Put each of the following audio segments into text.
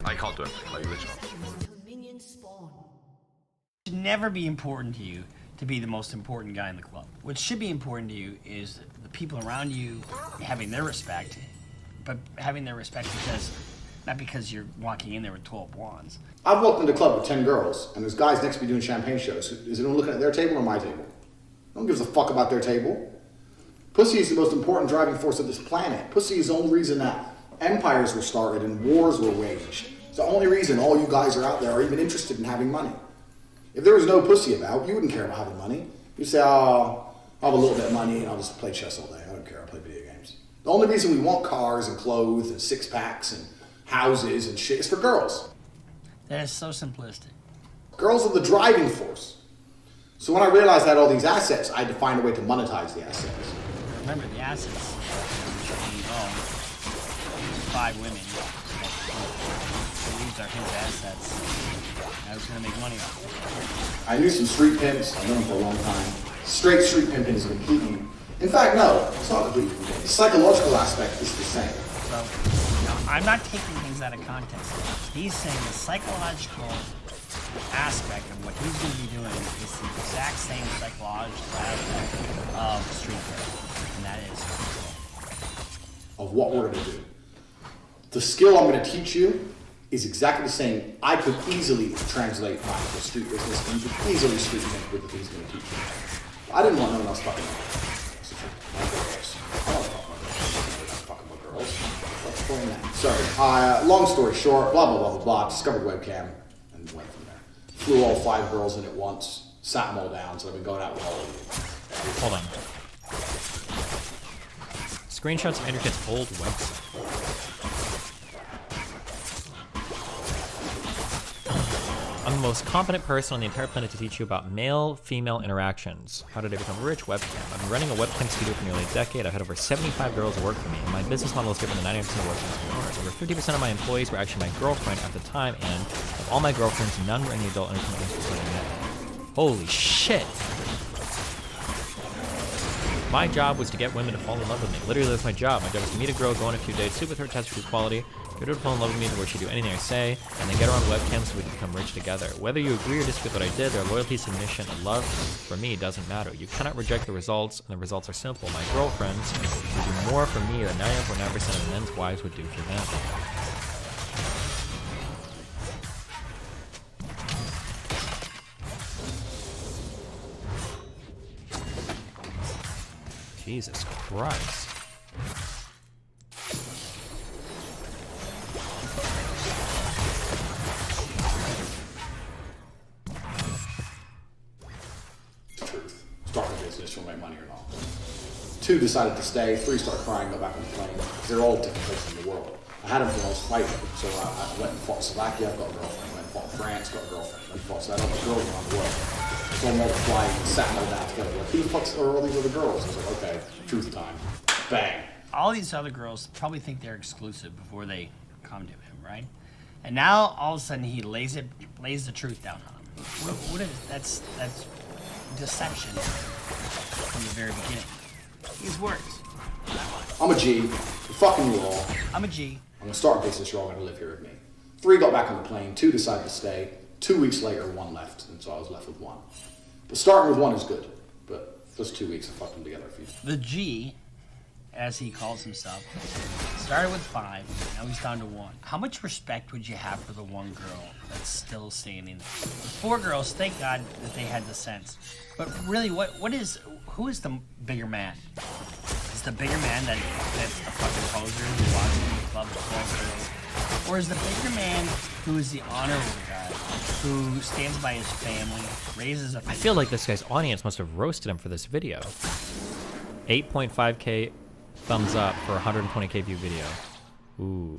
I can't do anything, like literally. It should never be important to you to be the most important guy in the club. What should be important to you is the people around you having their respect, but having their respect because, not because you're walking in there with 12 wands. I've walked into a club with 10 girls, and there's guys next to me doing champagne shows. Is anyone looking at their table or my table? No one gives a fuck about their table. Pussy is the most important driving force of this planet. Pussy is the only reason that empires were started and wars were waged. It's the only reason all you guys are out there are even interested in having money. If there was no pussy about, you wouldn't care about having money. You'd say, oh, I'll have a little bit of money and I'll just play chess all day. I don't care, I'll play video games. The only reason we want cars and clothes and six-packs and houses and shit is for girls. That is so simplistic. Girls are the driving force. So when I realized I had all these assets, I had to find a way to monetize the assets. Remember, the assets, you own 5 women. These are his assets. I was going to make money off of it. I knew some street pimps. I've known them for a long time. Straight street pimping is completely... In fact, no, it's not completely. The psychological aspect is the same. So, I'm not taking things out of context. He's saying the psychological aspect of what he's going to be doing is the exact same psychological aspect of street pimping, and that is Of what we're going to do. The skill I'm going to teach you is exactly the same. I could easily translate mine to street business, and you could easily street pimp with the things he's going to teach you. I didn't want no one else fucking with girls. I don't fucking with girls. What's going on? Sorry. Long story short, blah, blah, blah, blah, blah. Discovered webcam and went from there. Flew all 5 girls in at once, sat them all down, so I've been going out with all of you. Hold on. Screenshots of Andrew Kitt's old website. I'm the most competent person on the entire planet to teach you about male-female interactions. How did I become rich? Webcam. I've been running a webcam studio for nearly a decade. I've had over 75 girls work for me, and my business model is different than 90% of webcam owners. Over 50% of my employees were actually my girlfriend at the time, and of all my girlfriends, none were in the adult entertainment industry. Holy shit! My job was to get women to fall in love with me. Literally, that's my job. My job was to meet a girl, go on a few dates, sit with her, test her quality, get her to fall in love with me to where she'd do anything I say, and then get her on webcam so we could become rich together. Whether you agree or disagree with what I did, their loyalty, submission, and love for me doesn't matter. You cannot reject the results, and the results are simple. My girlfriends would do more for me than 99.9% of men's wives would do for them. Jesus Christ. Truth. Start a business, you'll make money or not. 2 decided to stay. 3 started crying, go back on the plane. They're all different places in the world. I had them when I was fighting, so I went and fought Slovakia, got a girlfriend. Went and fought France, got a girlfriend. Went and fought, so I had all the girls around the world. So I'm multiplying and sat them all down together. Like, who the fuck are all these other girls? I was like, okay, truth time. Bang. all these other girls probably think they're exclusive before they come to him, right? And now all of a sudden he lays the truth down on them. What is that's deception from the very beginning. These words. I'm a G. You're fucking you all. I'm a G. I'm gonna start a business. You're all gonna live here with me. 3 got back on the plane. 2 decided to stay. 2 weeks later, 1 left, and so I was left with 1. But starting with 1 is good. But those 2 weeks, I fucked them together a few. The G, as he calls himself, started with 5. Now he's down to 1. How much respect would you have for the 1 girl that's still standing there? The 4 girls, thank God that they had the sense. But really, who is the bigger man? Is the bigger man that's the fucking poser who walks into the club with 12 girls? Or is the bigger man who is the honorable guy, who stands by his family, raises a... I feel like this guy's audience must have roasted him for this video. 8.5K thumbs up for a 120K view video. Ooh.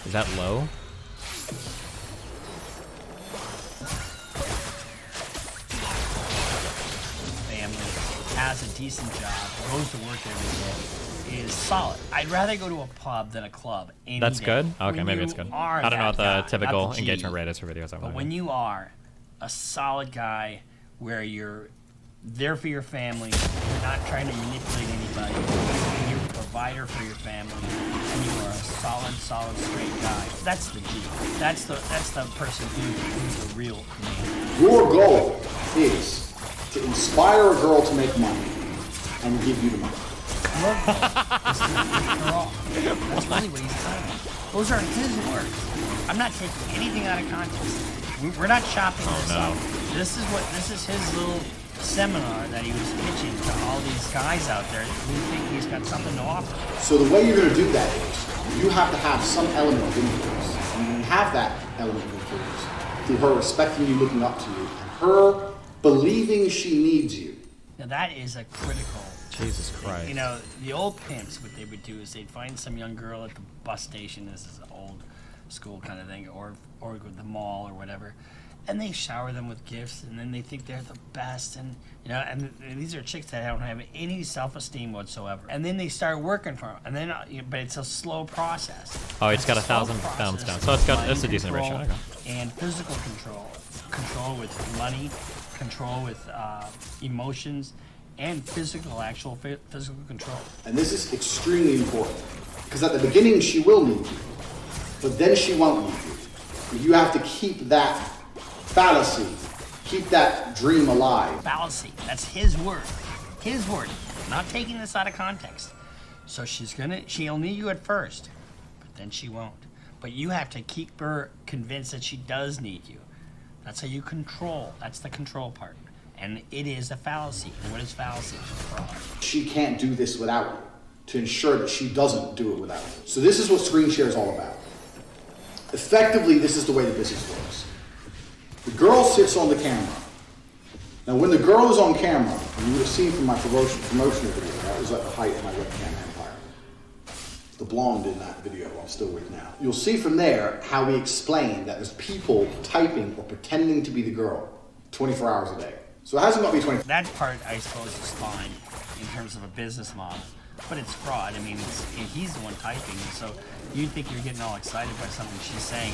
Is that low? Family, has a decent job, goes to work every day, is solid. I'd rather go to a pub than a club any That's day. good? Okay, When maybe you it's good. are I don't know what that the guy, typical not the G, engagement rate is for videos. But when you are a solid guy where you're there for your family, you're not trying to manipulate anybody, and you're provider for your family, and you are a solid, straight guy. That's the G. That's the person who's a real man. Your goal is to inspire a girl to make money and give you the money. That's really what he's saying. Those are his words. I'm not taking anything out of context. We're not chopping this up. This is his little seminar that he was pitching to all these guys out there who think he's got something to offer. So the way you're going to do that is you have to have some element of influence. And you have that element of influence through her respecting you, looking up to you, and her believing she needs you. Now that is a critical. Jesus Christ. You know, the old pimps, what they would do is they'd find some young girl at the bus station. This is an old school kind of thing, or go to the mall or whatever, and they shower them with gifts, and then they think they're the best, and you know, and these are chicks that don't have any self-esteem whatsoever, and then they start working for them, and then but it's a slow process. Oh, it's got 1,000 pounds down, so that's a decent ratio. Okay. And physical control with money, control with emotions, and actual physical control. And this is extremely important, because at the beginning she will need you, but then she won't need you. But you have to keep that fallacy, keep that dream alive. Fallacy, that's his word. His word. Not taking this out of context. So she'll need you at first, but then she won't. But you have to keep her convinced that she does need you. That's how you control. That's the control part. And it is a fallacy. And what is fallacy? Fraud. She can't do this without you, to ensure that she doesn't do it without you. So this is what screen share is all about. Effectively, this is the way the business works. The girl sits on the camera. Now, when the girl is on camera, and you would have seen from my promotional video, that was at the height of my webcam empire. The blonde in that video I'm still with now. You'll see from there how we explain that there's people typing or pretending to be the girl 24 hours a day. So it hasn't got to be 24. That part, I suppose, is fine in terms of a business model. But it's fraud. I mean, he's the one typing, so you think you're getting all excited by something she's saying,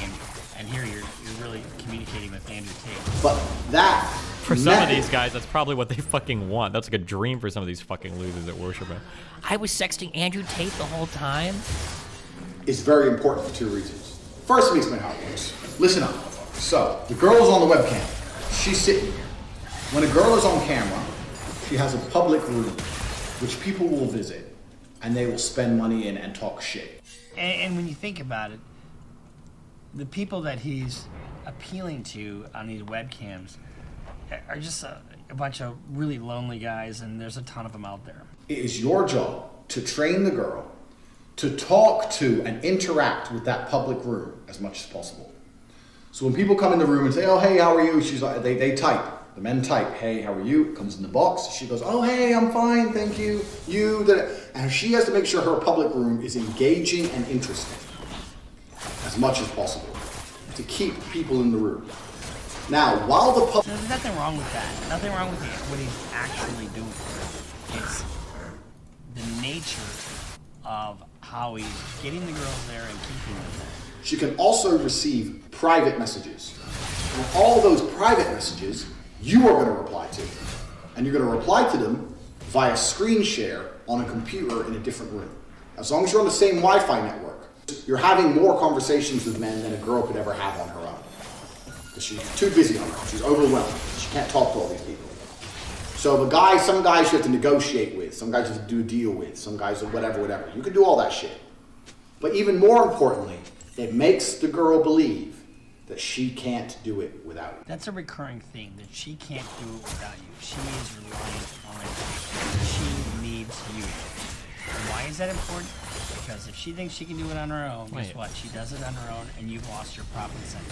and here you're really communicating with Andrew Tate. But that For some of these guys, that's probably what they fucking want. That's like a dream for some of these fucking losers that worship him. I was sexting Andrew Tate the whole time. is very important for two reasons. First, let me explain how it works. Listen up. So, the girl is on the webcam. She's sitting here. When a girl is on camera, she has a public room, which people will visit, and they will spend money in and talk shit. And when you think about it, the people that he's appealing to on these webcams are just a bunch of really lonely guys, and there's a ton of them out there. It is your job to train the girl to talk to and interact with that public room as much as possible. So when people come in the room and say, oh, hey, how are you? She's like, they type. The men type, hey, how are you? It comes in the box. She goes, oh, hey, I'm fine, thank you. And she has to make sure her public room is engaging and interesting as much as possible to keep people in the room. Now, while the public... There's nothing wrong with that. Nothing wrong with what he's actually doing. It's the nature of how he's getting the girls there and keeping them there. She can also receive private messages. And all those private messages, you are going to reply to. And you're going to reply to them via screen share on a computer in a different room. As long as you're on the same Wi-Fi network, you're having more conversations with men than a girl could ever have on her own. Because she's too busy on her own. She's overwhelmed. She can't talk to all these people. So some guys you have to negotiate with, some guys you have to do a deal with, some guys whatever. You can do all that shit. But even more importantly, it makes the girl believe that she can't do it without you. That's a recurring theme, that she can't do it without you. She is reliant on you. She needs you. And why is that important? Because if she thinks she can do it on her own, guess what? She does it on her own, and you've lost your profit center.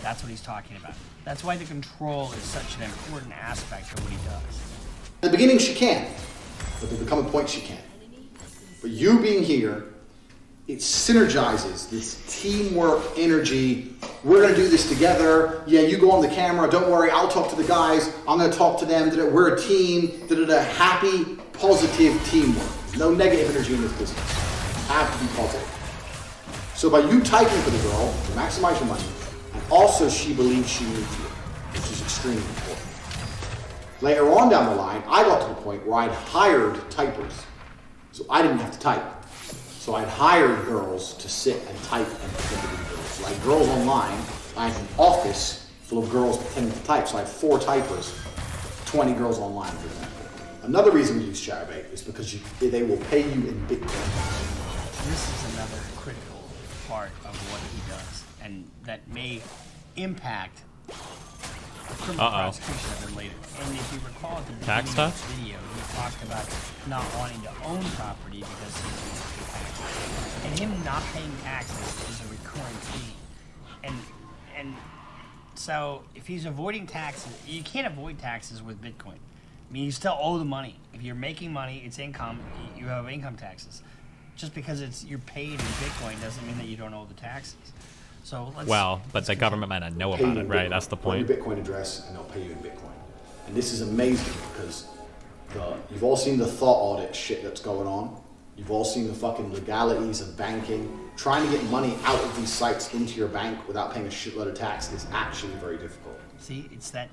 That's what he's talking about. That's why the control is such an important aspect of what he does. In the beginning, she can, but there become a point she can't. But you being here, it synergizes this teamwork energy. We're going to do this together. Yeah, you go on the camera. Don't worry, I'll talk to the guys. I'm going to talk to them. We're a team. Happy, positive teamwork. No negative energy in this business. You have to be positive. So by you typing for the girl, you maximize your money, and also she believes she needs you, which is extremely important. Later on down the line, I got to the point where I'd hired typers. So I didn't have to type. So I'd hired girls to sit and type and pretend to be girls. So I had girls online. I had an office full of girls pretending to type. So I had 4 typers, 20 girls online, for example. Another reason we use Chaturbate is because they will pay you in Bitcoin. This is another critical part of what he does, and that may impact criminal prosecution of it later. And if you recall at the beginning of this video, he talked about not wanting to own property because he needs to pay taxes. And him not paying taxes is a recurring theme. And so if he's avoiding taxes, you can't avoid taxes with Bitcoin. I mean, you still owe the money. If you're making money, it's income. You have income taxes. Just because you're paid in Bitcoin doesn't mean that you don't owe the taxes. So but the government might not know about it, right? That's the point. Your Bitcoin address, and they'll pay you in Bitcoin. And this is amazing because you've all seen the thought audit shit that's going on. You've all seen the fucking legalities of banking. Trying to get money out of these sites into your bank without paying a shitload of tax is actually very difficult. See, it's that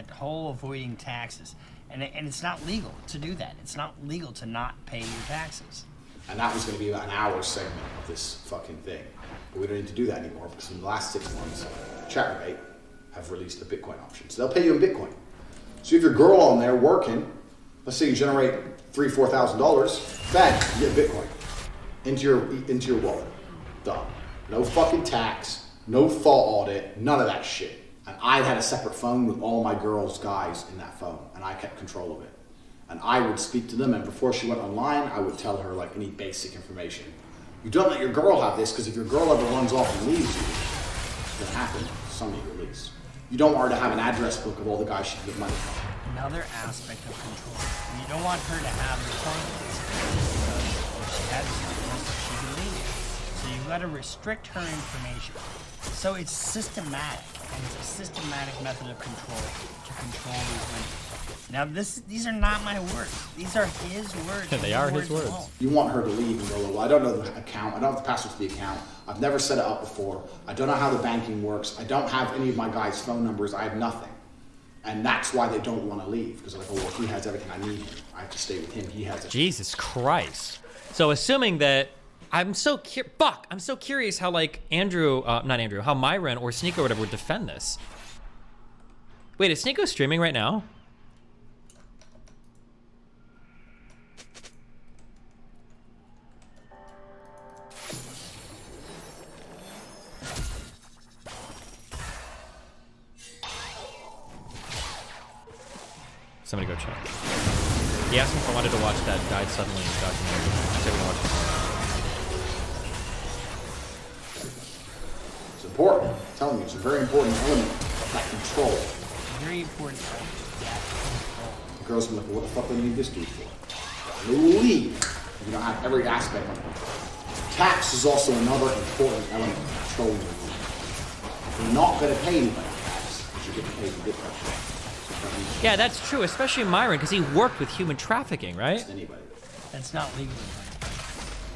whole avoiding taxes. And it's not legal to do that. It's not legal to not pay your taxes. And that was going to be about an hour segment of this fucking thing. But we don't need to do that anymore because in the last 6 months, Chaturbate have released a Bitcoin option. So they'll pay you in Bitcoin. So if your girl on there working, let's say you generate $3,000, $4,000, bang, you get Bitcoin into your wallet. Done. No fucking tax, no thought audit, none of that shit. And I had a separate phone with all my girls' guys in that phone, and I kept control of it. And I would speak to them, and before she went online, I would tell her like any basic information. You don't let your girl have this, because if your girl ever runs off and leaves you, it's gonna happen to some of you at least. You don't want her to have an address book of all the guys she can get money from. Another aspect of control. And you don't want her to have your phone because if she has something, she can leave you. So you've got to restrict her information. So it's systematic, and it's a systematic method of control to control these women. Now, these are not my words. These are his words. Yeah, they are his words. Alone. You want her to leave and go, well, I don't know the account. I don't have the password to the account. I've never set it up before. I don't know how the banking works. I don't have any of my guys' phone numbers. I have nothing. And that's why they don't want to leave. Because they're like, oh, well, he has everything I need. I have to stay with him. He has it. Jesus Christ. So assuming that I'm so curious how like how Myron or Sneeko or whatever would defend this. Wait, is Sneeko streaming right now? Somebody go check. He asked me if I wanted to watch that Died Suddenly documentary. I said we can watch it. It's important. I'm telling you, it's a very important element of that control. Very important element of that control. The girls are like, well, what the fuck do you need this dude for? Leave. You don't have every aspect of it. Tax is also another important element of controlling the money. You're not going to pay anybody tax, but you're getting paid to get that. Yeah, that's true, especially Myron, because he worked with human trafficking, right? Anybody. That's not legal.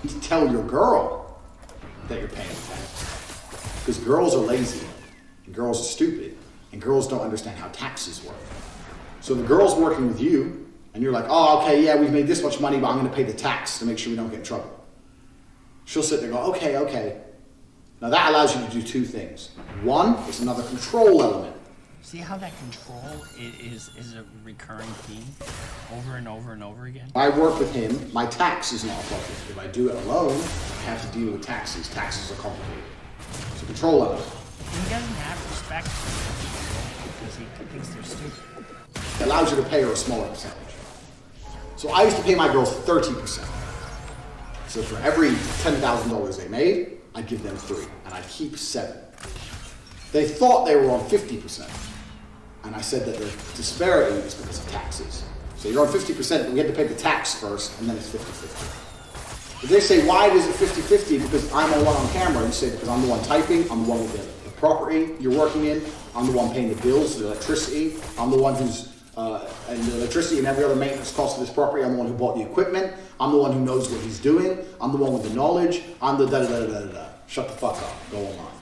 You tell your girl that you're paying tax. Because girls are lazy, and girls are stupid, and girls don't understand how taxes work. So the girl's working with you, and you're like, oh, okay, yeah, we've made this much money, but I'm going to pay the tax to make sure we don't get in trouble. She'll sit there and go, okay. Now that allows you to do 2 things. One, it's another control element. See how that control is a recurring theme over and over and over again? If I work with him, my tax is not a problem. If I do it alone, I have to deal with taxes. Taxes are complicated. It's a control element. He doesn't have respect for people because he thinks they're stupid. It allows you to pay her a smaller percentage. So I used to pay my girls 30%. So for every $10,000 they made, I'd give them 3, and I'd keep 7. They thought they were on 50%. And I said that the disparity is because of taxes. So you're on 50%, but we had to pay the tax first, and then it's 50-50. If they say, why is it 50-50? Because I'm the one on camera. You say, because I'm the one typing, I'm the one with the property you're working in, I'm the one paying the bills, the electricity, I'm the one who's, and the electricity and every other maintenance cost of this property, I'm the one who bought the equipment, I'm the one who knows what he's doing, I'm the one with the knowledge, I'm the da-da-da-da-da-da. Shut the fuck up, go online.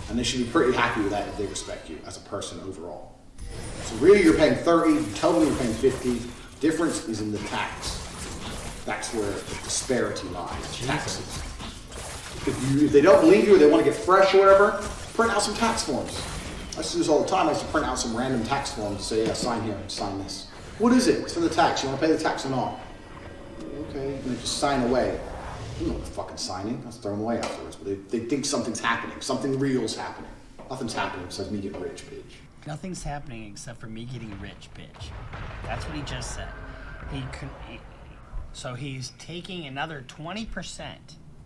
And they should be pretty happy with that if they respect you as a person overall. So really you're paying 30, you tell them you're paying 50, difference is in the tax. That's where the disparity lies. Taxes. If they don't believe you or they want to get fresh or whatever, print out some tax forms. I used to do this all the time. I used to print out some random tax forms and say, yeah, sign here and sign this. What is it? It's for the tax. You want to pay the tax or not? Okay, and they just sign away. You know what they're fucking signing. That's thrown away afterwards. But they think something's happening. Something real's happening. Nothing's happening besides me getting rich, bitch. Nothing's happening except for me getting rich, bitch. That's what he just said. So he's taking another 20%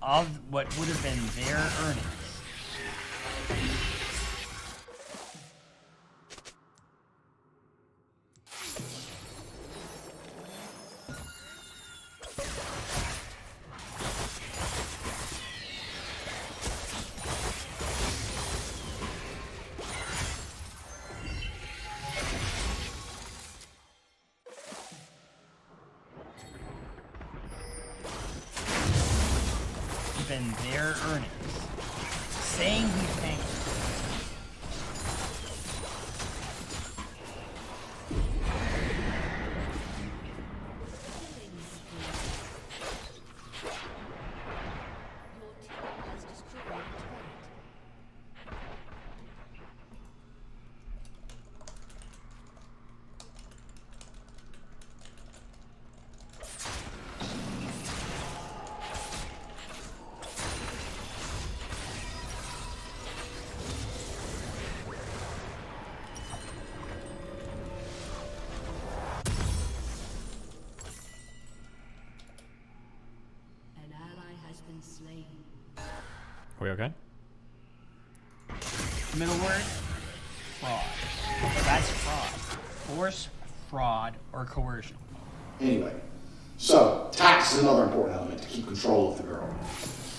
of what would have been their earnings. Been their earnings. Saying he's paying. Are we okay? Middle word? Fraud. That's fraud. Force, fraud, or coercion. Anyway, so tax is another important element to keep control of the girl.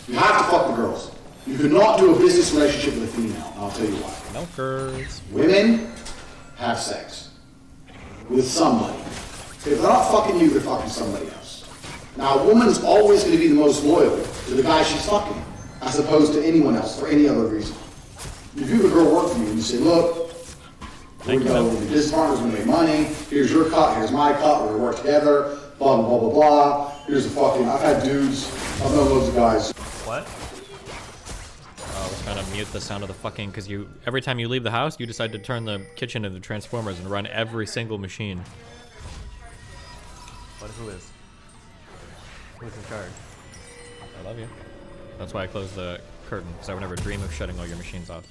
You have to fuck the girls. You cannot do a business relationship with a female, and I'll tell you why. Milkers. Women have sex with somebody. If they're not fucking you, they're fucking somebody else. Now, a woman's always going to be the most loyal to the guy she's fucking, as opposed to anyone else for any other reason. If you have a girl work for you and you say, look, we're going to be business partners, we're going to make money, here's your cut, here's my cut, we're going to work together, blah, blah, blah, blah, blah. Here's a fucking, I've had dudes, I've known loads of guys. What? Oh, I was trying to mute the sound of the fucking, because every time you leave the house, you decide to turn the kitchen into Transformers and run every single machine. What? Who is? Who's in charge? I love you. That's why I closed the curtain, because I would never dream of shutting all your machines off.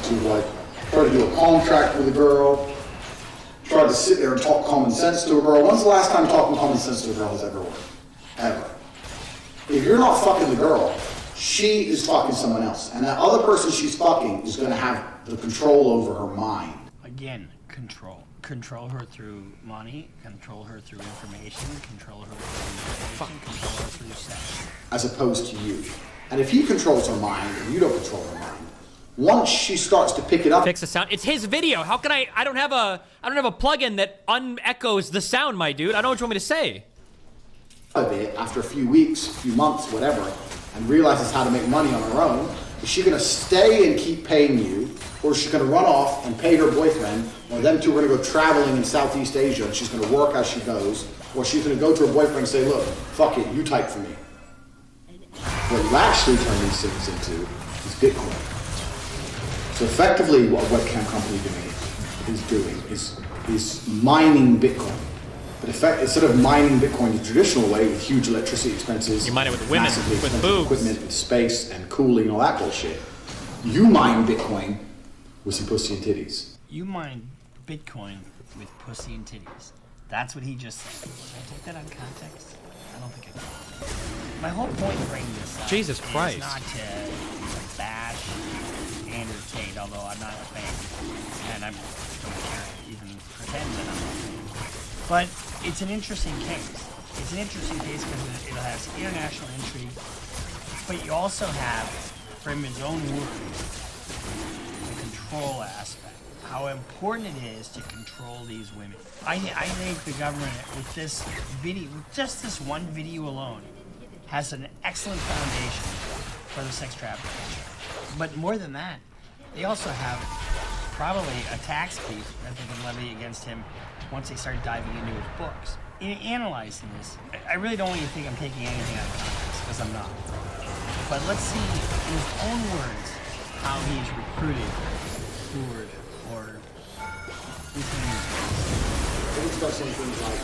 To like, try to do a contract with a girl, try to sit there and talk common sense to a girl. When's the last time talking common sense to a girl has ever worked? Ever. If you're not fucking the girl, she is fucking someone else. And that other person she's fucking is going to have the control over her mind. Again, control. Control her through money, control her through information, control her through information, control her through sex. As opposed to you. And if he controls her mind and you don't control her mind, once she starts to pick it up. Fix the sound. It's his video. How can I don't have a plugin that unechoes the sound, my dude. I don't know what you want me to say. A bit after a few weeks, a few months, whatever, and realizes how to make money on her own. Is she gonna stay and keep paying you, or is she gonna run off and pay her boyfriend, or them two are gonna go traveling in Southeast Asia and she's gonna work as she goes, or she's gonna go to her boyfriend and say, look, fuck it, you type for me. What you actually turn these things into is Bitcoin. So effectively what a webcam company is doing is mining Bitcoin. But instead of mining Bitcoin the traditional way with huge electricity expenses, you mine it with women, massively with expensive boobs, equipment, with space and cooling and all that bullshit, you mine Bitcoin with some pussy and titties. You mine Bitcoin with pussy and titties. That's what he just said. Did I take that out of context? I don't think I did. My whole point in bringing this up Jesus is Christ. not to bash Andrew Tate, although I'm not a fan, and I don't care to even pretend that I'm not a fan. But it's an interesting case. It's an interesting case because it has international intrigue, but you also have, from his own workings, the control aspect. How important it is to control these women. I think the government, with this video, with just this one video alone, has an excellent foundation for the sex trafficking. But more than that, they also have probably a tax piece that they can levy against him once they started diving into his books. In analyzing this, I really don't want you to think I'm taking anything out of context, because I'm not. But let's see, in his own words, how he's recruited, lured, or retained. Then he starts saying things like,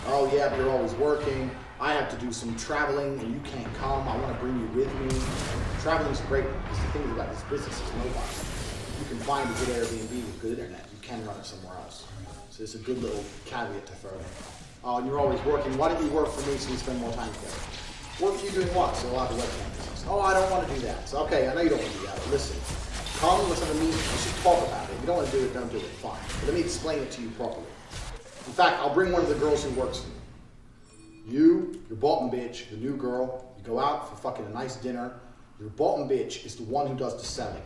oh yeah, but you're always working. I have to do some traveling and you can't come. I want to bring you with me. Traveling's great because the thing about this business is nobody. You can find a good Airbnb with good internet. You can run it somewhere else. So it's a good little caveat to throw in. Oh, and you're always working. Why don't you work for me so we spend more time together? Work for you doing what? So I'll have a webcam business. Oh, I don't want to do that. So okay, I know you don't want to do that, but listen. Come, let's have a meeting. Let's just talk about it. If you don't want to do it, don't do it. Fine. But let me explain it to you properly. In fact, I'll bring one of the girls who works for me. You, your Bolton bitch, the new girl, you go out for fucking a nice dinner. Your Bolton bitch is the one who does the selling.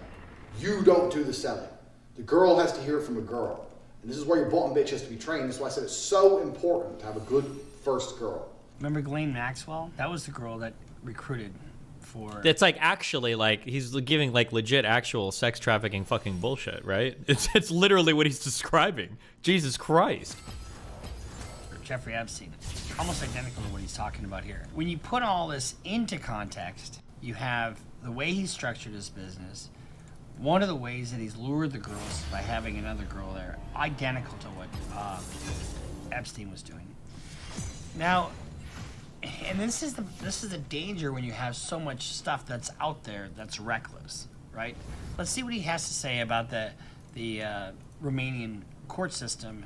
You don't do the selling. The girl has to hear it from a girl. And this is where your Bolton bitch has to be trained. That's why I said it's so important to have a good first girl. Remember Ghislaine Maxwell? That was the girl that recruited for... It's like actually like he's giving like legit actual sex trafficking fucking bullshit, right? It's literally what he's describing. Jesus Christ. Jeffrey Epstein. Almost identical to what he's talking about here. When you put all this into context, you have the way he structured his business, one of the ways that he's lured the girls by having another girl there, identical to what Epstein was doing. Now, and this is the danger when you have so much stuff that's out there that's reckless, right? Let's see what he has to say about the Romanian court system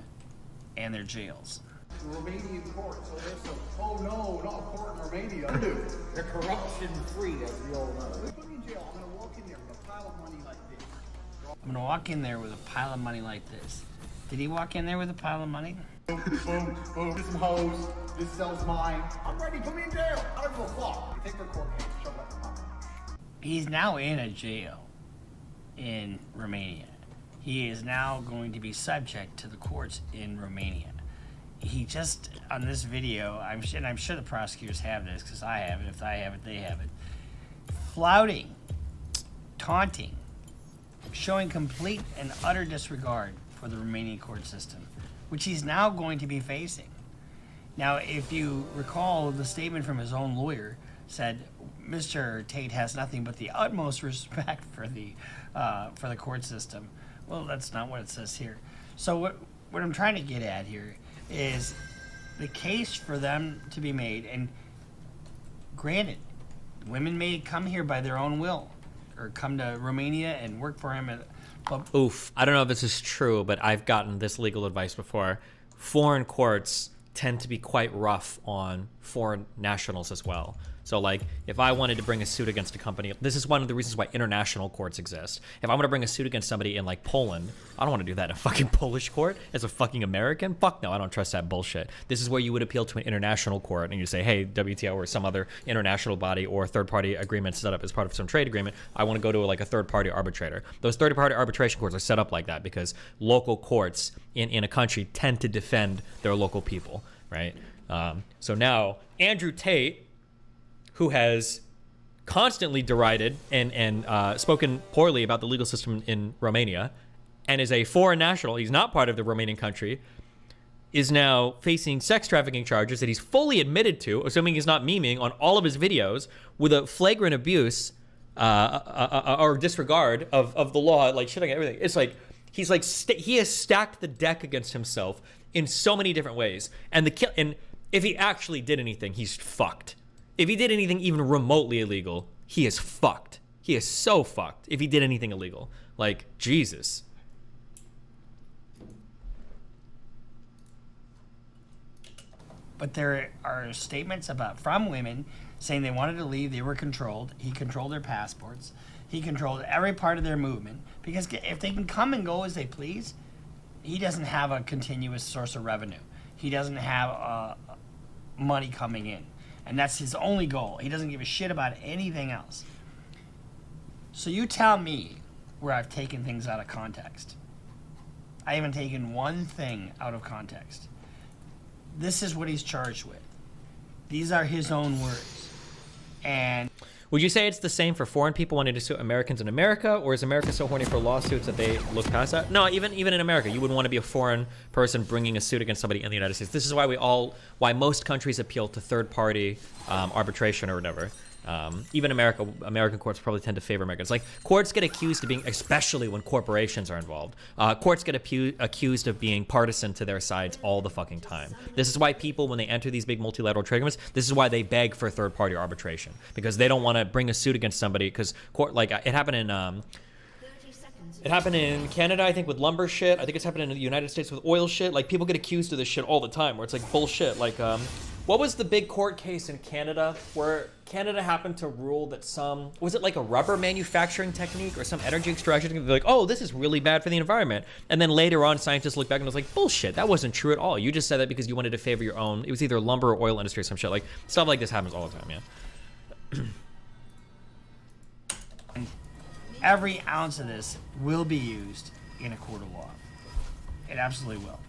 and their jails. Romanian court, so there's some, oh no, not a court in Romania. They're corruption free, as we all know. They put me in jail. I'm gonna walk in there with a pile of money like this. I'm gonna walk in there with a pile of money like this. Did he walk in there with a pile of money? Boom, boom, boom. This some hoes. This cell's mine. I'm ready. Put me in jail. I don't give a fuck. You take their court case, shove it up your mouth. He's now in a jail in Romania. He is now going to be subject to the courts in Romania. He just, on this video, I'm sure the prosecutors have this because I have it. If I have it, they have it. Flouting, taunting, showing complete and utter disregard for the Romanian court system, which he's now going to be facing. Now, if you recall, the statement from his own lawyer said Mr. Tate has nothing but the utmost respect for the court system. Well, that's not what it says here. So what I'm trying to get at here is the case for them to be made, and granted, women may come here by their own will or come to Romania and work for him. Oof, I don't know if this is true, but I've gotten this legal advice before. Foreign courts tend to be quite rough on foreign nationals as well. So like if I wanted to bring a suit against a company, this is one of the reasons why international courts exist. If I'm gonna bring a suit against somebody in like Poland, I don't want to do that in a fucking Polish court as a fucking American. Fuck no, I don't trust that bullshit. This is where you would appeal to an international court and you say, hey, WTO or some other international body or third-party agreement set up as part of some trade agreement, I want to go to like a third-party arbitrator. Those third-party arbitration courts are set up like that because local courts in a country tend to defend their local people, right? So now Andrew Tate, who has constantly derided and spoken poorly about the legal system in Romania, and is a foreign national, he's not part of the Romanian country, is now facing sex trafficking charges that he's fully admitted to, assuming he's not memeing on all of his videos, with a flagrant abuse or disregard of the law, like shitting everything. It's like, he's like, he has stacked the deck against himself in so many different ways. And if he actually did anything, he's fucked. If he did anything even remotely illegal, he is fucked. He is so fucked if he did anything illegal. Like, Jesus. But there are statements from women saying they wanted to leave, they were controlled. He controlled their passports. He controlled every part of their movement. Because if they can come and go as they please, he doesn't have a continuous source of revenue. He doesn't have money coming in. And that's his only goal. He doesn't give a shit about anything else. So you tell me where I've taken things out of context. I haven't taken one thing out of context. This is what he's charged with. These are his own words. And Would you say it's the same for foreign people wanting to sue Americans in America, or is America so horny for lawsuits that they look past that? No, even in America, you wouldn't want to be a foreign person bringing a suit against somebody in the United States. This is why most countries appeal to third-party arbitration or whatever. Even American courts probably tend to favor Americans. Like, courts get accused of being, especially when corporations are involved, courts get accused of being partisan to their sides all the fucking time. This is why people, when they enter these big multilateral trade agreements, this is why they beg for third-party arbitration, because they don't want to bring a suit against somebody, because it happened in Canada, I think, with lumber shit. I think it's happened in the United States with oil shit. Like, people get accused of this shit all the time, where it's like bullshit. Like, what was the big court case in Canada where Canada happened to rule that was it like a rubber manufacturing technique or some energy extraction technique? They're like, oh, this is really bad for the environment. And then later on, scientists looked back and was like, bullshit, that wasn't true at all. You just said that because you wanted to favor your own. It was either lumber or oil industry or some shit. Like, stuff like this happens all the time, yeah. Every ounce of this will be used in a court of law. It absolutely will.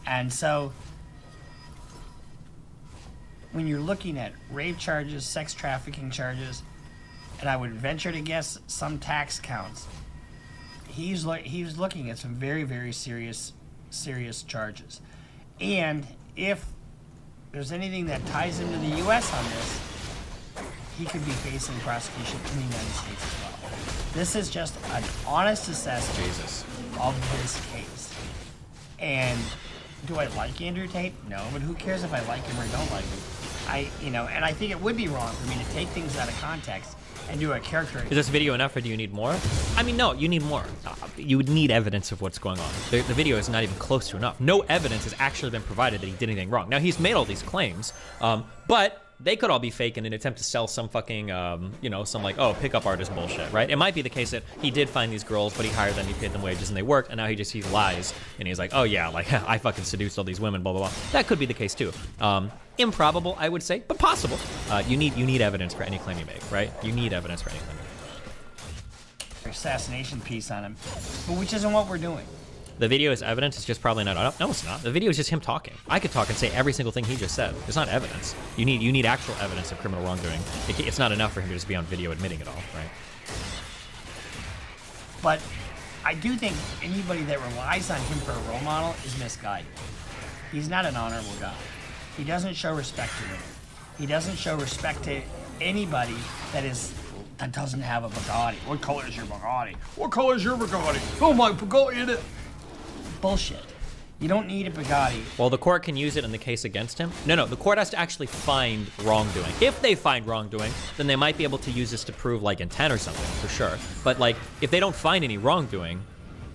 And so, when you're looking at rape charges, sex trafficking charges, and I would venture to guess some tax counts, he's looking at some very, very serious charges. And if there's anything that ties him to the U.S. on this, he could be facing prosecution in the United States as well. This is just an honest assessment of this case. And do I like Andrew Tate? No, but who cares if I like him or don't like him? And I think it would be wrong for me to take things out of context and do a character. Is this video enough, or do you need more? I mean, no, you need more. You would need evidence of what's going on. The video is not even close to enough. No evidence has actually been provided that he did anything wrong. Now, he's made all these claims, but they could all be fake in an attempt to sell some fucking, some like, oh, pickup artist bullshit, right? It might be the case that he did find these girls, but he hired them, he paid them wages, and they worked, and now he lies, and he's like, oh yeah, like, I fucking seduced all these women, blah, blah, blah. That could be the case too. Improbable, I would say, but possible. You need evidence for any claim you make, right? You need evidence for any claim you make. Assassination piece on him, but which isn't what we're doing. The video is evidence. It's just probably not. No, it's not. The video is just him talking. I could talk and say every single thing he just said. It's not evidence. You need actual evidence of criminal wrongdoing. It's not enough for him to just be on video admitting it all, right? But I do think anybody that relies on him for a role model is misguided. He's not an honorable guy. He doesn't show respect to women. He doesn't show respect to anybody that doesn't have a Bugatti. What color is your Bugatti? What color is your Bugatti? Oh, my Bugatti in it. Bullshit. You don't need a Bugatti. Well, the court can use it in the case against him. No, the court has to actually find wrongdoing. If they find wrongdoing, then they might be able to use this to prove like intent or something, for sure. But like, if they don't find any wrongdoing,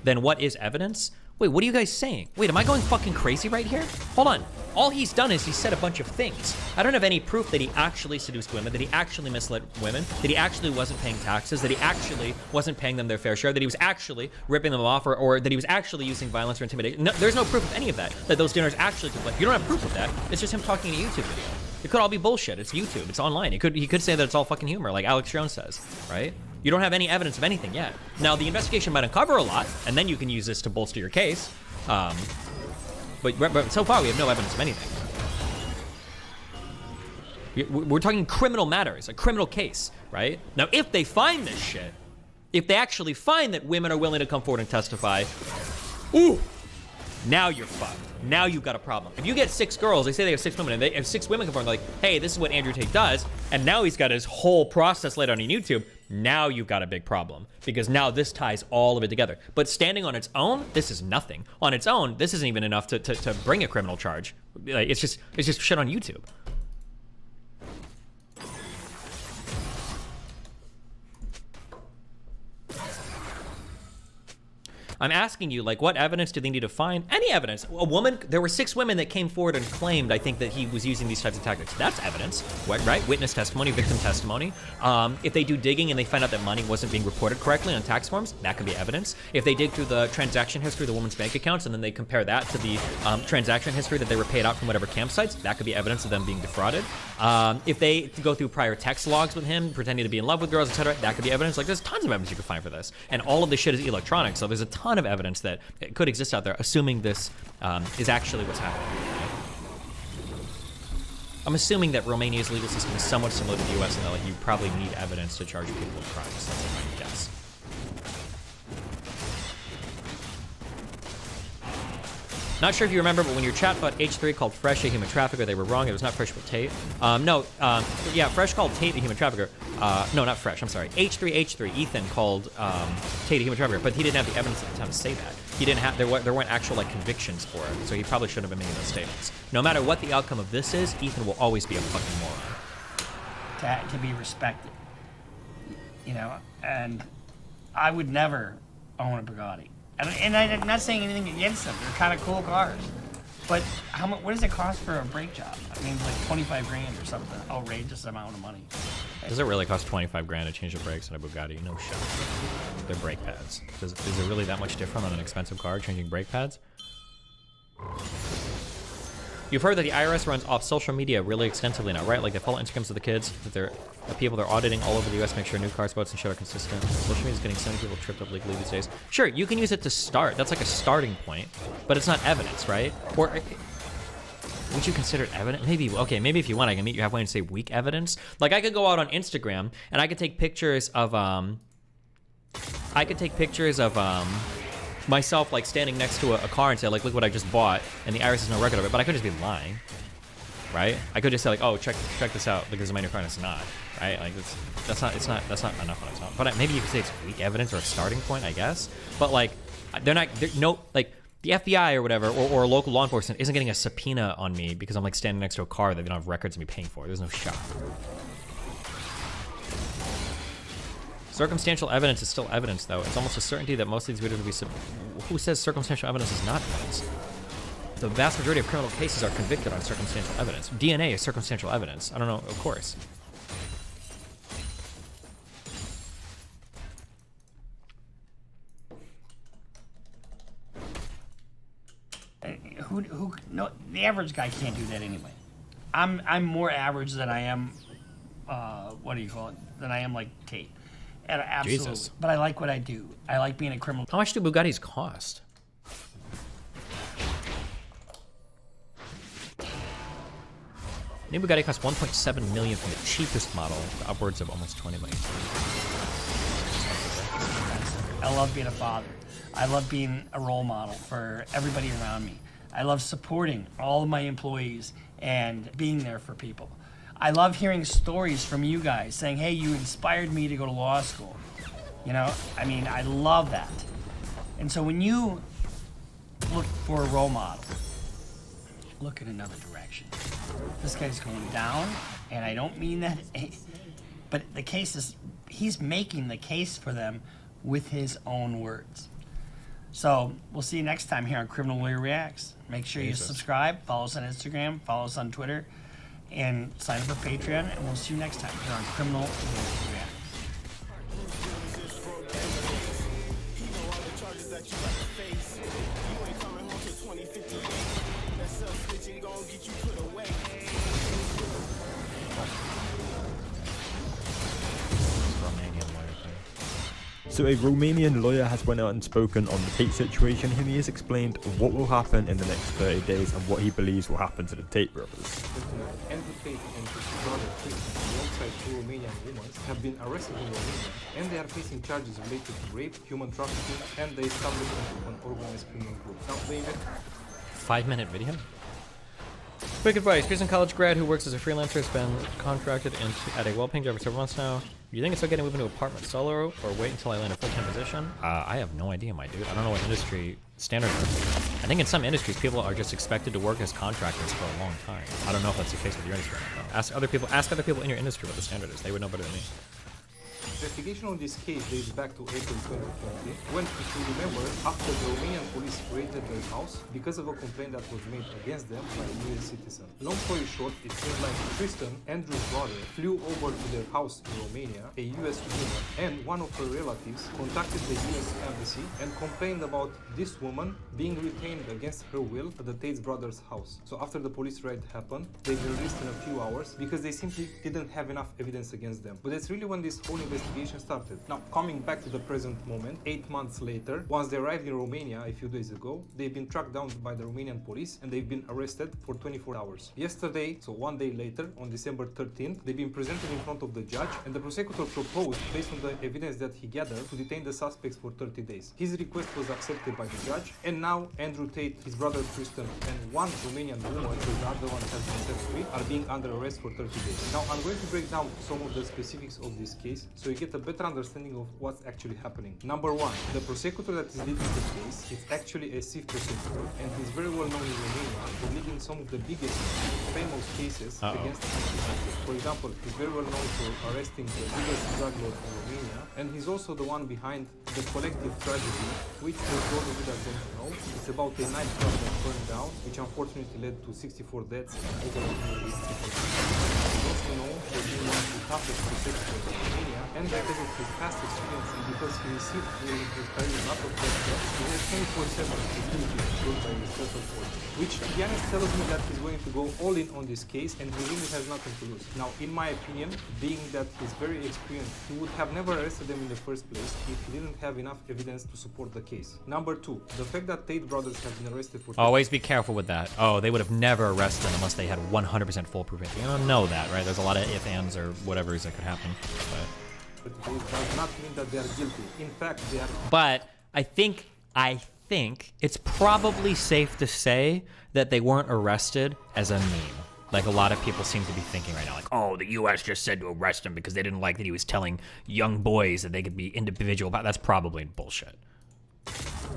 then what is evidence? Wait, what are you guys saying? Wait, am I going fucking crazy right here? Hold on. All he's done is he said a bunch of things. I don't have any proof that he actually seduced women, that he actually misled women, that he actually wasn't paying taxes, that he actually wasn't paying them their fair share, that he was actually ripping them off, or that he was actually using violence or intimidation. No, there's no proof of any of that those dinners actually took place. You don't have proof of that. It's just him talking in a YouTube video. It could all be bullshit. It's YouTube. It's online. He could say that it's all fucking humor, like Alex Jones says, right? You don't have any evidence of anything yet. Now, the investigation might uncover a lot, and then you can use this to bolster your case. But so far, we have no evidence of anything. We're talking criminal matters, a criminal case, right? Now, if they find this shit, if they actually find that women are willing to come forward and testify, ooh, now you're fucked. Now you've got a problem. If you get 6 girls, they say they have 6 women, and they have 6 women come forward, like, hey, this is what Andrew Tate does, and now he's got his whole process laid out on YouTube, now you've got a big problem, because now this ties all of it together. But standing on its own, this is nothing. On its own, this isn't even enough to bring a criminal charge. Like, it's just shit on YouTube. I'm asking you, like, what evidence do they need to find? Any evidence. A woman, there were 6 women that came forward and claimed, I think, that he was using these types of tactics. That's evidence, right? Witness testimony, victim testimony. If they do digging and they find out that money wasn't being reported correctly on tax forms, that could be evidence. If they dig through the transaction history of the woman's bank accounts and then they compare that to the transaction history that they were paid out from whatever campsites, that could be evidence of them being defrauded. If they go through prior text logs with him, pretending to be in love with girls, etc., that could be evidence. Like, there's tons of evidence you can find for this. And all of this shit is electronic, so there's a ton of evidence that could exist out there, assuming this is actually what's happening. I'm assuming that Romania's legal system is somewhat similar to the US and that like you probably need evidence to charge people with crimes. That's like my guess. Not sure if you remember, but when your chatbot H3 called Fresh a human trafficker, they were wrong. It was not Fresh, but Tate. Yeah, Fresh called Tate a human trafficker. No, not Fresh. I'm sorry. H3 Ethan called Tate a human trafficker, but he didn't have the evidence at the time to say that. He didn't have. There weren't actual like convictions for it, so he probably shouldn't have been making those statements. No matter what the outcome of this is, Ethan will always be a fucking moron. To be respected, you know, and I would never own a Bugatti. And I'm not saying anything against them. They're kind of cool cars. But how much? What does it cost for a brake job? I mean, like 25 grand or something. Outrageous amount of money. Does it really cost 25 grand to change the brakes on a Bugatti? No shot. They're brake pads. Is it really that much different on an expensive car changing brake pads? You've heard that the IRS runs off social media really extensively now, right? Like they follow Instagrams of the kids, that they're the people they're auditing all over the US, make sure new cars, boats, and shit are consistent. Social media is getting so many people tripped up legally these days. Sure, you can use it to start. That's like a starting point, but it's not evidence, right? Or would you consider it evidence? Maybe, okay, maybe if you want, I can meet you halfway and say weak evidence. Like I could go out on Instagram and I could take pictures of, myself like standing next to a car and say like, look what I just bought, and the IRS has no record of it, but I could just be lying, right? I could just say like, oh, check this out, like this is my new car, and it's not, right? Like that's not enough on its own. But maybe you could say it's weak evidence or a starting point, I guess. But like, they're like the FBI or whatever, or local law enforcement isn't getting a subpoena on me because I'm like standing next to a car that they don't have records of me paying for. There's no shot. Circumstantial evidence is still evidence, though. It's almost a certainty that most of these videos will be... Who says circumstantial evidence is not evidence? The vast majority of criminal cases are convicted on circumstantial evidence. DNA is circumstantial evidence. I don't know, of course. No, the average guy can't do that anyway. I'm more average than I am, what do you call it, than I am like Tate. Absolutely. Jesus. But I like what I do. I like being a criminal. How much do Bugattis cost? New Bugatti costs 1.7 million from the cheapest model to upwards of almost 20 million. I love being a father. I love being a role model for everybody around me. I love supporting all of my employees and being there for people. I love hearing stories from you guys saying, hey, you inspired me to go to law school. You know, I mean, I love that. And so when you look for a role model, look in another direction. This guy's going down, and I don't mean that, but the case is, he's making the case for them with his own words. So we'll see you next time here on Criminal Lawyer Reacts. Make sure you subscribe, follow us on Instagram, follow us on Twitter, and sign up for Patreon, and we'll see you next time here on Criminal Lawyer Reacts. So a Romanian lawyer has went out and spoken on the Tate situation, and he has explained what will happen in the next 30 days and what he believes will happen to the Tate brothers. Andrew Tate and his brother Christian, alongside two Romanian women, have been arrested in Romania, and they are facing charges related to rape, human trafficking, and the establishment of an organized criminal group. Now, they 5-minute video? Quick advice, Christian college grad who works as a freelancer has been contracted at a well-paying job for several months now. Do you think it's okay to move into an apartment solo or wait until I land a full-time position? I have no idea, my dude. I don't know what industry standards are. I think in some industries, people are just expected to work as contractors for a long time. I don't know if that's the case with your industry. Ask other people in your industry what the standard is. They would know better than me. The investigation on this case dates back to April 2020, when, if you remember, after the Romanian police raided their house because of a complaint that was made against them by a US citizen. Long story short, it seems like Tristan, Andrew's brother, flew over to their house in Romania, a US woman, and one of her relatives contacted the US embassy and complained about this woman being retained against her will at the Tate's brother's house. So after the police raid happened, they were released in a few hours because they simply didn't have enough evidence against them. But that's really when this whole investigation investigation started. Now, coming back to the present moment, 8 months later, once they arrived in Romania a few days ago, they've been tracked down by the Romanian police and they've been arrested for 24 hours. Yesterday, so 1 day later, on December 13th, they've been presented in front of the judge and the prosecutor proposed, based on the evidence that he gathered, to detain the suspects for 30 days. His request was accepted by the judge, and now Andrew Tate, his brother Tristan, and one Romanian woman, so the other one has been set free, are being under arrest for 30 days. Now, I'm going to break down some of the specifics of this case so you get a better understanding of what's actually happening. Number one, the prosecutor that is leading the case is actually a chief prosecutor, and he's very well known in Romania for leading some of the biggest famous cases against the For example, he's very well known for arresting the biggest drug lord in Romania, and he's also the one behind the collective tragedy, which for those of you that don't know, it's about a nightclub that burned down, which unfortunately led to 64 deaths and over 180 people. You also know that he was the toughest prosecutor in Romania, and because of his past experience and because he received during his career a lot of death threats, he has 24/7 security assured by his special forces, which to be honest tells me that he's going to go all in on this case and he really has nothing to lose. Now, in my opinion, being that he's very experienced, he would have never arrested them in the first place if he didn't have enough evidence to support the case. Number two, the fact that Tate brothers have been arrested for... Always be careful with that. Oh, they would have never arrested them unless they had 100% foolproof. You don't know that, right? There's a lot of if, ands, or whatever's that could happen. But it does not mean that they are guilty. In fact, they are... But I think it's probably safe to say that they weren't arrested as a meme. Like a lot of people seem to be thinking right now, like, oh, the U.S. just said to arrest him because they didn't like that he was telling young boys that they could be individual. That's probably bullshit.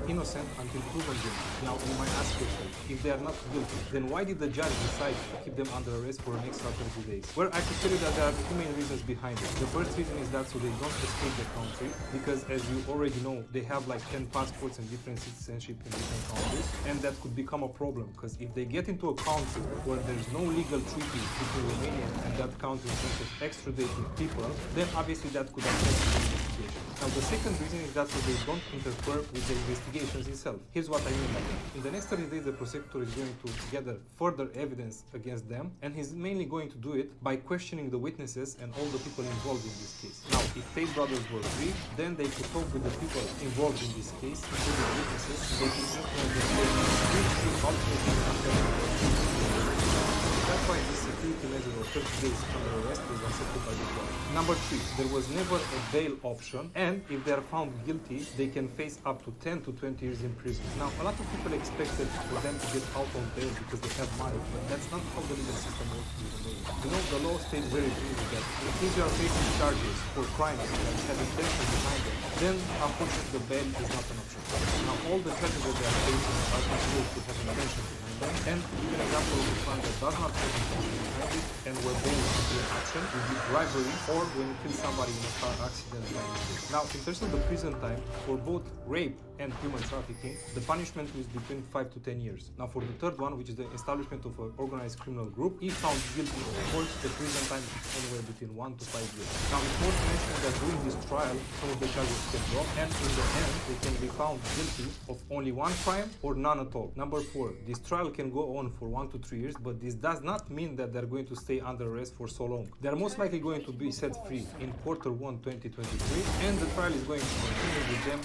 Innocent until proven guilty. Now, you might ask yourself, if they are not guilty, then why did the judge decide to keep them under arrest for an extra 30 days? Well, I can tell you that there are two main reasons behind it. The first reason is that so they don't escape the country, because as you already know, they have like 10 passports and different citizenship in different countries, and that could become a problem, because if they get into a country where there's no legal treaty between Romania and that country in terms of extraditing people, then obviously that could affect the investigation. Now, the second reason is that so they don't interfere with the investigations itself. Here's what I mean by that. In the next 30 days, the prosecutor is going to gather further evidence against them, and he's mainly going to do it by questioning the witnesses and all the people involved in this case. Now, if Tate brothers were free, then they could talk with the people involved in this case, including witnesses. They could influence the case, which will ultimately affect. That's why this security measure of 30 days under arrest was accepted by the judge. Number three, there was never a bail option, and if they are found guilty, they can face up to 10 to 20 years in prison. Now, a lot of people expected for them to get out on bail because they have money, but that's not how the legal system works in Romania. You know, the law states very clearly that if you are facing charges for crimes that have intention behind them, then unfortunately the bail is not an option. Now, all the charges that they are facing are considered to have intention behind them, and to give an example of a crime that does not have intention behind it and where bail is to be an action would be bribery or when you kill somebody in a car accident by mistake. Now, in terms of the prison time, for both rape and human trafficking, the punishment is between 5 to 10 years. Now, for the third one, which is the establishment of an organized criminal group, if found guilty of course, the prison time is anywhere between 1 to 5 years. Now, it's worth mentioning that during this trial, some of the charges can drop, and in the end, they can be found guilty of only one crime or none at all. Number 4, this trial can go on for 1 to 3 years, but this does not mean that they're going to stay under arrest for so long. They're most likely going to be set free in Q1 2023, and the trial is going to continue with them.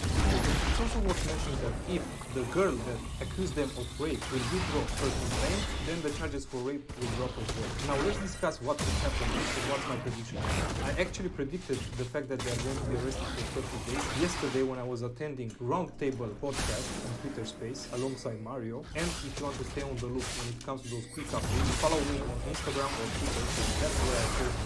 It's also worth mentioning that if the girl that accused them of rape will withdraw her complaint, then the charges for rape will drop as well. Now, let's discuss what could happen and what's my prediction. I actually predicted the fact that they are going to be arrested for 30 days yesterday when I was attending Roundtable podcast on Twitter Space alongside Mario. And if you want to stay on the loop when it comes to those quick updates, follow me on Instagram or Twitter, because that's where I post.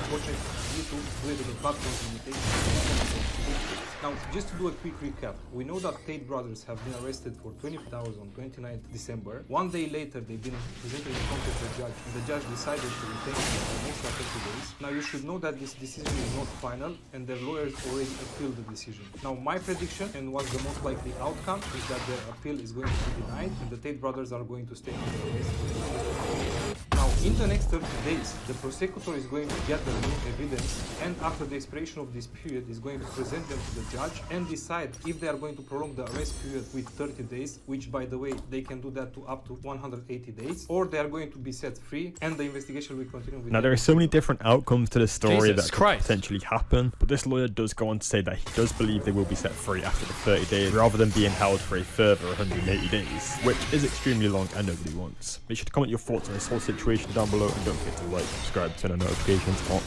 Unfortunately, YouTube, due to the platform's limitations. Now, just to do a quick recap, we know that Tate brothers have been arrested for 20,000 on 29th December. 1 day later, they've been presented in front of the judge, and the judge decided to retain them for an extra 30 days. Now, you should know that this decision is not final, and their lawyers already appealed the decision. Now, my prediction, and what's the most likely outcome, is that their appeal is going to be denied, and the Tate brothers are going going to stay under arrest for the next 30 days. Now, in the next 30 days, the prosecutor is going to gather new evidence, and after the expiration of this period is going to present them to the judge and decide if they are going to prolong the arrest period with 30 days, which, by the way, they can do that to up to 180 days, or they are going to be set free and the investigation will continue with. Now, there are so many different outcomes to this story Jesus that could Christ. potentially happen, but this lawyer does go on to say that he does believe they will be set free after the 30 days rather than being held for a further 180 days, which is extremely long and nobody wants. Make sure to comment your thoughts on this whole situation down below, and don't forget to like, subscribe, turn on notifications on.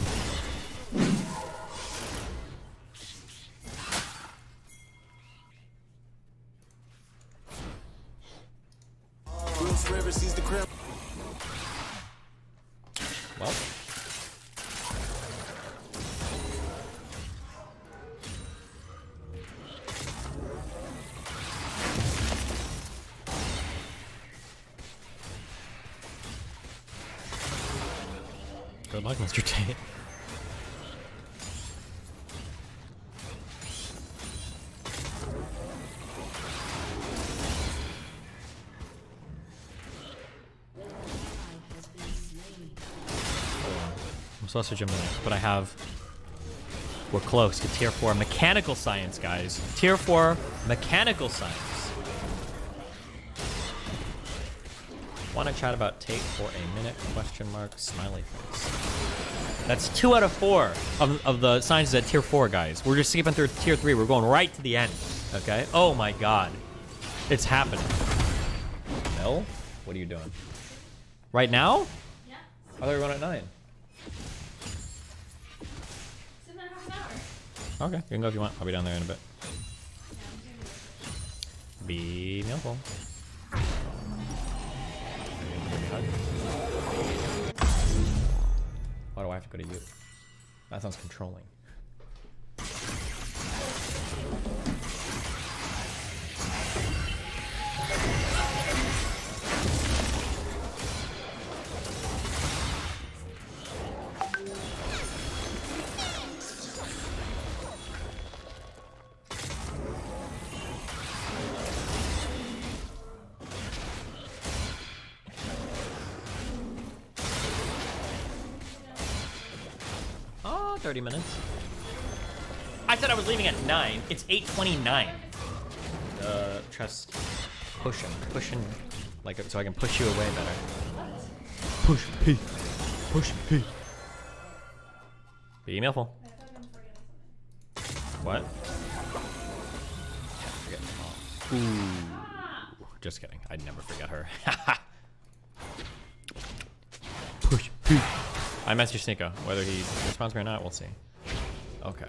Well. Good luck, Mr. Tate. I'm supposed to Gemini, but I have... We're close to tier 4 mechanical science, guys. Tier 4 mechanical science. Want to chat about Tate for a minute? Question mark, smiley face. That's 2 out of 4 of the sciences at tier 4, guys. We're just skipping through tier 3. We're going right to the end, okay? Oh my god. It's happening. Mel? What are you doing? Right now? Yeah. I thought we were going at 9. It's in there half an hour. Okay, you can go if you want. I'll be down there in a bit. Yeah, I'm doing it. Be helpful. Why do I have to go to you? That sounds controlling. Oh, 30 minutes. I said I was leaving at 9. It's 8:29. Just pushing, like so I can push you away better. Push P, push P. Be emailful. I feel like I'm forgetting something. What? Can't forget Mom. Ooh. Just kidding. I'd never forget her. Push P. I messaged Sneeko. Whether he responds me or not, we'll see. Okay.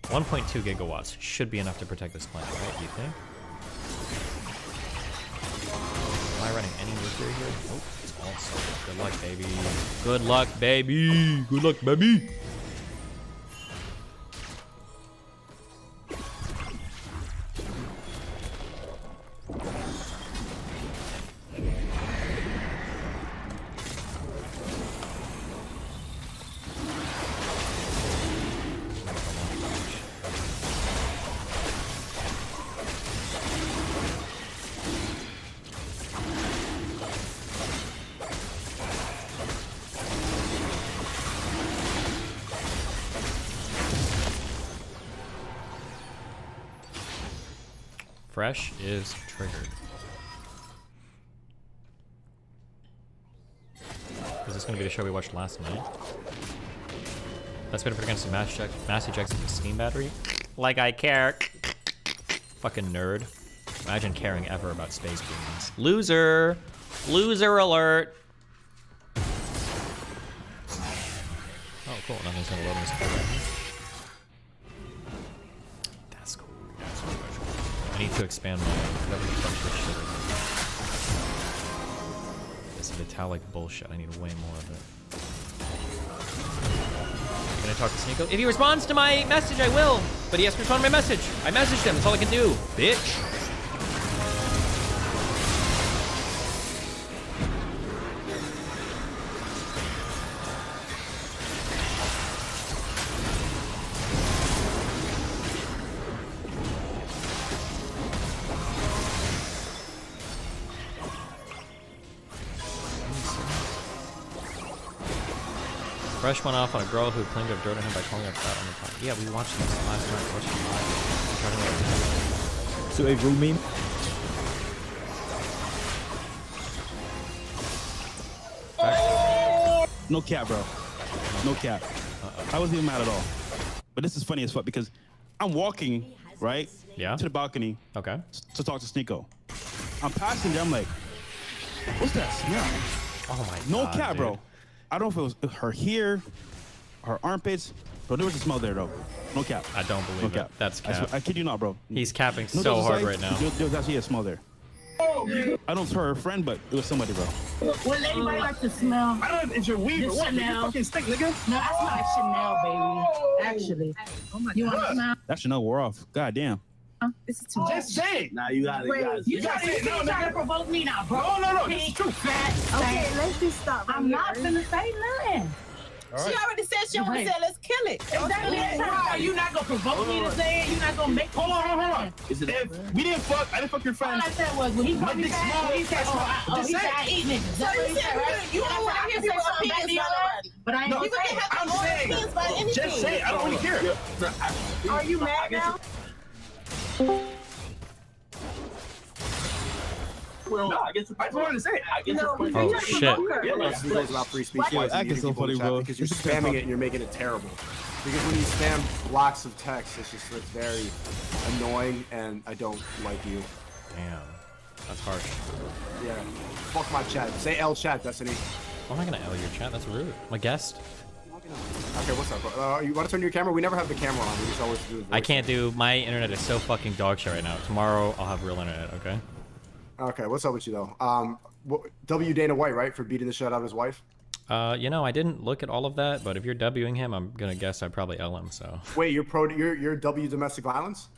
1.2 gigawatts should be enough to protect this planet, right? You think? Am I running any nuclear here? Nope. It's all solar. Good luck, baby. Good luck, baby. Good luck, baby. Fresh is triggered. Is this going to be the show we watched last night? That's better put against the mass ejects of the steam battery. Like I care. Fucking nerd. Imagine caring ever about space beams. Loser! Loser alert! Oh, cool. Nothing's going to load in this program. That's cool. That's cool. I need to expand my whatever the fuck this shit is. This Vitalik bullshit. I need way more of it. Can I talk to Sneeko? If he responds to my message, I will. But he has to respond to my message. I messaged him. That's all I can do. Bitch. Fresh went off on a girl who claimed to have dirted him by calling her fat on the pod. Yeah, we watched this last night. Watched it live. So a rule meme. No cap, bro. No cap. I wasn't even mad at all. But this is funny as fuck because I'm walking, right? Yeah. To the balcony Okay. to talk to Sneeko. I'm passing there, I'm like, what's that smell? Oh my No god. cap, dude. bro. I don't know if it was her hair, her armpits, but there was a smell there, though. No cap. I don't believe No it. cap. That's cap. I kid you not, bro. He's capping No, so there's a hard side- right now. There was actually a smell there. I don't know her friend, but it was somebody, bro. Well, anybody like to smell? I don't know, it's your weed, This or what? Chanel. You fucking stink, nigga. No, that's my Chanel, baby. Actually. Oh my you want to smell? That Chanel wore off. God damn. This is too much. Just say it. Nah, you got it. Wait, Guys. you trying to provoke me now, bro? No, this is true. Fat. Okay, let's just stop. I'm not gonna say nothing. She already said she only Right. said let's kill it. Exactly. Are you not gonna provoke me to say it? You're not gonna make me Hold say on. it? If we didn't fuck, I didn't fuck your All friend. I said was when he called me dick's fat, small. he said, Just he say said I it. eat niggas. So That's what you he said said, right? you don't want to hear people's opinions already. But I ain't No, gonna People say can it. have I'm their own saying, opinions about anything. just say it. I don't want to hear it. Are you mad now? Well, no, I guess I just wanted to say it. I guess No, it's Oh shit. Yeah, let's do those about free speech. Yeah, I get so funny, bro. Because you're This is spamming fucking- it and you're making it terrible. Because when you spam blocks of text, it's very annoying, and I don't like you. Damn. That's harsh. Yeah. Fuck my chat. Say L chat, Destiny. Why am I gonna L your chat? That's rude. My guest. Okay, what's up? You want to turn your camera? We never have the camera on. We just always do. I can't do. My internet is so fucking dog shit right now. Tomorrow I'll have real internet. Okay. Okay, what's up with you though? W Dana White, right, for beating the shit out of his wife. You know, I didn't look at all of that, but if you're Wing him, I'm gonna guess I'd probably L him. So. Wait, you're W domestic violence?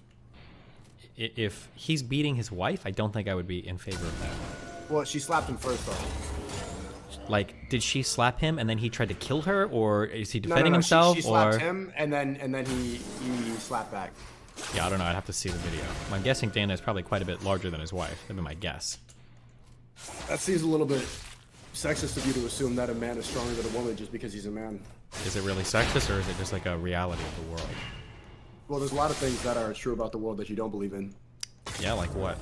If he's beating his wife, I don't think I would be in favor of that. Well, she slapped him first though. Like, did she slap him and then he tried to kill her, or is he No, defending no, no. himself? She slapped or him, and then he slapped back. yeah, I don't know. I'd have to see the video. I'm guessing Dana is probably quite a bit larger than his wife. That'd be my guess. That seems a little bit sexist of you to assume that a man is stronger than a woman just because he's a man. Is it really sexist, or is it just like a reality of the world? Well, there's a lot of things that are true about the world that you don't believe in. Yeah, like what?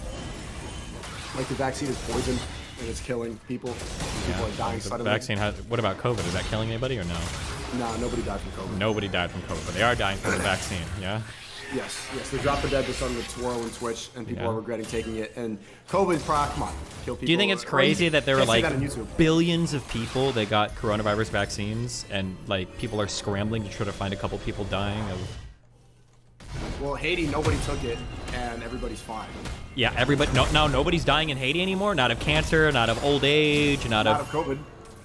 Like the vaccine is poison and it's killing people. People are dying The suddenly. vaccine has. What about COVID? Is that killing anybody or no? Nah, nobody died from COVID. Nobody died from COVID, but they are dying from the vaccine. Yeah. Yes, they dropped the dead. The sun would swirl and switch, and people Yeah. are regretting taking it. And COVID's probably, come on, kill people. Do you think it's Or crazy that there were can't say like that on YouTube. billions of people that got coronavirus vaccines, and like people are scrambling to try to find a couple people dying of? Well, Haiti, nobody took it, and everybody's fine. Yeah, everybody. No, nobody's dying in Haiti anymore. Not of cancer, not of old age, not Not of. of COVID,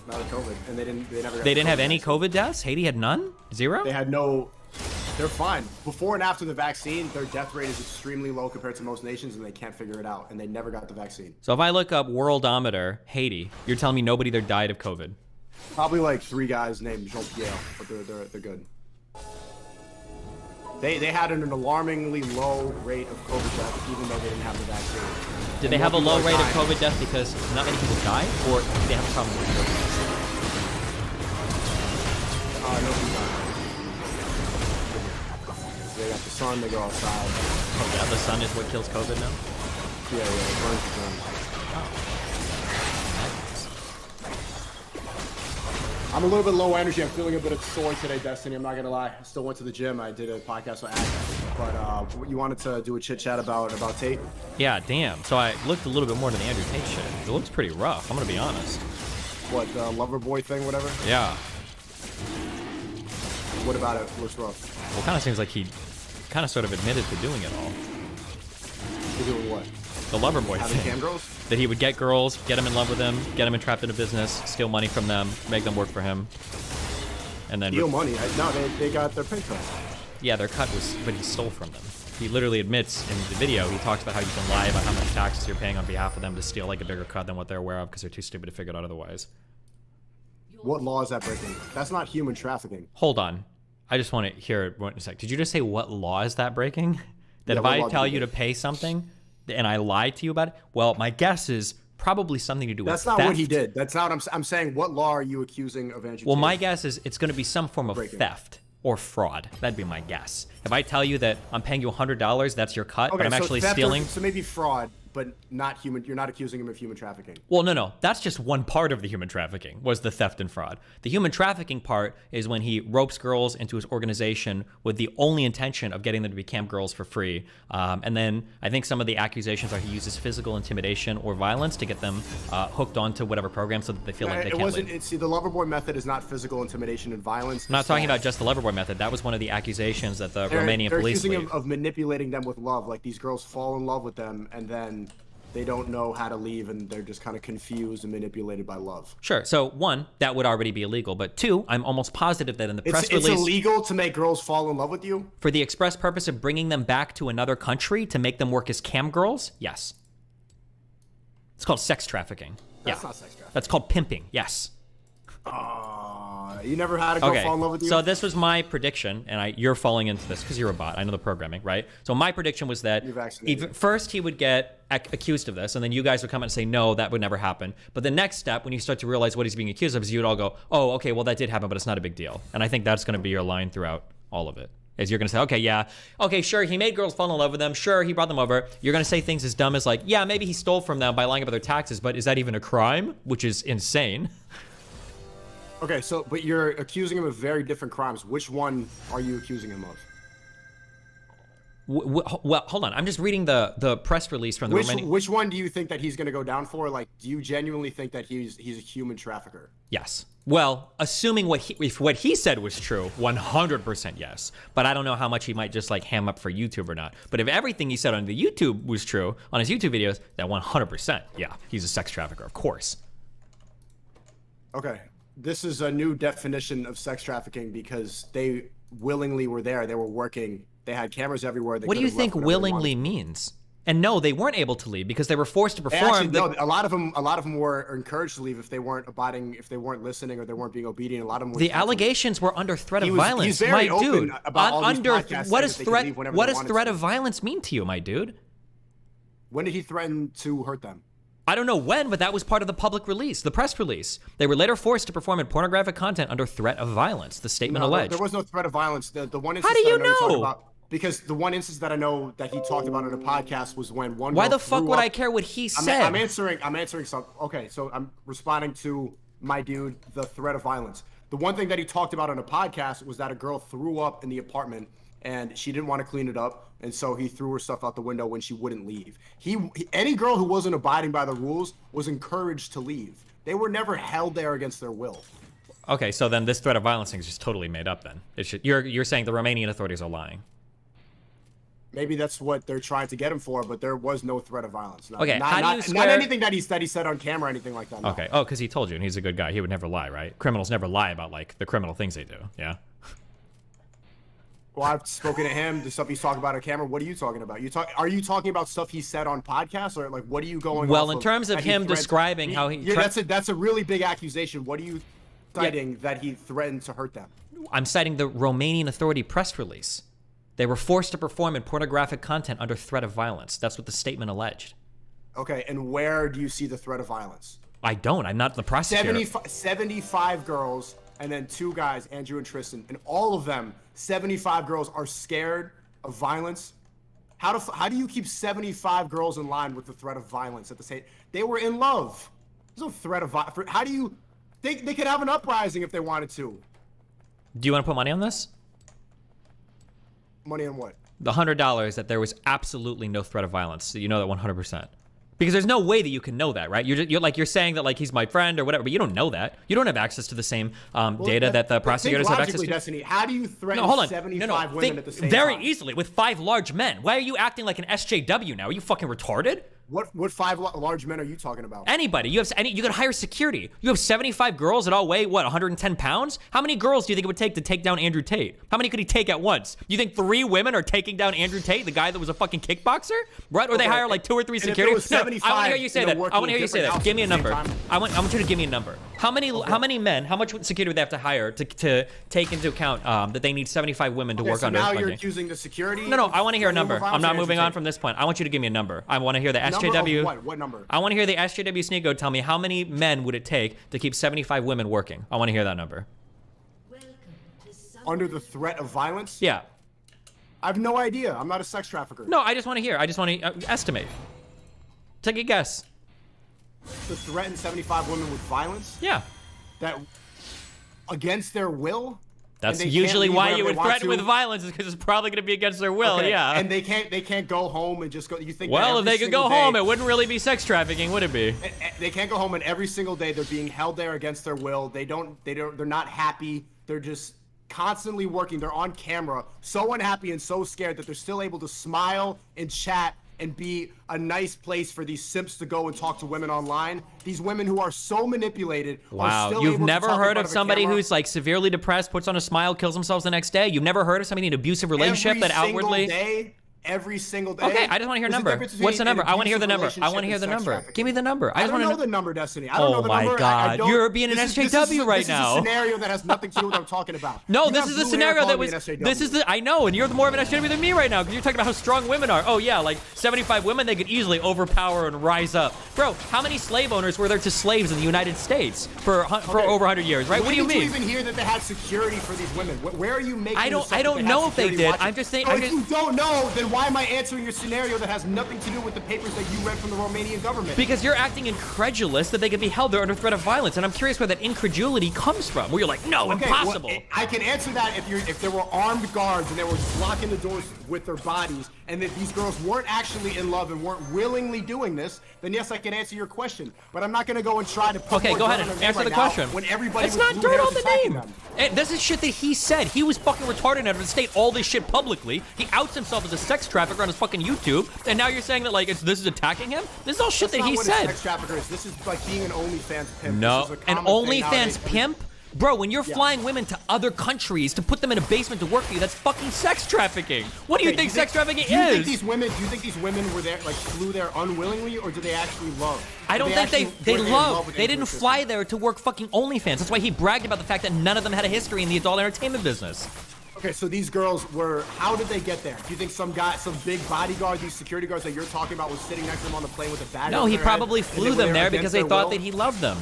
not of COVID, and they never. got They didn't have COVID any vaccine. COVID deaths. Haiti had none. Zero. They had no. They're fine. Before and after the vaccine, their death rate is extremely low compared to most nations, and they can't figure it out, and they never got the vaccine. So if I look up worldometer Haiti, you're telling me nobody there died of COVID. Probably like 3 guys named Jean-Pierre, but they're good. They had an alarmingly low rate of COVID death, even though they didn't have the vaccine. Did they And have a more low people rate are of dying. COVID death because not many people died, or did they have a problem with COVID? Nobody died. They got the sun, they go outside. Oh yeah, the sun is what kills COVID now. Yeah, it burns the sun. I'm a little bit low energy. I'm feeling a bit of sore today, Destiny. I'm not gonna lie. I still went to the gym. I did a podcast with Ag. But you wanted to do a chit chat about Tate? Yeah, damn. So I looked a little bit more into the Andrew Tate shit. It looks pretty rough. I'm gonna be honest. What, the lover boy thing, whatever? Yeah. What about it? What's rough? Well, it kind of seems like he kind of sort of admitted to doing it all. To doing what? The lover boy Having thing. cam girls? That he would get girls, get them in love with him, get them entrapped in a business, steal money from them, make them work for him, and then Steal money? No, they got their pay cut. yeah, their cut was, but he stole from them. He literally admits in the video. He talks about how you can lie about how much taxes you're paying on behalf of them to steal like a bigger cut than what they're aware of because they're too stupid to figure it out otherwise. What law is that breaking? That's not human trafficking. Hold on, I just want to hear it one sec. Did you just say what law is that breaking? That Yeah, if what I law tell did you you to break? pay something and I lie to you about it, well, my guess is probably something to do with That's not theft. what he did. That's not. I'm saying, what law are you accusing of Andrew? Well, Tate? my guess is it's going to be some form of theft or fraud. That'd be my guess. If I tell you that I'm paying you $100, that's your cut, but I'm actually stealing. So maybe fraud, but not human. You're not accusing him of human trafficking. Well, no. That's just one part of the human trafficking, was the theft and fraud. The human trafficking part is when he ropes girls into his organization with the only intention of getting them to be camp girls for free. And then I think some of the accusations are he uses physical intimidation or violence to get them hooked onto whatever program so that they feel like they can't leave. See, the Loverboy method is not physical intimidation and violence. I'm not talking about just the Loverboy method. That was one of the accusations that the Romanian they're police accusing leave. him of manipulating them with love. Like, these girls fall in love with them, and then they don't know how to leave, and they're just kind of confused and manipulated by love. Sure. So, one, that would already be illegal. But two, I'm almost positive that in the press release... It's illegal to make girls fall in love with you? For the express purpose of bringing them back to another country to make them work as cam girls? Yes. It's called sex trafficking. That's not sex trafficking. That's called pimping. Yes. You never had a girl fall in love with you? So this was my prediction, and you're falling into this because you're a bot. I know the programming, right? So my prediction was that first he would get accused of this, and then you guys would come out and say, no, that would never happen. But the next step, when you start to realize what he's being accused of, is you would all go, oh, okay, well, that did happen, but it's not a big deal. And I think that's going to be your line throughout all of it. Is you're going to say, okay, yeah, okay, sure, he made girls fall in love with them. Sure, he brought them over. You're going to say things as dumb as like, yeah, maybe he stole from them by lying about their taxes, but is that even a crime? Which is insane. Okay, so, but you're accusing him of very different crimes. Which one are you accusing him of? Well, hold on. I'm just reading the press release from the Romanian... Which one do you think that he's going to go down for? Like, do you genuinely think that he's a human trafficker? Yes. Well, assuming if what he said was true, 100% yes. But I don't know how much he might just like ham up for YouTube or not. But if everything he said on the YouTube was true, on his YouTube videos, then 100%, yeah, he's a sex trafficker, of course. Okay. This is a new definition of sex trafficking because they willingly were there. They were working. They had cameras everywhere. What do you think willingly means? And no, they weren't able to leave because they were forced to perform. Actually, no, a lot of them were encouraged to leave if they weren't abiding, if they weren't listening or they weren't being obedient. A lot of them. The allegations were under threat of violence. He's very open about all these podcasts what does threat? What does threat of violence mean to you, my dude? When did he threaten to hurt them? I don't know when, but that was part of the public release, the press release. They were later forced to perform in pornographic content under threat of violence, the statement alleged. There was no threat of violence. The one instance How do you that I know? know? About, because the one instance that I know that he talked about in a podcast was when one. Why the fuck would I care what he said? I'm answering something. Okay, so I'm responding to my dude, the threat of violence. The one thing that he talked about on a podcast was that a girl threw up in the apartment and she didn't want to clean it up, and so he threw her stuff out the window when she wouldn't leave. Any girl who wasn't abiding by the rules was encouraged to leave. They were never held there against their will. Okay, so then this threat of violence thing is just totally made up then. You're saying the Romanian authorities are lying. Maybe that's what they're trying to get him for, but there was no threat of violence. Okay, how do you square... Not anything that he said on camera or anything like that. No. Okay, because he told you, and he's a good guy. He would never lie, right? Criminals never lie about, like, the criminal things they do, yeah? Well, I've spoken to him, the stuff he's talking about on camera. What are you talking about? Are you talking about stuff he said on podcasts, or like what are you going? Well, in terms of him describing how he that's a really big accusation. What are you citing that he threatened to hurt them? I'm citing the Romanian authority press release. They were forced to perform in pornographic content under threat of violence. That's what the statement alleged. Okay, and where do you see the threat of violence? I don't. I'm not the prosecutor. 75 girls. And then 2 guys, Andrew and Tristan, and all of them, 75 girls, are scared of violence. How do you keep 75 girls in line with the threat of violence at the same? They were in love. There's no threat of violence. How do you? They could have an uprising if they wanted to. Do you want to put money on this? Money on what? The $100 that there was absolutely no threat of violence. So you know that 100%. Because there's no way that you can know that, right? You're saying that like he's my friend or whatever, but you don't know that. You don't have access to the same data that the prosecutors have access to. Destiny, how do you threaten 75 women at the same time? Very easily with 5 large men. Why are you acting like an SJW now? Are you fucking retarded? What 5 large men are you talking about? Anybody. You can hire security. You have 75 girls that all weigh, what, 110 pounds? How many girls do you think it would take to take down Andrew Tate? How many could he take at once? You think 3 women are taking down Andrew Tate, the guy that was a fucking kickboxer? Right? Or they hire like 2 or 3 security? No, I want to hear you say that. I want to hear you say that. Give me a number. I want you to give me a number. How many men? How much security would they have to hire to take into account that they need 75 women to work so under? now you're accusing the security. No, I want to hear a number. I'm not moving on from this point. I want you to give me a number. I want to hear the SJW. What number? I want to hear the SJW Sneeko tell me how many men would it take to keep 75 women working. I want to hear that number. Under the threat of violence? Yeah. I have no idea. I'm not a sex trafficker. No, I just want to hear. I just want to estimate. Take a guess. To threaten 75 women with violence? Yeah. That against their will? That's usually why you would threaten with violence, is because it's probably going to be against their will. Okay. Yeah. And they can't go home and just go. You think? Well, that if they could go home, it wouldn't really be sex trafficking, would it be? They can't go home, and every single day they're being held there against their will. They're not happy. They're just constantly working. They're on camera, so unhappy and so scared that they're still able to smile and chat and be a nice place for these simps to go and talk to women online. These women who are so manipulated. Wow, are still you've able to never talk in heard front of a somebody camera. who's like severely depressed, puts on a smile, kills themselves the next day? You've never heard of somebody in an abusive relationship that outwardly... Every single day. Okay, I just want to hear a number. What's the number? I want to hear the number. I want to hear the number. Give me the number. I don't know the number, Destiny. I don't know the number. Oh my God, you're being an SJW right now. This is a scenario that has nothing to do with what I'm talking about. No, You this got is the blue scenario hair that calling was. me an SJW. This is the. I know, and you're more of an SJW than me right now because you're talking about how strong women are. Oh yeah, like 75 women, they could easily overpower and rise up. Bro, how many slave owners were there to slaves in the United States for over 100 years? Right? What do you mean? Did you even hear that they had security for these women? Where are you making? I don't know if they did. I'm just saying. So if you don't know, then why am I answering your scenario that has nothing to do with the papers that you read from the Romanian government? Because you're acting incredulous that they could be held there under threat of violence, and I'm curious where that incredulity comes from. Where you're like, no, impossible. Well, I can answer that if there were armed guards and they were blocking the doors with their bodies, and that these girls weren't actually in love and weren't willingly doing this, then yes, I can answer your question. But I'm not going to go and try to put Okay, go ahead and answer the question. When everybody it's with not blue dirt hair on is the attacking name. them. This is shit that he said. He was fucking retarded enough to state all this shit publicly. He outs himself as a sex trafficker on his fucking YouTube, and now you're saying that like this is attacking him? This is all shit That's that he not what said. A sex trafficker is. This is like being an OnlyFans pimp. No, This is a an common thing OnlyFans nowadays. pimp? Bro, when you're flying women to other countries to put them in a basement to work for you, that's fucking sex trafficking. What do you think sex trafficking Do you think is? these women? Do you think these women were there, like flew there unwillingly, or do they actually love? I don't think they were in love love. with They the didn't system? fly there to work fucking OnlyFans. That's why he bragged about the fact that none of them had a history in the adult entertainment business. Okay, so these girls were. How did they get there? Do you think some big bodyguard, these security guards that you're talking about, was sitting next to them on the plane with a bag? No, over he their probably head, and flew were them there against because they their thought will? that he loved them.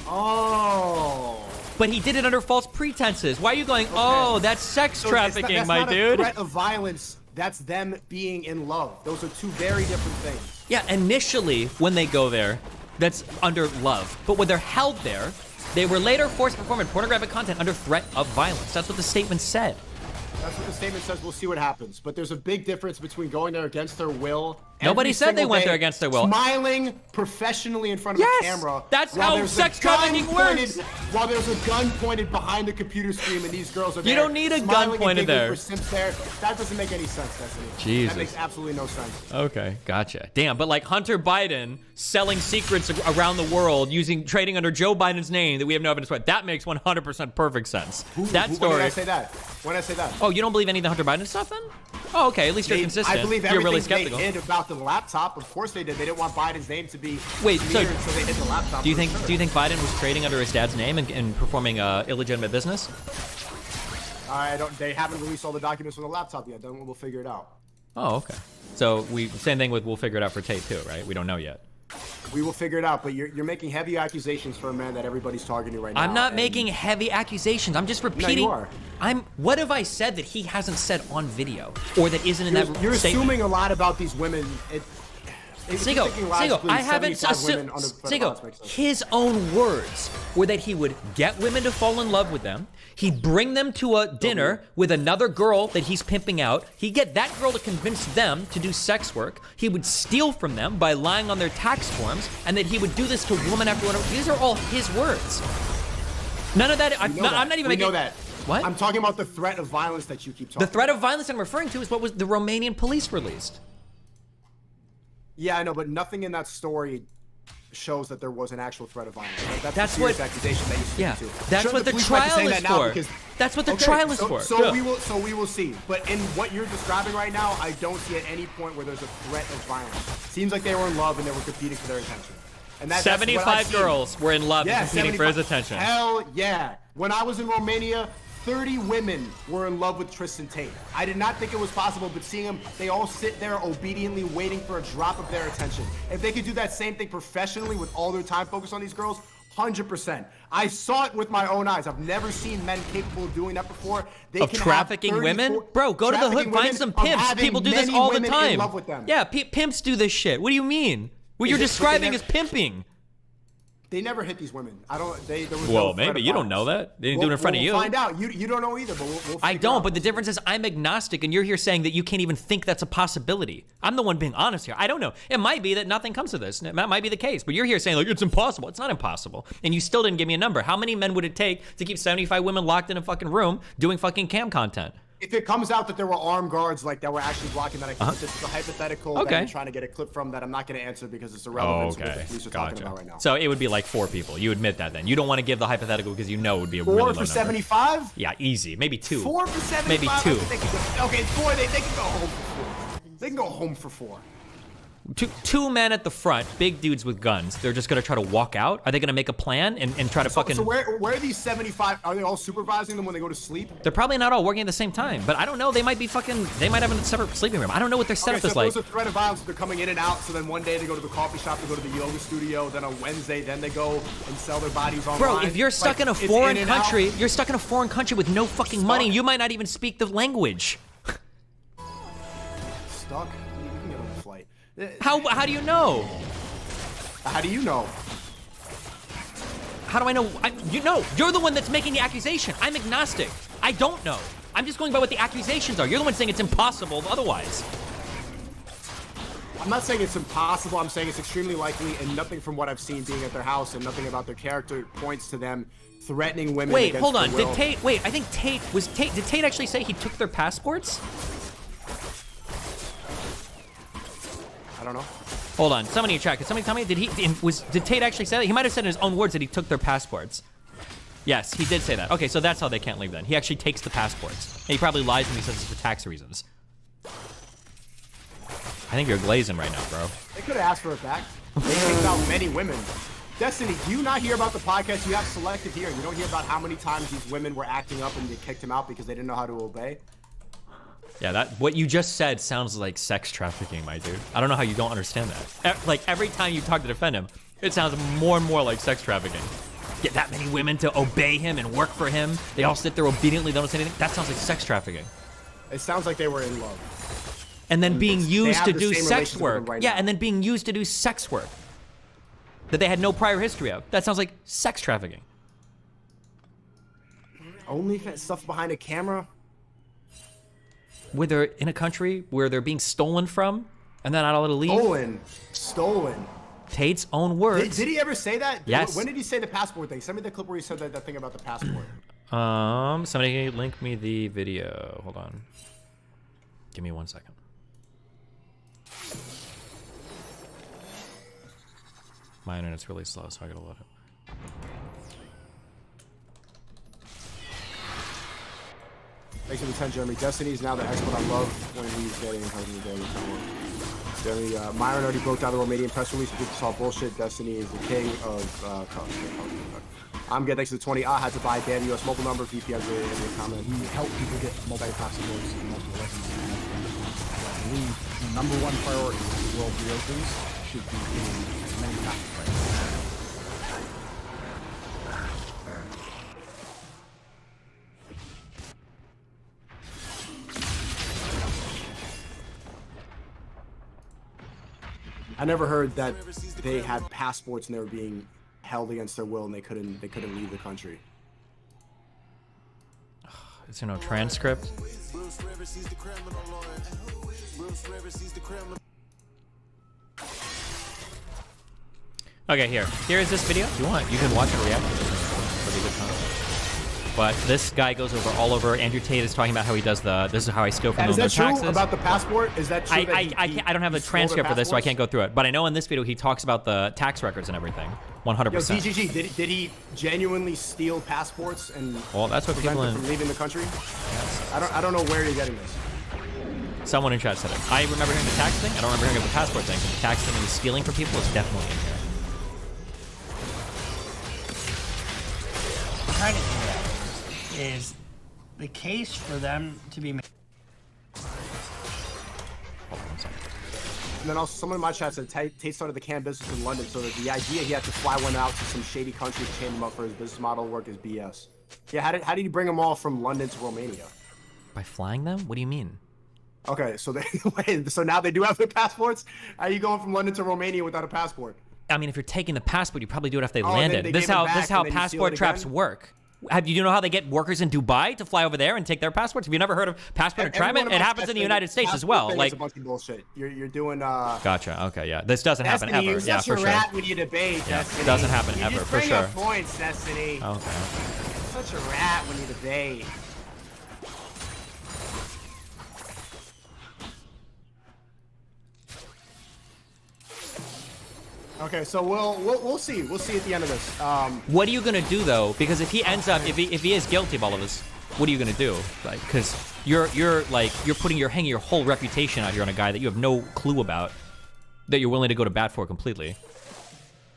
Oh. But he did it under false pretenses. Why are you going, oh, that's sex So trafficking, that's my not dude? A threat of violence. That's them being in love. Those are two very different things. Yeah, initially, when they go there, that's under love. But when they're held there, they were later forced to perform pornographic content under threat of violence. That's what the statement said. That's what the statement says. We'll see what happens. But there's a big difference between going there against their will. Nobody every said they single went day, there against their will. Smiling professionally in front of Yes, a camera. that's while how there's a sex gun trafficking works. While there's a gun pointed behind the computer screen and these girls are there. You don't need a gun smiling and pointed giggling there. For simps there. That doesn't make any sense, Destiny. Jesus. That makes absolutely no sense. Okay, gotcha. Damn, but like Hunter Biden selling secrets around the world trading under Joe Biden's name that we have no evidence for, that makes 100% perfect sense. That story. When did I say that? When did I say that? Oh, you don't believe any of the Hunter Biden stuff then? Oh, okay, at least you're consistent. I believe you're everything really skeptical. they hid about the laptop. Of course they did. They didn't want Biden's name to be Wait, so smeared, so they hid the laptop. do you for think sure. do you think Biden was trading under his dad's name and performing illegitimate business? I don't. They haven't released all the documents from the laptop yet. Then we'll figure it out. Oh, okay. So same thing with we'll figure it out for Tate too, right? We don't know yet. We will figure it out, but you're making heavy accusations for a man that everybody's targeting right now. I'm not and- making heavy accusations. I'm just repeating. No, you are. What have I said that he hasn't said on video or that isn't in that You're statement? assuming a lot about these women. Sigo, I haven't assumed. Sigo, his own words were that he would get women to fall in love with them. He'd bring them to a dinner with another girl that he's pimping out. He'd get that girl to convince them to do sex work. He would steal from them by lying on their tax forms, and that he would do this to woman after woman. These are all his words. None of that. I'm not even making. We know that. What? I'm talking about the threat of violence that you keep talking. The threat of violence I'm referring to is what was the Romanian police released. Yeah, I know, but nothing in that story shows that there was an actual threat of violence. That's what accusation that you speak Yeah, to. that's Sure, what the police might be trial saying is that now for. because- That's what the Okay, trial is so- for. So Yeah. we will see. But in what you're describing right now, I don't see at any point where there's a threat of violence. Seems like they were in love and they were competing for their attention. And that's what I've 75 seen. girls were in love Yeah, and competing for his 75 attention. Hell yeah. When I was in Romania, 30 women were in love with Tristan Tate. I did not think it was possible, but seeing them, they all sit there obediently waiting for a drop of their attention. If they could do that same thing professionally with all their time focused on these girls, 100%. I saw it with my own eyes. I've never seen men capable of doing that before. They Of can have trafficking 30, women? 40 Bro, go to the hood, trafficking find women, some of pimps. having People do this many all the women in time. love with them. Yeah, pimps do this shit. What do you mean? What you're Is it- describing but is pimping. They never hit these women. I don't. There was Well, no threat maybe of you don't violence. know that. They didn't do it in front of you. We'll find out. You don't know either, but we'll I figure don't, out. but the difference is I'm agnostic, and you're here saying that you can't even think that's a possibility. I'm the one being honest here. I don't know. It might be that nothing comes to this. That might be the case, but you're here saying, like, it's impossible. It's not impossible. And you still didn't give me a number. How many men would it take to keep 75 women locked in a fucking room doing fucking cam content? If it comes out that there were armed guards like that were actually blocking that, this is a hypothetical that I'm trying to get a clip from that I'm not going to answer because it's irrelevant to what the police are talking about right now. So it would be like 4 people. You admit that then. You don't want to give the hypothetical because you know it would be a 4 really low for number. 75? Yeah, easy. Maybe 2. 4 for 75? Maybe 2. Okay, 4. They can go home for 4. They can go home for 4. Two men at the front, big dudes with guns. They're just gonna try to walk out. Are they gonna make a plan and try to fucking? So where are these 75? Are they all supervising them when they go to sleep? They're probably not all working at the same time, but I don't know. They might be fucking. They might have a separate sleeping room. I don't know what their setup is like. So there's a threat of violence. They're coming in and out. So then one day they go to the coffee shop, they go to the yoga studio. Then on Wednesday, then they go and sell their bodies online. Bro, if you're stuck in a foreign country, you're stuck in a foreign country with no fucking money. You might not even speak the language. Stuck? You can get on the flight. How do you know? How do you know? How do I know? You know, you're the one that's making the accusation. I'm agnostic. I don't know. I'm just going by what the accusations are. You're the one saying it's impossible otherwise. I'm not saying it's impossible. I'm saying it's extremely likely, and nothing from what I've seen being at their house and nothing about their character points to them threatening women. Wait, hold on. Did Tate? Wait, I think Did Tate actually say he took their passports? I don't know. Hold on. Somebody in chat. Can somebody tell me? Did Tate actually say that? He might have said in his own words that he took their passports. Yes, he did say that. Okay, so that's how they can't leave then. He actually takes the passports. And he probably lies when he says it's for tax reasons. I think you're glazing right now, bro. They could have asked for it back. They kicked out many women. Destiny, do you not hear about the podcast? You have selective hearing. You don't hear about how many times these women were acting up and they kicked him out because they didn't know how to obey? Yeah, what you just said sounds like sex trafficking, my dude. I don't know how you don't understand that. Like, every time you talk to defend him, it sounds more and more like sex trafficking. Get that many women to obey him and work for him. They all sit there obediently, they don't say anything. That sounds like sex trafficking. It sounds like they were in love. And then being used to do sex work. Right Yeah, now. and then being used to do sex work that they had no prior history of. That sounds like sex trafficking. Only stuff behind a camera? Where they're in a country where they're being stolen from and they're not allowed to leave. Stolen. Tate's own words. Did he ever say that? Yes. When did he say the passport thing? Send me the clip where he said that thing about the passport. Somebody link me the video. Hold on. Give me 1 second. My internet's really slow, so I gotta load it. Thanks for the 10, Jeremy. Destiny is now the expert I love when he's getting Jeremy, Myron already broke down the Romanian press release. This is all bullshit. Destiny is the king of I'm getting thanks to the 20. I had to buy damn US mobile number. VPN in the comment. We help people get mobile passports and multiple residencies. I believe the number one priority when the world reopens should be getting as many passports. I never heard that they had passports and they were being held against their will and they couldn't leave the country. Is there no transcript? Okay, here is this video. If you want, you can watch it react to this. Pretty good time. But this guy goes over Andrew Tate is talking about how he does this is how I steal from And them is that taxes. true about the passport? Is that true? I don't have the transcript for this, so I can't go through it. But I know in this video he talks about the tax records and everything. 100%. Yo, DGG, did he genuinely steal passports and well, that's what prevent people them from leaving the country? I don't know where you're getting this. Someone in chat said it. I remember hearing the tax thing. I don't remember hearing of the passport thing. But the tax thing and the stealing from people is definitely in here. trying to get at is the case for them to be made. And then also, someone in my chat said Tate started the can business in London, so the idea he had to fly one out to some shady country to chain him up for his business model work is BS. Yeah, how did he bring them all from London to Romania? By flying them? What do you mean? Okay, so so now they do have their passports? How are you going from London to Romania without a passport? I mean, if you're taking the passport, you probably do it after they Oh, and then landed. they This give it is back how and then you seal passport it traps again? work. You know how they get workers in Dubai to fly over there and take their passports? Have you never heard of passport entrapment? It happens in the United States as well. Like, a bunch of bullshit. You're doing gotcha. Okay, yeah. This doesn't happen Destiny, ever. you're Yeah, such for a sure. rat when you debate, Yeah, Destiny. doesn't happen You ever, just for bring sure. up points, Destiny. Okay. Such a rat when you debate. Okay, so we'll see. We'll see at the end of this. What are you gonna do though? Because if he ends up, if he is guilty of all of this, what are you gonna do? Like, because you're hanging your whole reputation out here on a guy that you have no clue about, that you're willing to go to bat for completely.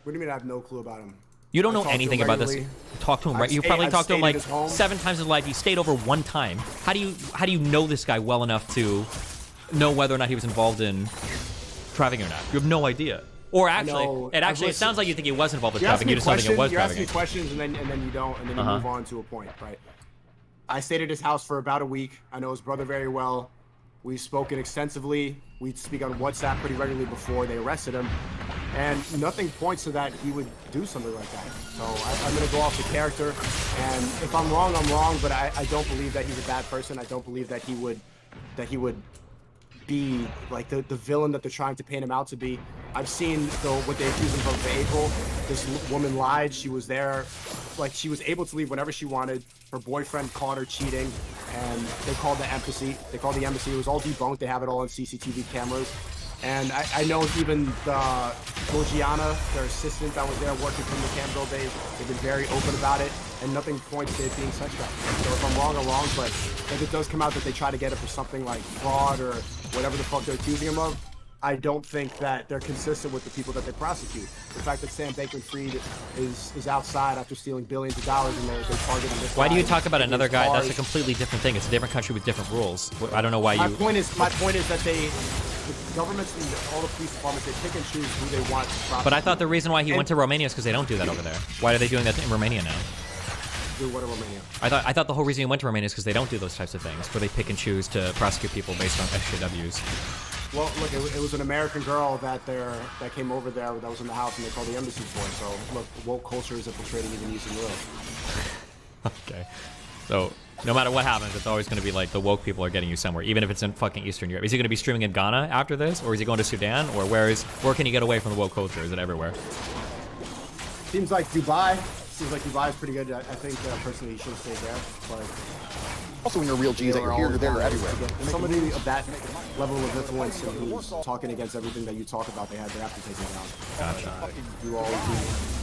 What do you mean I have no clue about him? You don't I know talk to anything him about this. regularly. Talk to him, right? You probably I've talked to him stayed like at his home. 7 times in his life. You stayed over 1 time. How do you know this guy well enough to know whether or not he was involved in trafficking or not? You have no idea. Or actually, it sounds like you think he was involved with trafficking. You just don't think it was You're asking trafficking. me questions and then you don't, and then you move on to a point, right? I stayed at his house for about a week. I know his brother very well. We've spoken extensively. We speak on WhatsApp pretty regularly before they arrested him. And nothing points to that he would do something like that. So I'm going to go off the character. And if I'm wrong, I'm wrong. But I don't believe that he's a bad person. I don't believe that he would be like the villain that they're trying to paint him out to be. I've seen what they accused him of in April. This woman lied. She was there. Like, she was able to leave whenever she wanted. Her boyfriend caught her cheating, and they called the embassy. It was all debunked. They have it all on CCTV cameras. And I know even Georgiana, their assistant that was there working from the Campbell days, they've been very open about it, and nothing points to it being sex trafficking. So if I'm wrong, I'm wrong, but if it does come out that they try to get it for something like fraud or whatever the fuck they're accusing him of, I don't think that they're consistent with the people that they prosecute. The fact that Sam Bankman-Fried is outside after stealing billions of dollars and they're targeting this Why do you guy, talk about taking another his guy? cars. That's a completely different thing. It's a different country with different rules. I don't know why My you... point is that the governments and all the police departments, they pick and choose who they want to prosecute. But I thought the reason why he went to Romania is because they don't do that over there. Why are they doing that in Romania now? Do what in Romania? I thought the whole reason he went to Romania is because they don't do those types of things, where they pick and choose to prosecute people based on SJWs. Well, look, it was an American girl that came over there that was in the house and they called the embassy for. So, look, woke culture is infiltrating even Eastern Europe. Okay. So, no matter what happens, it's always going to be like the woke people are getting you somewhere, even if it's in fucking Eastern Europe. Is he going to be streaming in Ghana after this, or is he going to Sudan, or where can you get away from the woke culture? Is it everywhere? Seems like Dubai is pretty good. I think personally he should stay there, but Also, when you're real G's, you're here, you're there, you're everywhere. Somebody of that level of influence and who's talking against everything that you talk about, they have to take it down. Gotcha. You always do.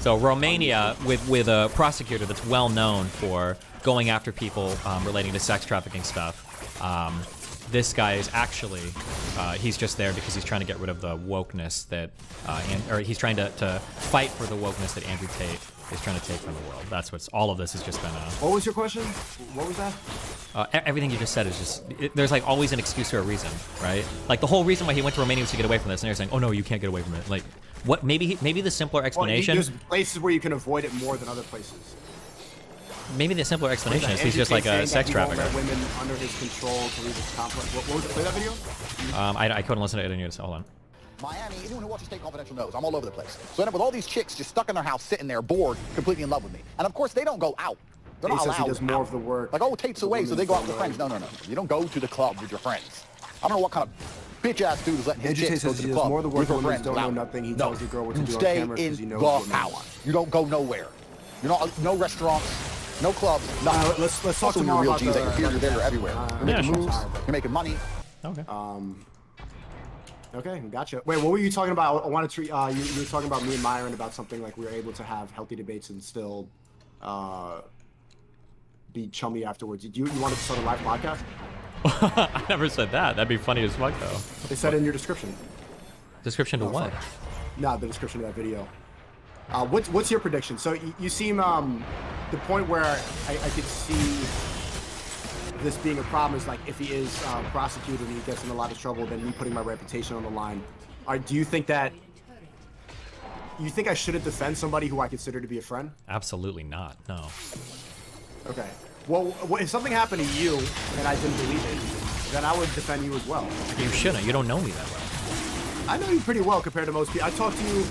So Romania, with a prosecutor that's well known for going after people relating to sex trafficking stuff. This guy is actually, he's just there because he's trying to get rid of the wokeness that, or he's trying to fight for the wokeness that Andrew Tate is trying to take from the world. That's what's, all of this has just been What was your question? What was that? Everything you just said is just, there's like always an excuse or a reason, right? Like the whole reason why he went to Romania was to get away from this, and they're saying, oh no, you can't get away from it. Like, what, maybe the simpler explanation. Well, there's places where you can avoid it more than other places. Maybe the simpler explanation is he's just like a sex trafficker. Women under his control to leave his complex. What was it? Play that video? I couldn't listen to it. I didn't need to. Hold on. Miami, anyone who watches State Confidential knows I'm all over the place. So I end up with all these chicks just stuck in their house, sitting there, bored, completely in love with me. And of course, they don't go out. They're not allowed. He does more of the work. Like, oh, Tate's away, so they go out with their friends. No. You don't go to the club with your friends. I don't know what kind of bitch-ass dude is letting his chicks go to the club more the work with her women friends. don't know nothing. He tells the girl what to do on camera because he knows what the house. You don't go nowhere. You're not, no restaurants, no clubs, nothing. Let's talk Also, tomorrow you're real about G's. the, You're here, you're there, you're everywhere. You're making moves. You're making money. Okay. Okay, gotcha. Wait, what were you talking about? I wanted to. You were talking about me and Myron about something like we were able to have healthy debates and still be chummy afterwards. You wanted to start a live podcast? I never said that. That'd be funny as fuck, though. They said it in your description. Description to what? No, the description of that video. What's your prediction? So you seem the point where I could see this being a problem is like if he is prosecuted and he gets in a lot of trouble, then me putting my reputation on the line. Do you think that I shouldn't defend somebody who I consider to be a friend? Absolutely not. No. Okay. Well, if something happened to you and I didn't believe it, then I would defend you as well. You shouldn't. You don't know me that well. I know you pretty well compared to most people. I talk to you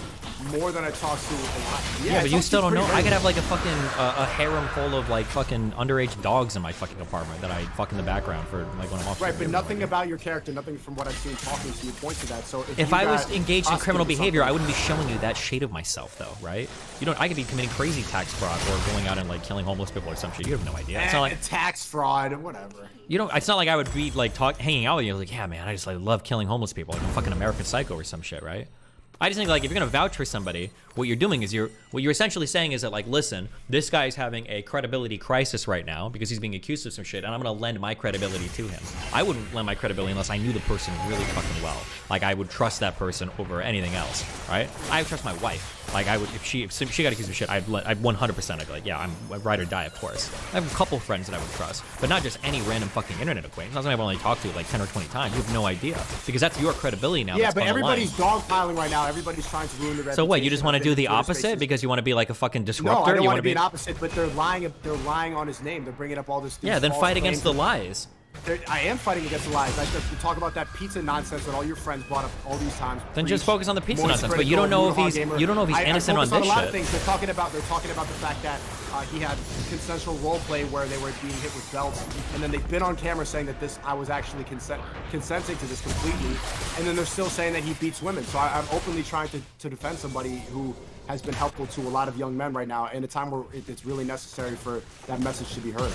more than I talk to a lot. Yeah, but you still don't know. I could have like a fucking a harem full of like fucking underage dogs in my fucking apartment that I fuck in the background for like when I'm off. Right, but nothing about your character, nothing from what I've seen talking to you points to that. So if I was engaged in criminal behavior, I wouldn't be showing you that shade of myself, though, right? You don't. I could be committing crazy tax fraud or going out and like killing homeless people or some shit. You have no idea. It's not like tax fraud, whatever. You don't. It's not like I would be like hanging out with you like, yeah, man, I just like love killing homeless people, like I'm fucking American Psycho or some shit, right? I just think like if you're gonna vouch for somebody, what you're doing is what you're essentially saying is that like, listen, this guy's having a credibility crisis right now because he's being accused of some shit, and I'm gonna lend my credibility to him. I wouldn't lend my credibility unless I knew the person really fucking well. Like I would trust that person over anything else, right? I would trust my wife. Like I would, if she got accused of shit, I'd 100% I'd be like, yeah, I'm a ride or die, of course. I have a couple friends that I would trust, but not just any random fucking internet acquaintance. Not somebody I've only talked to like 10 or 20 times. You have no idea because that's your credibility now. Yeah, but everybody's dogpiling right now. Everybody's trying to ruin the reputation. So what? You just want to do the opposite because you want to be like a fucking disruptor? No, I don't you want to be an opposite, but they're lying. They're lying on his name. They're bringing up all this. Yeah, then fight against the lies. I am fighting against the lies. I talk about that pizza nonsense that all your friends brought up all these times. Then just focus on the pizza nonsense. But you don't know if he's innocent on this shit. A lot of things. They're talking about the fact that he had consensual role play where they were being hit with belts, and then they've been on camera saying that I was actually consenting to this completely, and then they're still saying that he beats women. So I'm openly trying to defend somebody who has been helpful to a lot of young men right now in a time where it's really necessary for that message to be heard.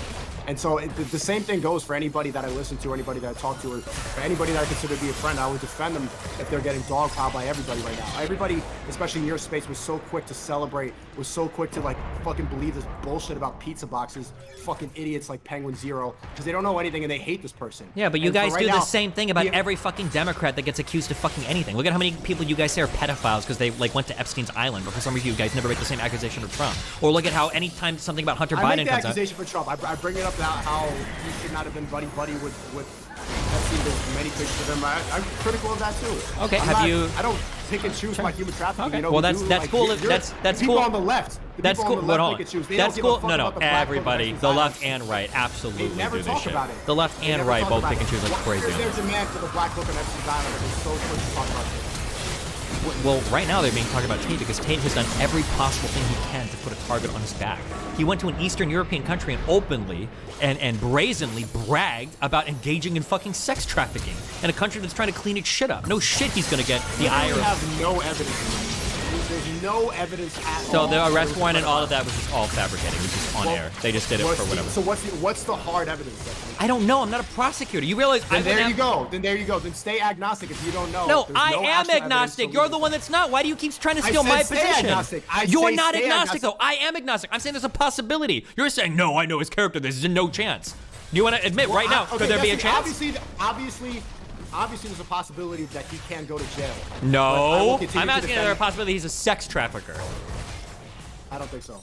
And so the same thing goes for anybody that I listen to, or anybody that I talk to, or for anybody that I consider to be a friend. I would defend them if they're getting dogpiled by everybody right now. Everybody, especially in your space, was so quick to celebrate, was so quick to like fucking believe this bullshit about pizza boxes. Fucking idiots like Penguin Zero, because they don't know anything and they hate this person. Yeah, but you guys do the same thing about every fucking Democrat that gets accused of fucking anything. Look at how many people you guys say are pedophiles because they like went to Epstein's Island, but for some reason you guys never make the same accusation of Trump. Or look at how anytime something about Hunter Biden comes up. I make the accusation for Trump. I bring it up about how he should not have been buddy-buddy with Epstein. There's many pictures of him. I'm critical of that too. Okay, I don't pick and choose my human trafficking. Okay. You know, well, that's cool. That's people cool. on the left. That's cool. But hold on. That's cool. No. Everybody, the left and right, absolutely do this shit. About it. The left and right both pick and choose like crazy. There's a demand for the black book on Epstein's Island. There's so much to talk about this. Well, right now they're being talked about Tate because Tate has done every possible thing he can to put a target on his back. He went to an Eastern European country and openly and brazenly bragged about engaging in fucking sex trafficking in a country that's trying to clean its shit up. No shit he's gonna get the ire of. We have no evidence. There's no evidence at all. So the arrest warrant and all of that was just all fabricated. It was just on air. They just did it for whatever. So what's the hard evidence? I don't know. I'm not a prosecutor. You realize? Then there you go. Then stay agnostic if you don't know. No, I am agnostic. You're the one that's not. Why do you keep trying to steal my position? Agnostic. You're not agnostic though. I am agnostic. I'm saying there's a possibility. You're saying no. I know his character. There's no chance. Do you want to admit right now? Could there be a chance? Obviously, there's a possibility that he can go to jail. No, I'm asking if there's a possibility he's a sex trafficker. I don't think so.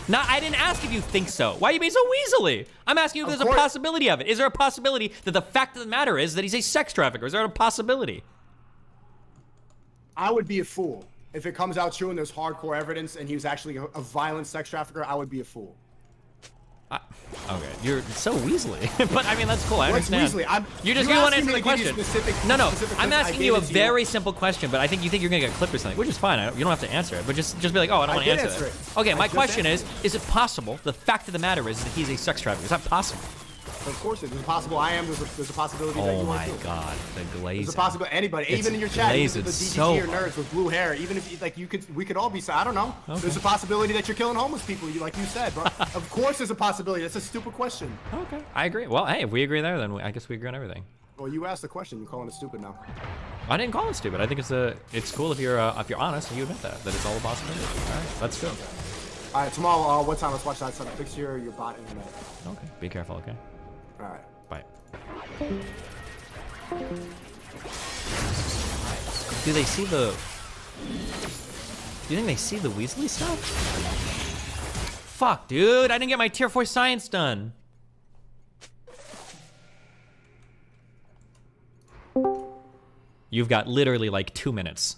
No, I didn't ask if you think so. Why are you being so weaselly? I'm asking you if there's a possibility of it. Is there a possibility that the fact of the matter is that he's a sex trafficker? Is there a possibility? I would be a fool. If it comes out true and there's hardcore evidence and he was actually a violent sex trafficker, I would be a fool. Okay, you're so weaselly. But I mean, that's cool. I understand. Weaselly? You want to answer the question. No. I'm asking you a very simple question, but I think you think you're going to get clipped or something, which is fine. You don't have to answer it, but just be like, oh, I don't want to answer it. Okay, my question is it possible, the fact of the matter is that he's a sex trafficker? Is that possible? Of course, it's possible. I am. There's a possibility that you are. Oh my God, the glazing. There's a possibility. Anybody, even in your chat, even the DGG or nerds with blue hair, even if we could all be. I don't know. Okay. There's a possibility that you're killing homeless people, like you said, bro. Of course, there's a possibility. That's a stupid question. Okay, I agree. Well, hey, if we agree there, then I guess we agree on everything. Well, you asked the question. You're calling it stupid now. I didn't call it stupid. I think it's cool if you're honest and you admit that it's all a possibility. All right, that's good. All right, tomorrow, what time? Let's watch that. Fix your bot internet. Okay, be careful. Okay. All right. Bye. Do they see the... Do you think they see the Weasley stuff? Fuck, dude. I didn't get my tier 4 science done. You've got literally like 2 minutes.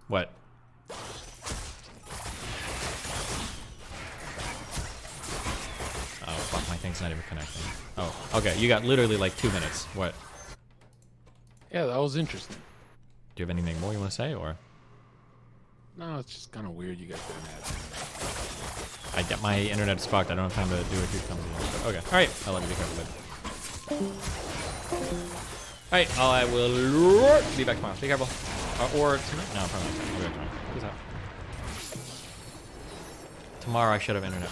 What? Oh, fuck, my thing's not even connecting. Oh, okay, you got literally like 2 minutes. What? Yeah, that was interesting. Do you have anything more you want to say, or? No, it's just kind of weird you guys didn't have My internet's fucked. I don't have time to do a huge thumbs up. But okay, all right. I'll let you be careful. All right, I will be back tomorrow. Be careful. Or tonight? No, probably not. I'll be back tomorrow. Peace out. Tomorrow I should have internet.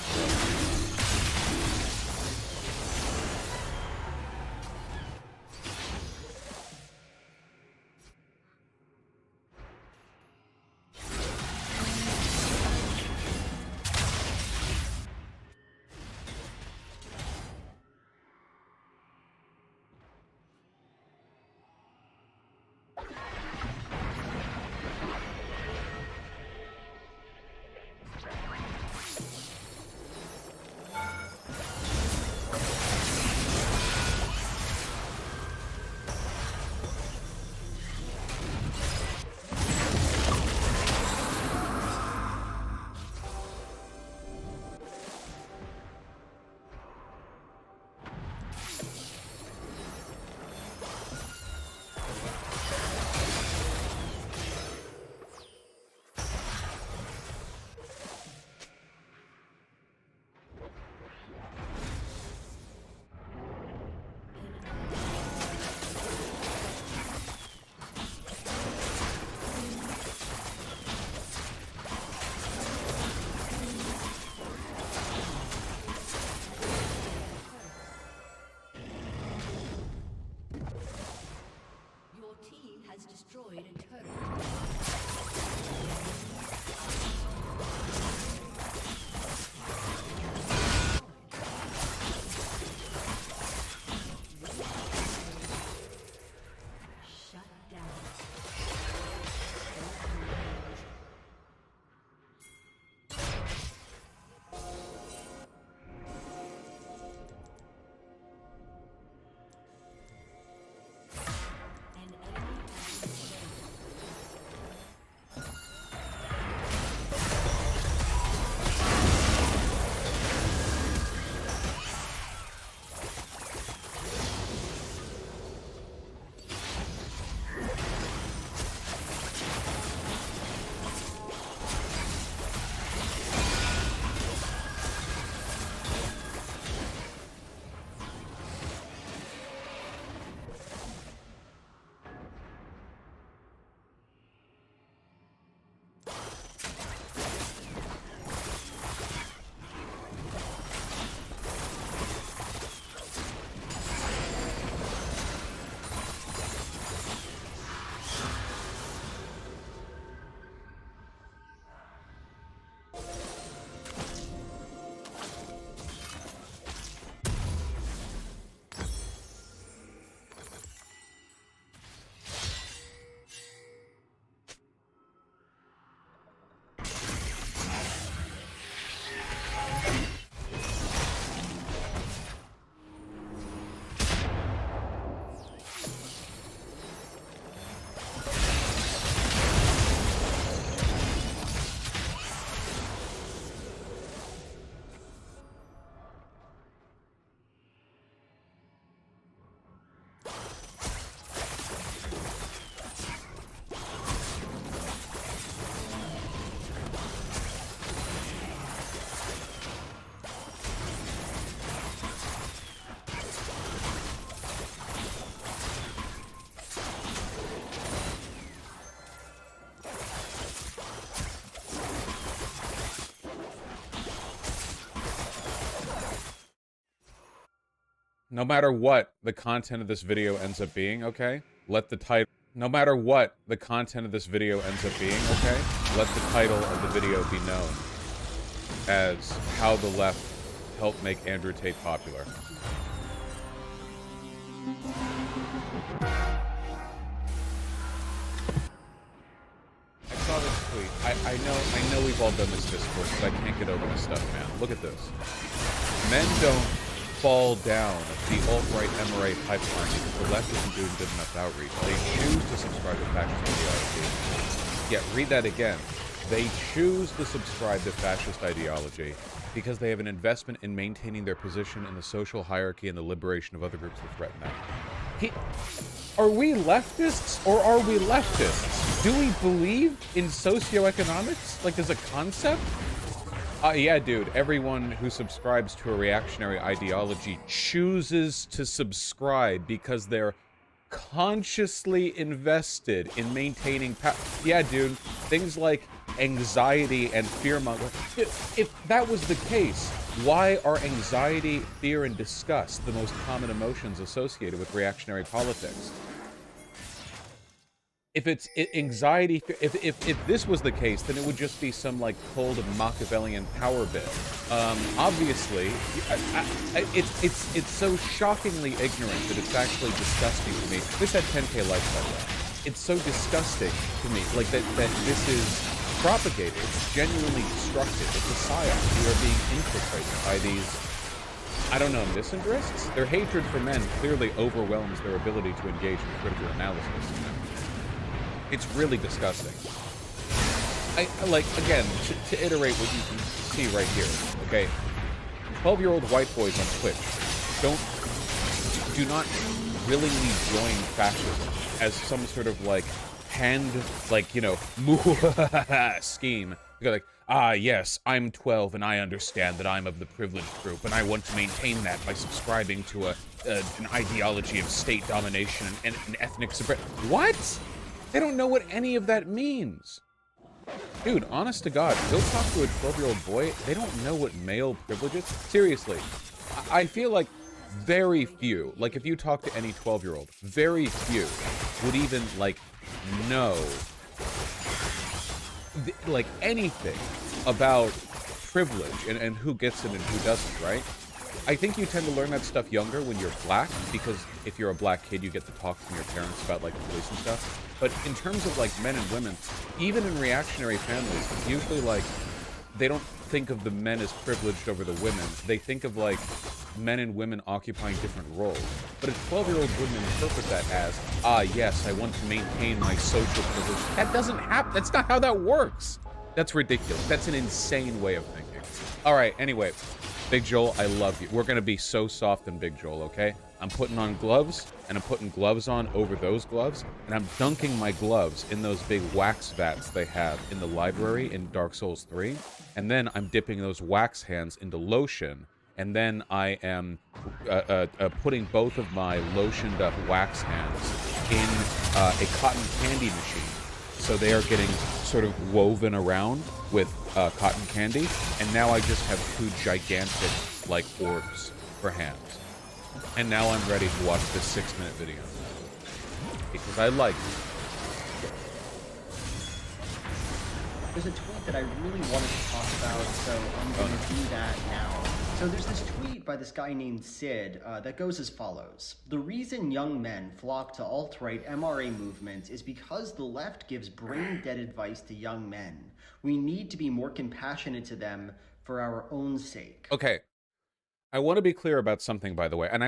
Destroyed a turret. No matter what the content of this video ends up being, okay? Let the title... No matter what the content of this video ends up being, okay? Let the title of the video be known as How the Left Helped Make Andrew Tate Popular. I saw this tweet. I know we've all done this discourse, but I can't get over this stuff, man. Look at this. Men don't fall down the alt-right MRA pipeline because the left isn't doing good enough outreach. They choose to subscribe to fascist ideology. Yeah, read that again. They choose to subscribe to fascist ideology because they have an investment in maintaining their position in the social hierarchy and the liberation of other groups that threaten them. Are we leftists or are we leftists? Do we believe in socioeconomics, like as a concept? Yeah, dude, everyone who subscribes to a reactionary ideology chooses to subscribe because they're consciously invested in maintaining yeah, dude, things like anxiety and fear-mongering. If that was the case, why are anxiety, fear, and disgust the most common emotions associated with reactionary politics? If it's anxiety, if this was the case, then it would just be some like cold Machiavellian power bit. Obviously, it's so shockingly ignorant that it's actually disgusting to me. This had 10K likes, by the way. It's so disgusting to me, like that this is propagated. It's genuinely destructive. It's a psyop. We are being infiltrated by these, I don't know, misandrists? Their hatred for men clearly overwhelms their ability to engage in critical analysis. You know? It's really disgusting. Like, again, to iterate what you can see right here, okay? 12-year-old white boys on Twitch do not willingly join fascism as some sort of, like, scheme. They're like, ah, yes, I'm 12 and I understand that I'm of the privileged group and I want to maintain that by subscribing to an ideology of state domination and ethnic supremacy. What? They don't know what any of that means. Dude, honest to God, go talk to a 12-year-old boy. They don't know what male privilege is. Seriously, I feel like very few, like if you talk to any 12-year-old, very few would even, like, know, like, anything about privilege and who gets it and who doesn't, right? I think you tend to learn that stuff younger when you're black, because if you're a black kid, you get to talk from your parents about, like, the police and stuff. But in terms of, like, men and women, even in reactionary families, it's usually, like, they don't think of the men as privileged over the women. They think of, like, men and women occupying different roles. But a 12-year-old wouldn't interpret that as, ah, yes, I want to maintain my social privilege. That doesn't happen. That's not how that works. That's ridiculous. That's an insane way of thinking. All right, anyway. Big Joel, I love you. We're going to be so soft in Big Joel, okay? I'm putting on gloves, and I'm putting gloves on over those gloves, and I'm dunking my gloves in those big wax vats they have in the library in Dark Souls 3, and then I'm dipping those wax hands into lotion, and then I am putting both of my lotioned up wax hands in a cotton candy machine. So they are getting sort of woven around with cotton candy, and now I just have two gigantic, like, orbs for hands. And now I'm ready to watch this 6-minute video. Because I like it. There's a tweet that I really wanted to talk about, so I'm going to do that now. So there's this tweet by this guy named Sid that goes as follows. The reason young men flock to alt-right MRA movements is because the left gives brain-dead advice to young men. We need to be more compassionate to them for our own sake. Okay. I want to be clear about something, by the way. And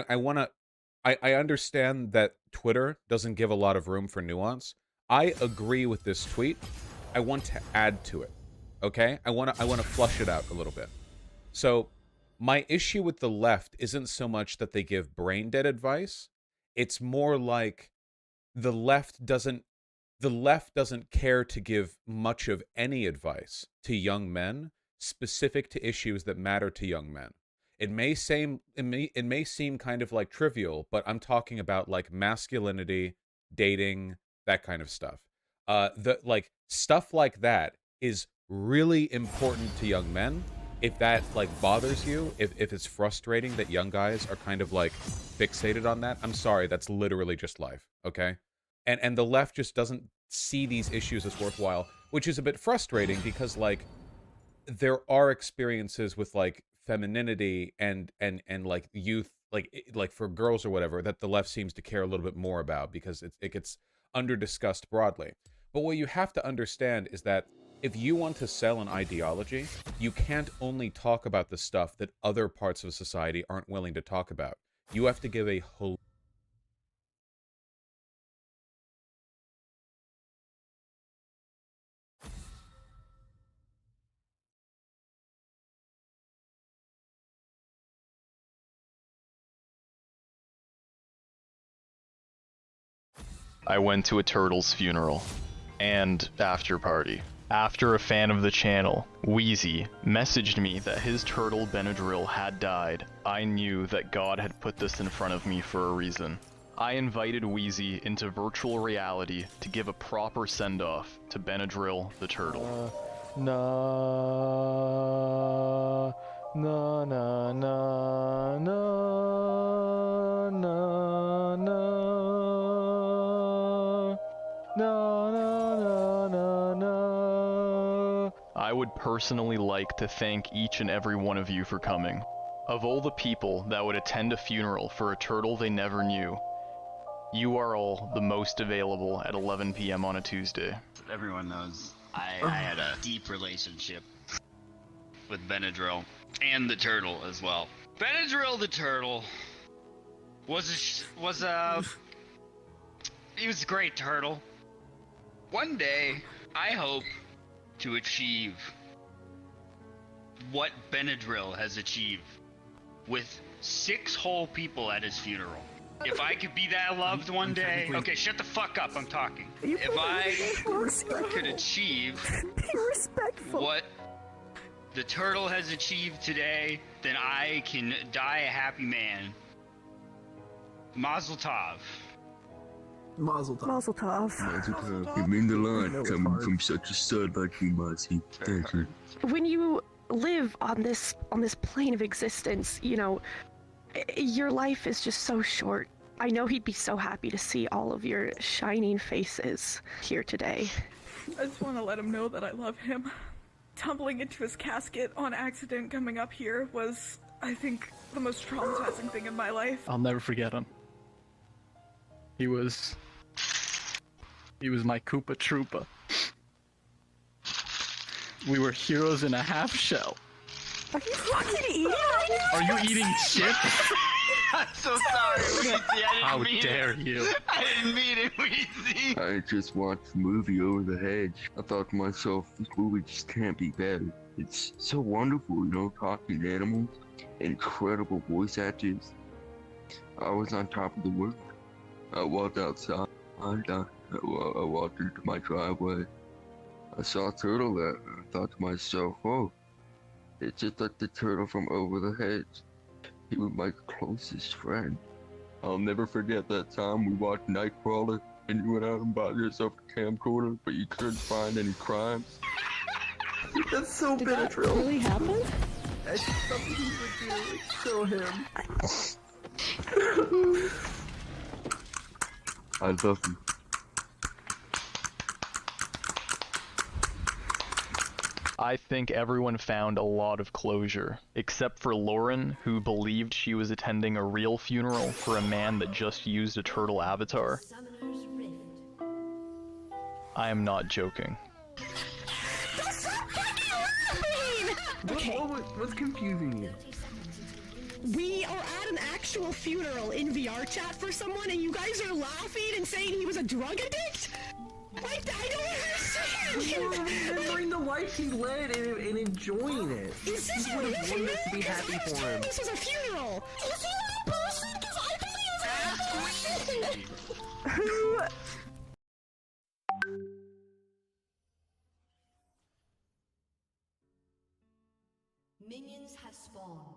I understand that Twitter doesn't give a lot of room for nuance. I agree with this tweet. I want to add to it. Okay? I want to flush it out a little bit. So, my issue with the left isn't so much that they give brain-dead advice. It's more like the left doesn't care to give much of any advice to young men specific to issues that matter to young men. It may seem kind of like trivial, but I'm talking about, like, masculinity, dating, that kind of stuff. Stuff like that is really important to young men. If that, like, bothers you, if it's frustrating that young guys are kind of, like, fixated on that, I'm sorry, that's literally just life, okay? And the left just doesn't see these issues as worthwhile, which is a bit frustrating because, like, there are experiences with, like, femininity and like, youth, like for girls or whatever, that the left seems to care a little bit more about because it gets under-discussed broadly. But what you have to understand is that If you want to sell an ideology, you can't only talk about the stuff that other parts of society aren't willing to talk about. You have to give a whole... I went to a turtle's funeral and after party. After a fan of the channel, Wheezy, messaged me that his turtle Benadryl had died. I knew that God had put this in front of me for a reason. I invited Wheezy into virtual reality to give a proper send-off to Benadryl the turtle. Na na na na na na na. No, no, no, no, no. I would personally like to thank each and every one of you for coming. Of all the people that would attend a funeral for a turtle they never knew, you are all the most available at 11 p.m. on a Tuesday. Everyone knows I had a deep relationship with Benadryl and the turtle as well. Benadryl the turtle was he was a great turtle. One day, I hope to achieve what Benadryl has achieved with 6 whole people at his funeral. If I could be that loved one day... Okay, shut the fuck up, I'm talking. If I could achieve what the turtle has achieved today, then I can die a happy man. Mazel tov. Mazel tov. Mazel tov. Mazel tov. You mean the line coming from such a stud like you, Mazi. Thank you. When you live on this plane of existence, you know, your life is just so short. I know he'd be so happy to see all of your shining faces here today. I just want to let him know that I love him. Tumbling into his casket on accident coming up here was, I think, the most traumatizing thing in my life. I'll never forget him. He was my Koopa Troopa. We were heroes in a half shell. Are you fucking eating? Are you eating chips? I'm so sorry, Weezy. I didn't How mean dare it. you? I didn't mean it, Weezy. I just watched the movie Over the Hedge. I thought to myself, this movie just can't be better. It's so wonderful, you know, talking animals, incredible voice actors. I was on top of the world. I walked outside. I walked into my driveway. I saw a turtle there. I thought to myself, oh, it's just like the turtle from Over the Hedge. He was my closest friend. I'll never forget that time we watched Nightcrawler and you went out and bought yourself a camcorder, but you couldn't find any crimes. That's so Benadryl. Really happen? It's something he would do. It's so him. I love you. I think everyone found a lot of closure, except for Lauren, who believed she was attending a real funeral for a man that just used a turtle avatar. I am not joking. Okay. What's confusing you? We are at an actual funeral in VR chat for someone, and you guys are laughing and saying he was a drug addict? Like, I don't understand! You're remembering the life he led and enjoying it. Is this You would have wanted us to be happy for him. This was a funeral! Is he that person? Because I thought he was a Who? Minions have spawned.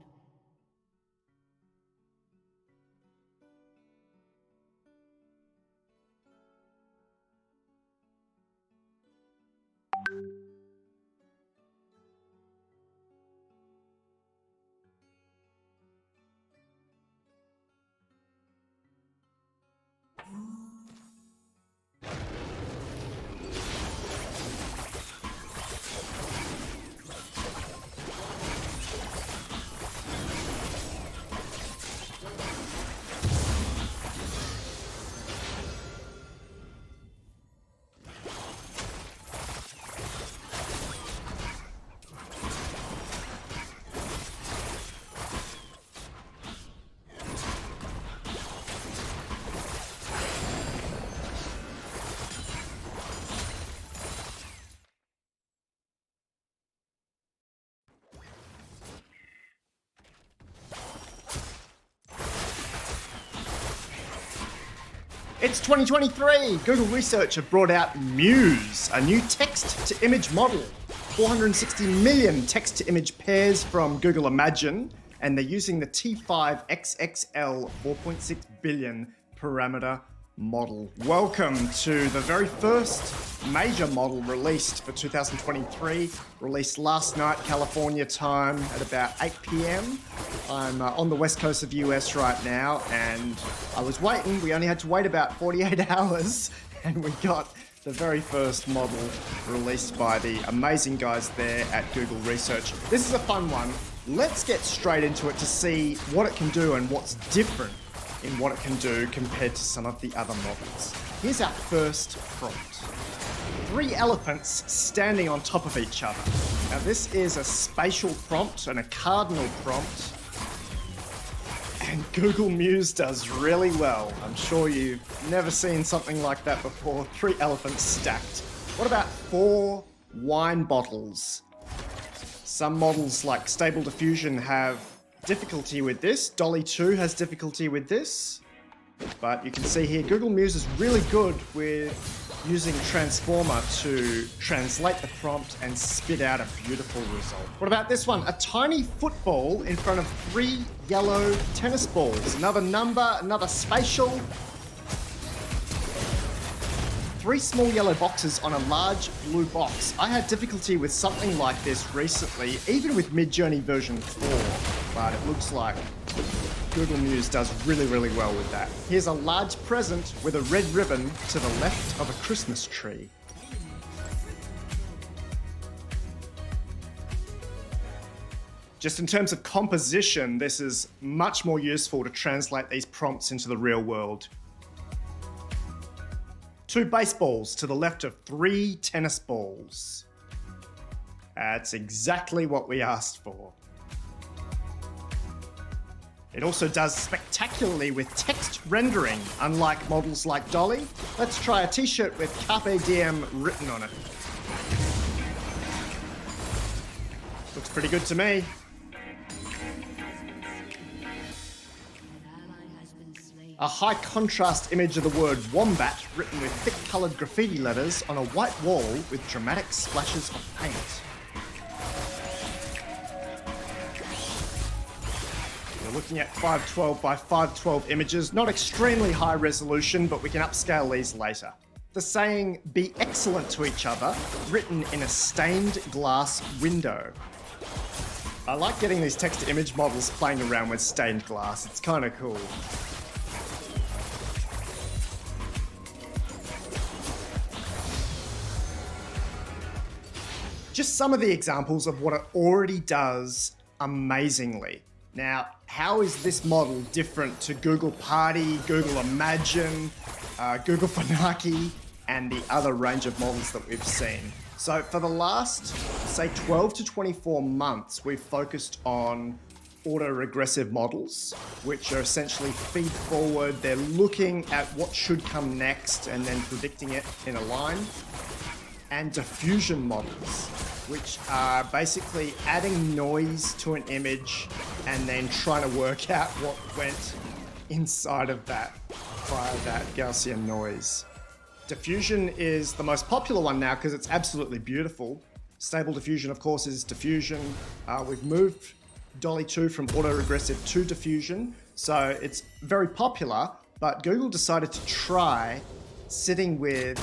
It's 2023. Google Research have brought out Muse, a new text-to-image model. 460 million text-to-image pairs from Google Imagen, and they're using the T5 XXL 4.6 billion parameter model. Welcome to the very first major model released for 2023, released last night California time at about 8 p.m. I'm on the west coast of the US right now, and I was waiting. We only had to wait about 48 hours, and we got the very first model released by the amazing guys there at Google Research. This is a fun one. Let's get straight into it to see what it can do and what's different in what it can do compared to some of the other models. Here's our first prompt. 3 elephants standing on top of each other. Now this is a spatial prompt and a cardinal prompt, and Google Muse does really well. I'm sure you've never seen something like that before. 3 elephants stacked. What about 4 wine bottles? Some models like Stable Diffusion have difficulty with this. Dolly 2 has difficulty with this. But you can see here, Google Muse is really good with using Transformer to translate the prompt and spit out a beautiful result. What about this one? A tiny football in front of 3 yellow tennis balls. Another number, another spatial. 3 small yellow boxes on a large blue box. I had difficulty with something like this recently, even with Midjourney version 4, but it looks like Google Muse does really, really well with that. Here's a large present with a red ribbon to the left of a Christmas tree. Just in terms of composition, this is much more useful to translate these prompts into the real world. 2 baseballs to the left of 3 tennis balls. That's exactly what we asked for. It also does spectacularly with text rendering, unlike models like Dolly. Let's try a t-shirt with Carpe Diem written on it. Looks pretty good to me. A high contrast image of the word wombat written with thick coloured graffiti letters on a white wall with dramatic splashes of paint. We're looking at 512 by 512 images, not extremely high resolution, but we can upscale these later. The saying, "be excellent to each other," written in a stained glass window. I like getting these text-to-image models playing around with stained glass, it's kind of cool. Just some of the examples of what it already does amazingly. Now, how is this model different to Google Party, Google Imagen, Google Phenaki, and the other range of models that we've seen? So for the last, say, 12 to 24 months, we've focused on auto-regressive models, which are essentially feed-forward. They're looking at what should come next and then predicting it in a line. And diffusion models, which are basically adding noise to an image and then trying to work out what went inside of that via that Gaussian noise. Diffusion is the most popular one now because it's absolutely beautiful. Stable Diffusion, of course, is diffusion. We've moved Dolly 2 from auto-regressive to diffusion, so it's very popular, but Google decided to try sitting with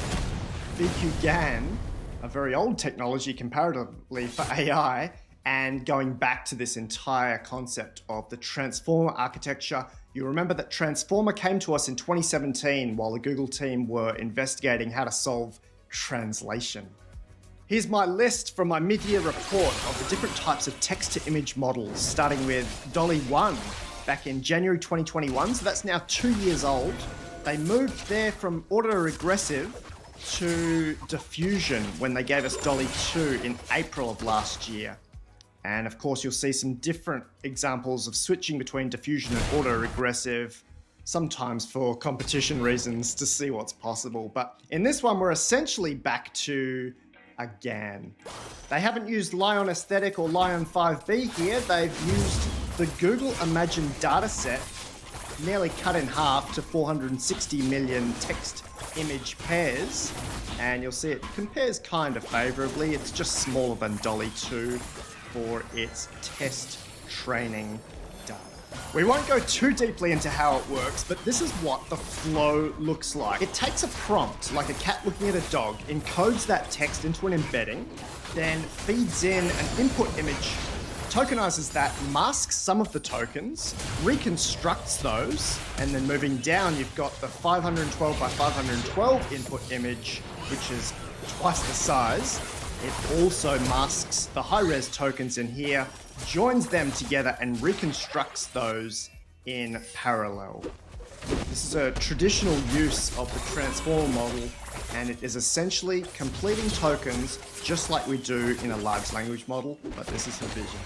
BQGAN, a very old technology comparatively for AI, and going back to this entire concept of the Transformer architecture. You remember that Transformer came to us in 2017 while the Google team were investigating how to solve translation. Here's my list from my mid-year report of the different types of text-to-image models, starting with Dolly 1 back in January 2021, so that's now 2 years old. They moved there from auto-regressive to diffusion when they gave us Dolly 2 in April of last year. And of course, you'll see some different examples of switching between diffusion and auto-regressive, sometimes for competition reasons to see what's possible. But in this one, we're essentially back to a GAN. They haven't used Lion Aesthetic or Lion 5B here. They've used the Google Imagen dataset nearly cut in half to 460 million text image pairs, and you'll see it compares kind of favorably. It's just smaller than Dolly 2 for its test training data. We won't go too deeply into how it works, but this is what the flow looks like. It takes a prompt, like a cat looking at a dog, encodes that text into an embedding, then feeds in an input image, tokenizes that, masks some of the tokens, reconstructs those, and then moving down, you've got the 512 by 512 input image, which is twice the size. It also masks the high-res tokens in here, joins them together, and reconstructs those in parallel. This is a traditional use of the transformer model, and it is essentially completing tokens just like we do in a large language model, but this is her vision.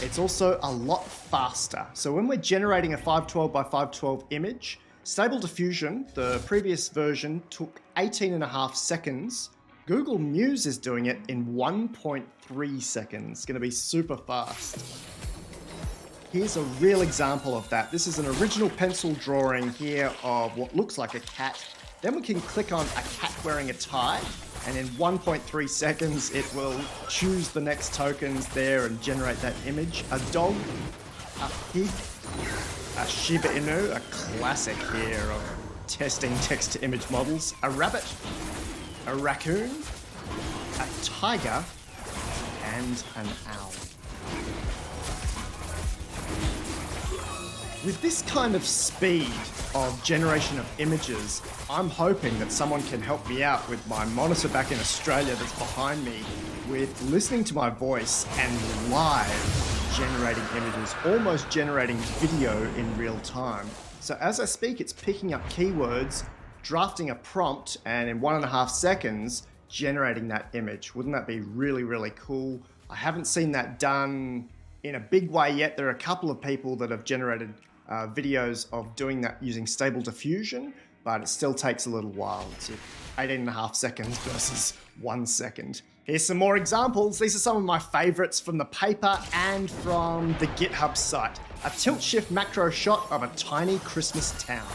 It's also a lot faster. So when we're generating a 512 by 512 image, Stable Diffusion, the previous version, took 18.5 seconds. Google Muse is doing it in 1.3 seconds. It's going to be super fast. Here's a real example of that. This is an original pencil drawing here of what looks like a cat. Then we can click on a cat wearing a tie, and in 1.3 seconds, it will choose the next tokens there and generate that image. A dog, a pig, a Shiba Inu, a classic here of testing text-to-image models, a rabbit, a raccoon, a tiger, and an owl. With this kind of speed of generation of images, I'm hoping that someone can help me out with my monitor back in Australia that's behind me with listening to my voice and live generating images, almost generating video in real time. So as I speak, it's picking up keywords, drafting a prompt, and in 1.5 seconds, generating that image. Wouldn't that be really, really cool? I haven't seen that done in a big way yet. There are a couple of people that have generated videos of doing that using Stable Diffusion, but it still takes a little while. It's 18.5 seconds versus 1 second. Here's some more examples. These are some of my favorites from the paper and from the GitHub site. A tilt-shift macro shot of a tiny Christmas town.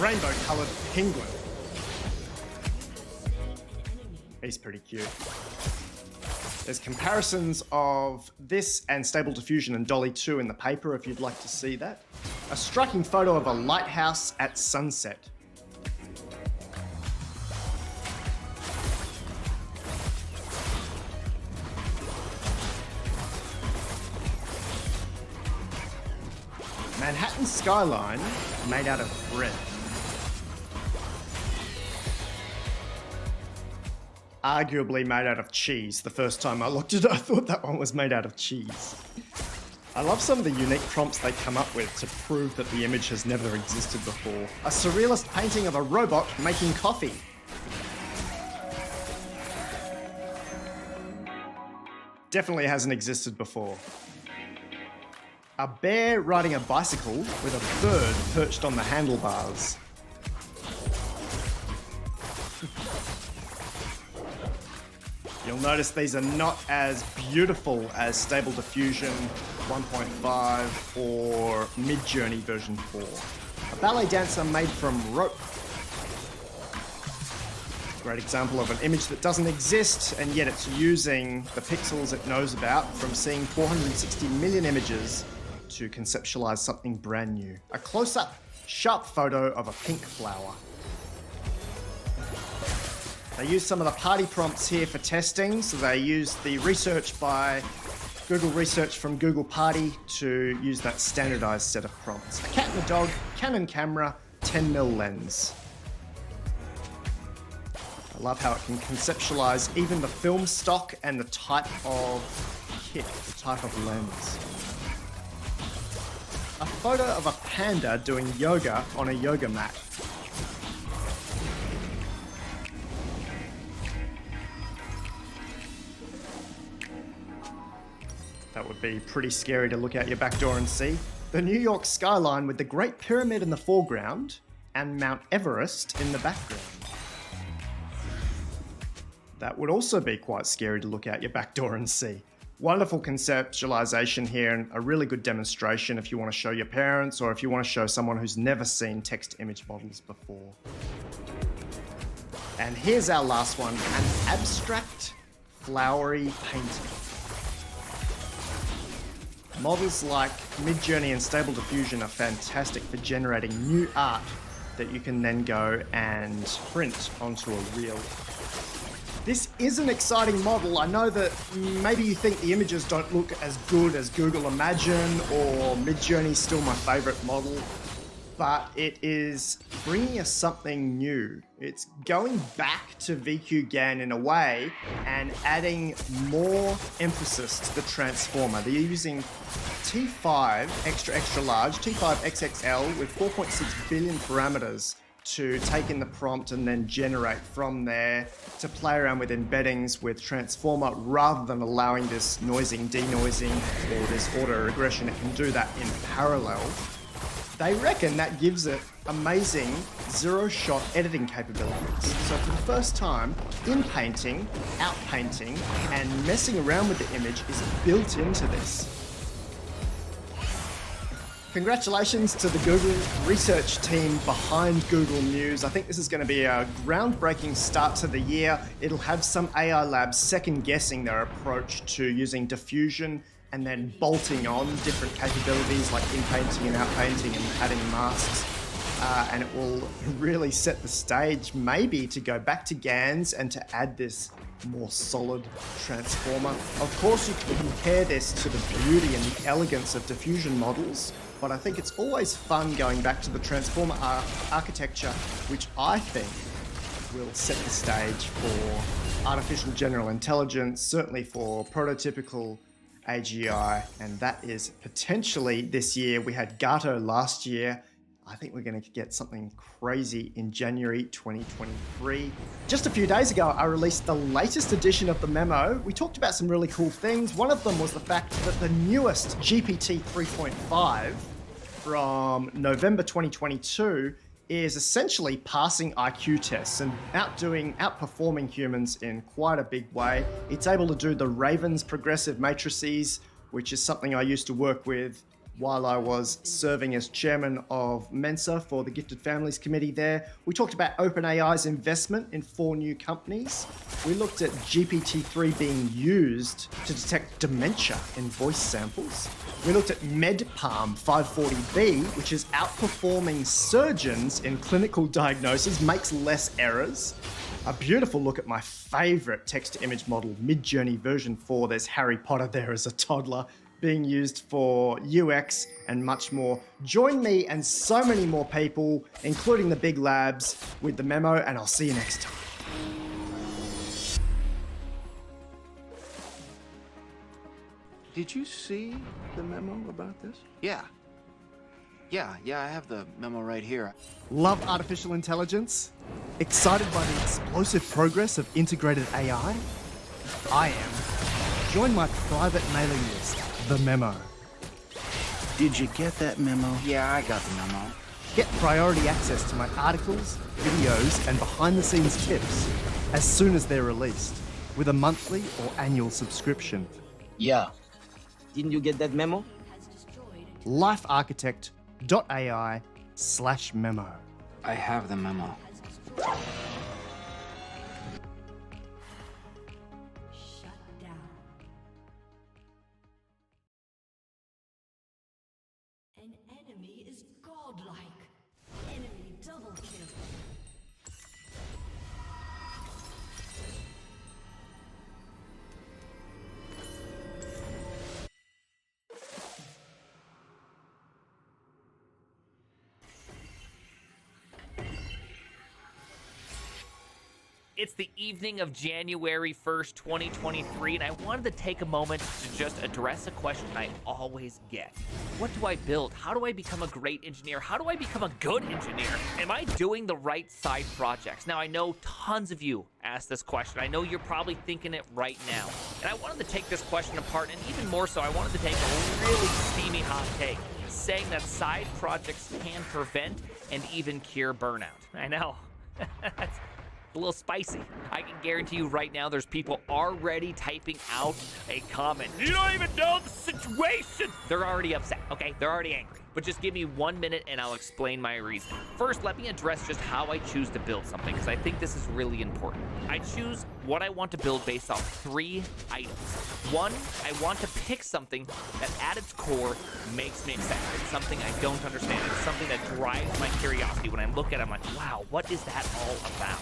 Rainbow-coloured penguin. He's pretty cute. There's comparisons of this and Stable Diffusion and Dolly 2 in the paper if you'd like to see that. A striking photo of a lighthouse at sunset. Manhattan skyline made out of bread. Arguably made out of cheese. The first time I looked at it, I thought that one was made out of cheese. I love some of the unique prompts they come up with to prove that the image has never existed before. A surrealist painting of a robot making coffee. Definitely hasn't existed before. A bear riding a bicycle with a bird perched on the handlebars. You'll notice these are not as beautiful as Stable Diffusion 1.5 or Midjourney version 4. A ballet dancer made from rope. Great example of an image that doesn't exist, and yet it's using the pixels it knows about from seeing 460 million images to conceptualize something brand new. A close-up, sharp photo of a pink flower. They use some of the party prompts here for testing, so they use the research by Google Research from Google Party to use that standardized set of prompts. A cat and a dog, Canon camera, 10mm lens. I love how it can conceptualize even the film stock and the type of kit, the type of lens. A photo of a panda doing yoga on a yoga mat. That would be pretty scary to look out your back door and see. The New York skyline with the Great Pyramid in the foreground and Mount Everest in the background. That would also be quite scary to look out your back door and see. Wonderful conceptualization here and a really good demonstration if you want to show your parents or if you want to show someone who's never seen text-to-image models before. And here's our last one, an abstract, flowery painting. Models like Midjourney and Stable Diffusion are fantastic for generating new art that you can then go and print onto a reel. This is an exciting model. I know that maybe you think the images don't look as good as Google Imagine or Midjourney's still my favorite model, but it is bringing us something new. It's going back to VQ-GAN in a way and adding more emphasis to the transformer. They're using T5 extra large, T5 XXL with 4.6 billion parameters to take in the prompt and then generate from there, to play around with embeddings with transformer rather than allowing this noising, denoising, or this auto regression. It can do that in parallel. They reckon that gives it amazing zero-shot editing capabilities. So for the first time, in-painting, out-painting, and messing around with the image is built into this. Congratulations to the Google research team behind Google News. I think this is going to be a groundbreaking start to the year. It'll have some AI labs second-guessing their approach to using diffusion and then bolting on different capabilities like in-painting and out-painting and adding masks. And it will really set the stage maybe to go back to GANs and to add this more solid transformer. Of course, you can compare this to the beauty and the elegance of diffusion models, but I think it's always fun going back to the transformer architecture, which I think will set the stage for artificial general intelligence, certainly for prototypical AGI, and that is potentially this year. We had Gato last year. I think we're going to get something crazy in January 2023. Just a few days ago, I released the latest edition of the memo. We talked about some really cool things. One of them was the fact that the newest GPT 3.5 from November 2022 is essentially passing IQ tests and outperforming humans in quite a big way. It's able to do the Raven's progressive matrices, which is something I used to work with while I was serving as chairman of Mensa for the Gifted Families Committee there. We talked about OpenAI's investment in 4 new companies. We looked at GPT-3 being used to detect dementia in voice samples. We looked at MedPalm 540B, which is outperforming surgeons in clinical diagnosis, makes less errors. A beautiful look at my favorite text-to-image model, Midjourney version 4. There's Harry Potter there as a toddler, being used for UX and much more. Join me and so many more people, including the big labs, with the memo, and I'll see you next time. Did you see the memo about this? Yeah, I have the memo right here. Love artificial intelligence? Excited by the explosive progress of integrated AI? I am. Join my private mailing list, The Memo. Did you get that memo? Yeah, I got the memo. Get priority access to my articles, videos, and behind-the-scenes tips as soon as they're released, with a monthly or annual subscription. Yeah. Didn't you get that memo? lifearchitect.ai/memo. I have the memo. An enemy is godlike. Enemy double kill. It's the evening of January 1st, 2023, and I wanted to take a moment to just address a question I always get. What do I build? How do I become a great engineer? How do I become a good engineer? Am I doing the right side projects? Now, I know tons of you ask this question. I know you're probably thinking it right now. And I wanted to take this question apart, and even more so, I wanted to take a really steamy hot take, saying that side projects can prevent and even cure burnout. I know. a little spicy. I can guarantee you right now there's people already typing out a comment. You don't even know the situation. They're already upset, okay? They're already angry. But just give me 1 minute and I'll explain my reason. First, let me address just how I choose to build something, because I think this is really important. I choose what I want to build based off 3 items. 1, I want to pick something that at its core makes me excited. It's something I don't understand. It's something that drives my curiosity. When I look at it, I'm like, wow, what is that all about?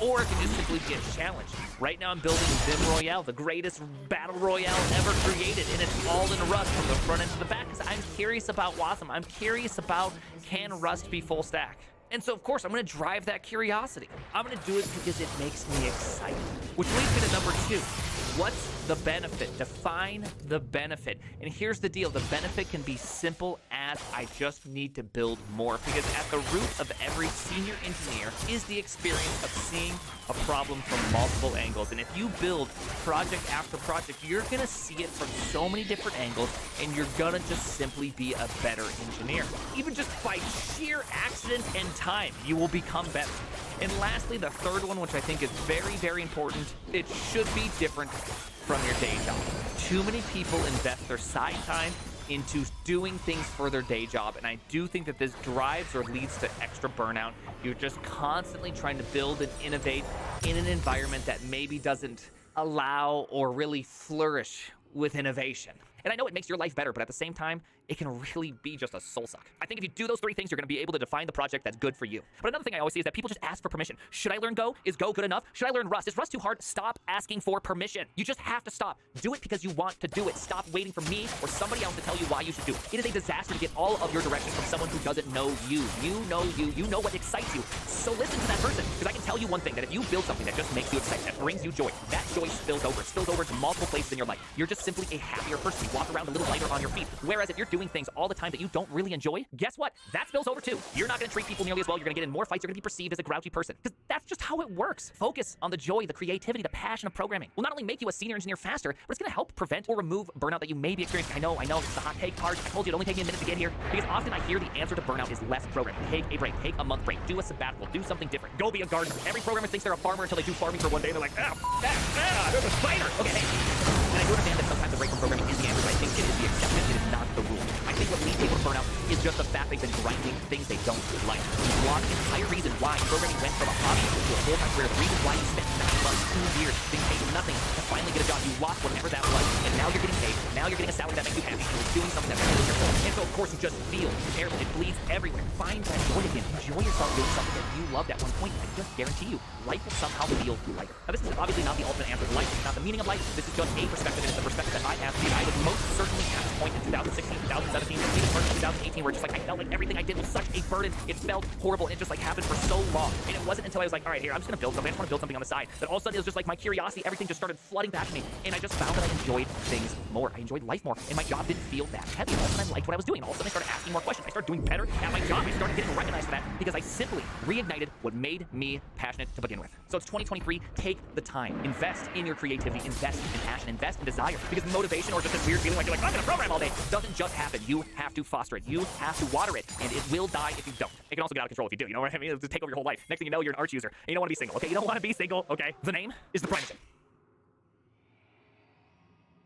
Or it can just simply be a challenge. Right now I'm building Vim Royale, the greatest battle royale ever created, and it's all in Rust from the front end to the back, because I'm curious about Wasm. I'm curious about, can Rust be full stack? And so, of course, I'm going to drive that curiosity. I'm going to do it because it makes me excited. Which leads me to number 2. What's the benefit? Define the benefit. And here's the deal. The benefit can be simple as I just need to build more. Because at the root of every senior engineer is the experience of seeing a problem from multiple angles. And if you build project after project, you're going to see it from so many different angles, and you're going to just simply be a better engineer. Even just by sheer accident and time, you will become better. And lastly, the third one, which I think is very, very important, it should be different from your day job. Too many people invest their side time into doing things for their day job, and I do think that this drives or leads to extra burnout. You're just constantly trying to build and innovate in an environment that maybe doesn't allow or really flourish with innovation. And I know it makes your life better, but at the same time, it can really be just a soul suck. I think if you do those 3 things, you're going to be able to define the project that's good for you. But another thing I always see is that people just ask for permission. Should I learn Go? Is Go good enough? Should I learn Rust? Is Rust too hard? Stop asking for permission. You just have to stop. Do it because you want to do it. Stop waiting for me or somebody else to tell you why you should do it. It is a disaster to get all of your direction from someone who doesn't know you. You know you. You know what excites you. So listen to that person, because I can tell you one thing, that if you build something that just makes you excited, that brings you joy, that joy spills over. It spills over to multiple places in your life. You're just simply a happier person. You walk around a little lighter on your feet. Whereas if you're doing things all the time that you don't really enjoy, guess what? That spills over too. You're not going to treat people nearly as well. You're going to get in more fights. You're going to be perceived as a grouchy person. Because that's just how it works. Focus on the joy, the creativity, the passion of programming. Will not only make you a senior engineer faster, but it's going to help prevent or remove burnout that you may be experiencing. I know, it's a hot take part. I told you it only take me a minute to get here. Because often I hear the answer to burnout is less programming. Take a break. Take a month break. Do a sabbatical. Do something different. Go be a gardener. Every programmer thinks they're a farmer until they do farming for one day and they're like, there's a spider. Okay, hey. And I do understand that sometimes a break from programming is the answer, but I think it is the exception. It is not the rule. I think what leads people to burnout is just the fact they've been grinding things they don't like. You lost the entire reason why programming went from a hobby to a full-time career. The reason why you spent 9 months, 2 years, being paid nothing to finally get a job. You lost whatever that was, and now you're getting paid. Now you're getting a salary that makes you happy, and you're doing something that's really your goal. And so, of course, you just feel terrible. It bleeds everywhere. Find that joy again. Enjoy yourself doing something that you loved at one point. I just guarantee you, life will somehow feel lighter. Now, this is obviously not the ultimate answer to life. It's not the meaning of life. This is just a perspective, and it's the perspective that I have. I was most certainly at this point in 2016, 2017, and even part of 2018, where just like I felt like everything I did was such a burden. It felt horrible. It just like happened for so long. And it wasn't until I was like, all right, here, I'm just gonna build something. I just want to build something on the side. That all of a sudden it was just like my curiosity, everything just started flooding back to me. And I just found that I enjoyed things more. I enjoyed life more. And my job didn't feel that heavy. And all of a sudden I liked what I was doing. And all of a sudden I started asking more questions. I started doing better at my job. I started getting recognized for that because I simply reignited what made me passionate to begin with. So it's 2023. Take the time. Invest in your creativity. Invest in passion. Invest in desire. Because motivation or just this weird feeling like you're like, I'm gonna program all day doesn't just happen. You have to foster it. You have to water it. And it will die if you don't. It can also get out of control if you do. You know what I mean? It'll just take over your whole life. Next thing you know, you're an Arch user. And you don't want to be single. Okay? You don't want to be single. Okay? The name is the primacy.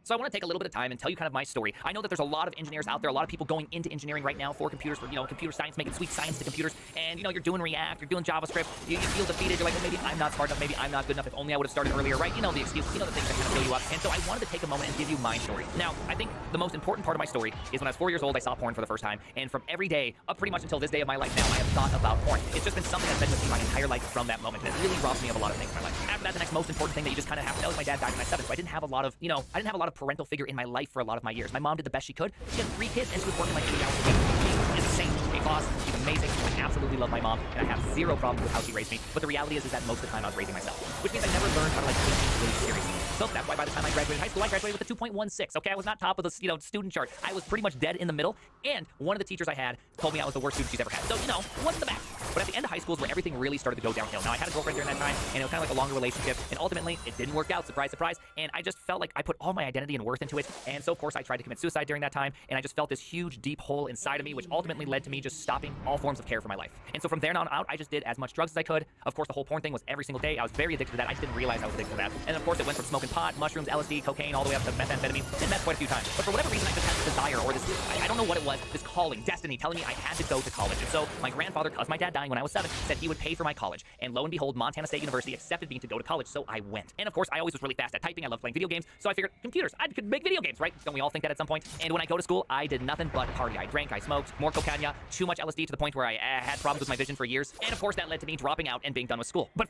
So I want to take a little bit of time and tell you kind of my story. I know that there's a lot of engineers out there, a lot of people going into engineering right now for computers, for, computer science, making sweet science to computers, and, you're doing React, you're doing JavaScript, you feel defeated, you're like, well, maybe I'm not smart enough, maybe I'm not good enough, if only I would have started earlier, right? You know the excuse, you know the things that kind of fill you up. And so I wanted to take a moment and give you my story. Now, I think the most important part of my story is when I was 4 years old, I saw porn for the first time, and from every day, up pretty much until this day of my life now, I have thought about porn. It's just been something that's been with me my entire life from that moment, and it really robs me of a lot of things in my life. After that, the next most important thing that you just kind of have to know is my dad died when I was 7, so I didn't have a lot of, I didn't have a lot of parental figure in my life for a lot of my years. My mom did the best she could. She had 3 kids and she was working like 80 hours a week. She is a saint, a boss. She's amazing. I absolutely love my mom and I have zero problem with how she raised me. But the reality is that most of the time I was raising myself, which means I never learned how to take things really seriously. So that's why by the time I graduated high school, I graduated with a 2.16. Okay, I was not top of the student chart. I was pretty much dead in the middle. And one of the teachers I had told me I was the worst student she's ever had. So wasn't the best. But at the end of high school is where everything really started to go downhill. Now I had a girlfriend during that time, and it was kind of like a longer relationship. And ultimately, it didn't work out. Surprise, surprise. And I just felt like I put all my identity and worth into it. And so of course I tried to commit suicide during that time. And I just felt this huge, deep hole inside of me, which ultimately led to me just stopping all forms of care for my life. And so from there on out, I just did as much drugs as I could. Of course, the whole porn thing was every single day. I was very addicted to that. I just didn't realize I was addicted to that. And of course, it went from smoking pot, mushrooms, LSD, cocaine, all the way up to methamphetamine, and meth quite a few times. But for whatever reason, I just had this desire, or this, I don't know what it was, this calling, destiny, telling me I had to go to college. And so my grandfather, cause my dad dying when I was 7, said he would pay for my college. And lo and behold, Montana State University accepted me to go to college, so I went. And of course, I always was really fast at typing. I love playing video games, so I figured computers, I could make video games, right? Don't we all think that at some point? And when I go to school, I did nothing but party. I drank, I smoked, more cocaine, too much LSD to the point where I had problems with my vision for years. And of course, that led to me dropping out and being done with school. But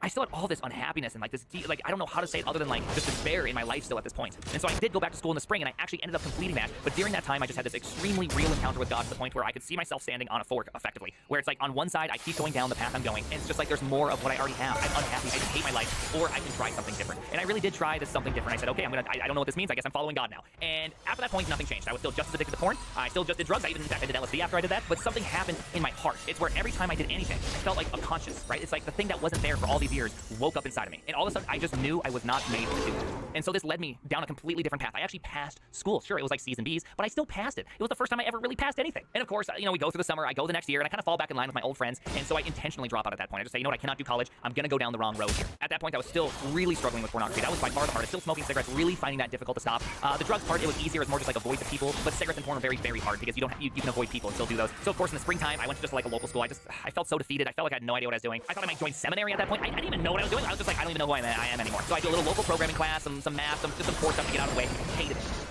I still had all this unhappiness and this, I don't know how to say it other than just despair in my life still at this point. And so I did go back to school in the spring, and I actually ended up completing that. But during that time, I just had this extremely real encounter with God to the point where I could see myself standing on a fork, effectively. Where it's like on one side, I keep going down the path I'm going, and it's just like there's more of what I already have. I'm unhappy, I just hate my life, or I can try something different. And I really did try this something different. I said, okay, I don't know what this means. I guess I'm following God now. And after that point, nothing changed. I was still just as addicted to porn. I still just did drugs. I even, in fact, I did LSD after I did that. But something happened in my heart. It's where every time I did anything, I felt like a conscience, right? It's like the thing that wasn't there for all these years woke up inside of me. And all of a sudden, I just knew I was not made to do it. And so this led me down a completely different path. I actually passed school. Sure, it was like C's and B's, but I still passed it. It was the first time I ever really passed anything. And of course, we go through the summer, I go the next year, and I kind of fall back in line with my old friends. And so I intentionally drop out at that point. I just say, you know what, I cannot do college. I'm going to go down the wrong road here. At that point, I was still really struggling with pornography. That was by far the hardest. Still smoking cigarettes, really finding that difficult to stop. The drugs part, it was easier. It was more just like avoid the people. But cigarettes and porn are very, very hard because you can avoid people and still do those. So of course, in the springtime, I went to just like a local school. I felt so defeated. I felt like I had no idea what I was doing. I thought I might join seminary at that point. I didn't even know what I was doing. I was just like, I don't even know who I am anymore. So I do a little local programming class, some math, just some core stuff to get out of the way.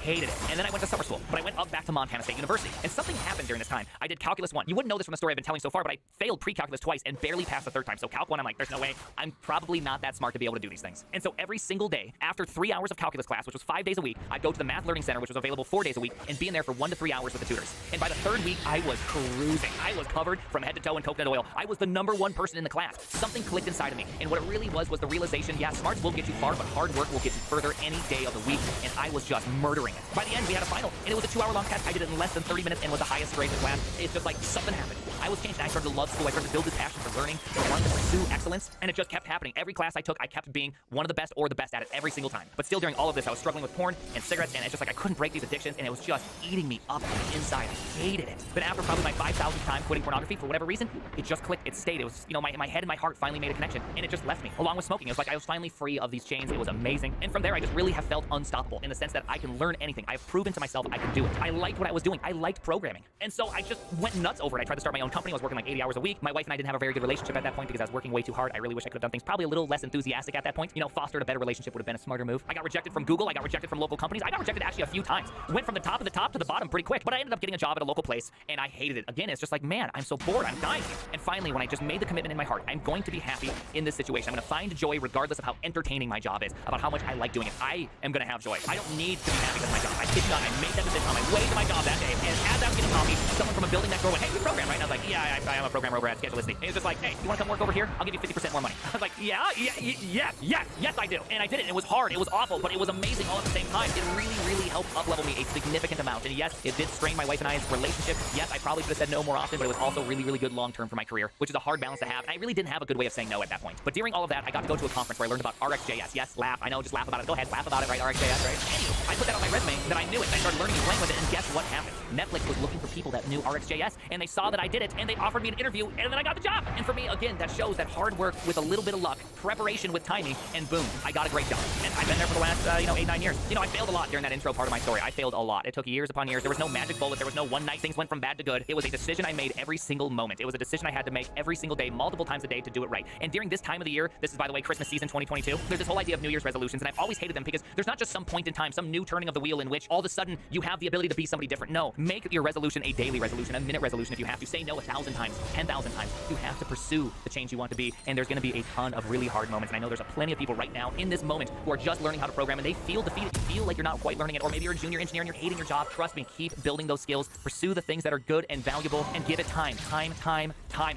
Hated it. And then I went to summer school, but I went up back to Montana State University. And something happened during this time. I did Calculus 1. You wouldn't know this from the story I've been telling so far, but I failed pre-calculus twice and barely passed the third time. So Calc 1, I'm like, there's no way. I'm probably not that smart to be able to do these things. And so every single day, after 3 hours of calculus class, which was 5 days a week, I'd go to the Math Learning Center, which was available 4 days a week, and be in there for 1 to 3 hours with the tutors. And by the third week, I was cruising. I was covered from head to toe in coconut oil. I was the #1 person in the class. Something clicked inside of me. And what it really was the realization, yeah, smarts will get you far, but hard work will get you further any day of the week. And I was just murdering it. By the end, we had a final, and it was a 2-hour-long test. I did it in less than 30 minutes and was the highest grade in the class. It's just like something happened. I was changed, and I started to love school. I started to build this passion for learning. I wanted to pursue excellence, and it just kept happening. Every class I took, I kept being one of the best or the best at it every single time. But still, during all of this, I was struggling with porn and cigarettes, and it's just like I couldn't break these addictions, and it was just eating me up on the inside. I hated it. But after probably my 5,000th time quitting pornography, for whatever reason, it just clicked. It stayed. It was, my head and my heart finally made a connection, and it just left me, along with smoking. It was like I was finally free of these chains. It was amazing. And from there, I just really have felt unstoppable in the sense that I can learn anything. I've proven to myself I can do it. I liked what I was doing. I liked programming. And so I just went nuts over it. I tried to start my own company. I was working like 80 hours a week. My wife and I didn't have a very good relationship at that point because I was working way too hard. I really wish I could have done things probably a little less enthusiastic at that point. Fostered a better relationship would have been a smarter move. I got rejected from Google. I got rejected from local companies. I got rejected actually a few times. Went from the top of the top to the bottom pretty quick. But I ended up getting a job at a local place, and I hated it. Again, it's just like, man, I'm so bored. I'm dying. And finally, when I just made the commitment in my heart, I'm going to be happy in this situation. I'm going to find joy regardless of how entertaining my job is, about how much I like doing it. I am going to have joy. I don't need to be happy with my job. I kid you not. I made that decision on my way to my job that day. And as I was getting coffee, someone from a building next door went, hey, you program, right? And I was like, yeah, I am a programmer over at Schedulistic. And he was just like, hey, you want to come work over here? I'll give you 50% more money. I was like, yes, I do. And I did it. It was hard. It was awful, but it was amazing all at the same time. It really, really helped up-level me a significant amount. And yes, it did strain my wife and I's relationship. Yes, I probably should have said no more often, but it was also really, really good long-term for my career, which is a hard balance to have. And I really didn't have a good way of saying no at that point. But during all of that, I got to go to a conference where I learned about RxJS. Yes, laugh. I know, just laugh about it. Go ahead, laugh about it, right? RxJS, right? Anyway, I put that on my resume, that I knew it. I started learning and playing with it, and guess what happened? Netflix was looking for people that knew RxJS, and they saw that I did it, and they offered me an interview, and then I got the job. And for me, again, that shows that hard work with a little bit of luck, preparation with timing, and boom, I got a great job. And I've been there for the last, 8-9 years. I failed a lot during that intro part of my story. I failed a lot. It took years upon years. There was no magic bullet. There was no one night things went from bad to good. It was a decision I made every single moment. It was a decision I had to make every single day, multiple times a day to do it right. And during this time of the year, this is, by the way, Christmas season 2022, there's this whole idea of New Year's resolutions, and I've always hated them because there's not just some point in time, some new turning of the wheel in which all of a sudden you have the ability to be somebody different. No, make your resolution a daily resolution, a minute resolution if you have to. Say no 1,000 times, 10,000 times. You have to pursue the change you want to be, and there's going to be a ton of really hard moments. And I know there's plenty of people right now in this moment who are just learning how to program, and they feel defeated. You feel like you're not quite learning it, or maybe you're a junior engineer and you're hating your job. Trust me, keep building those skills. Pursue the things that are good and valuable, and give it time.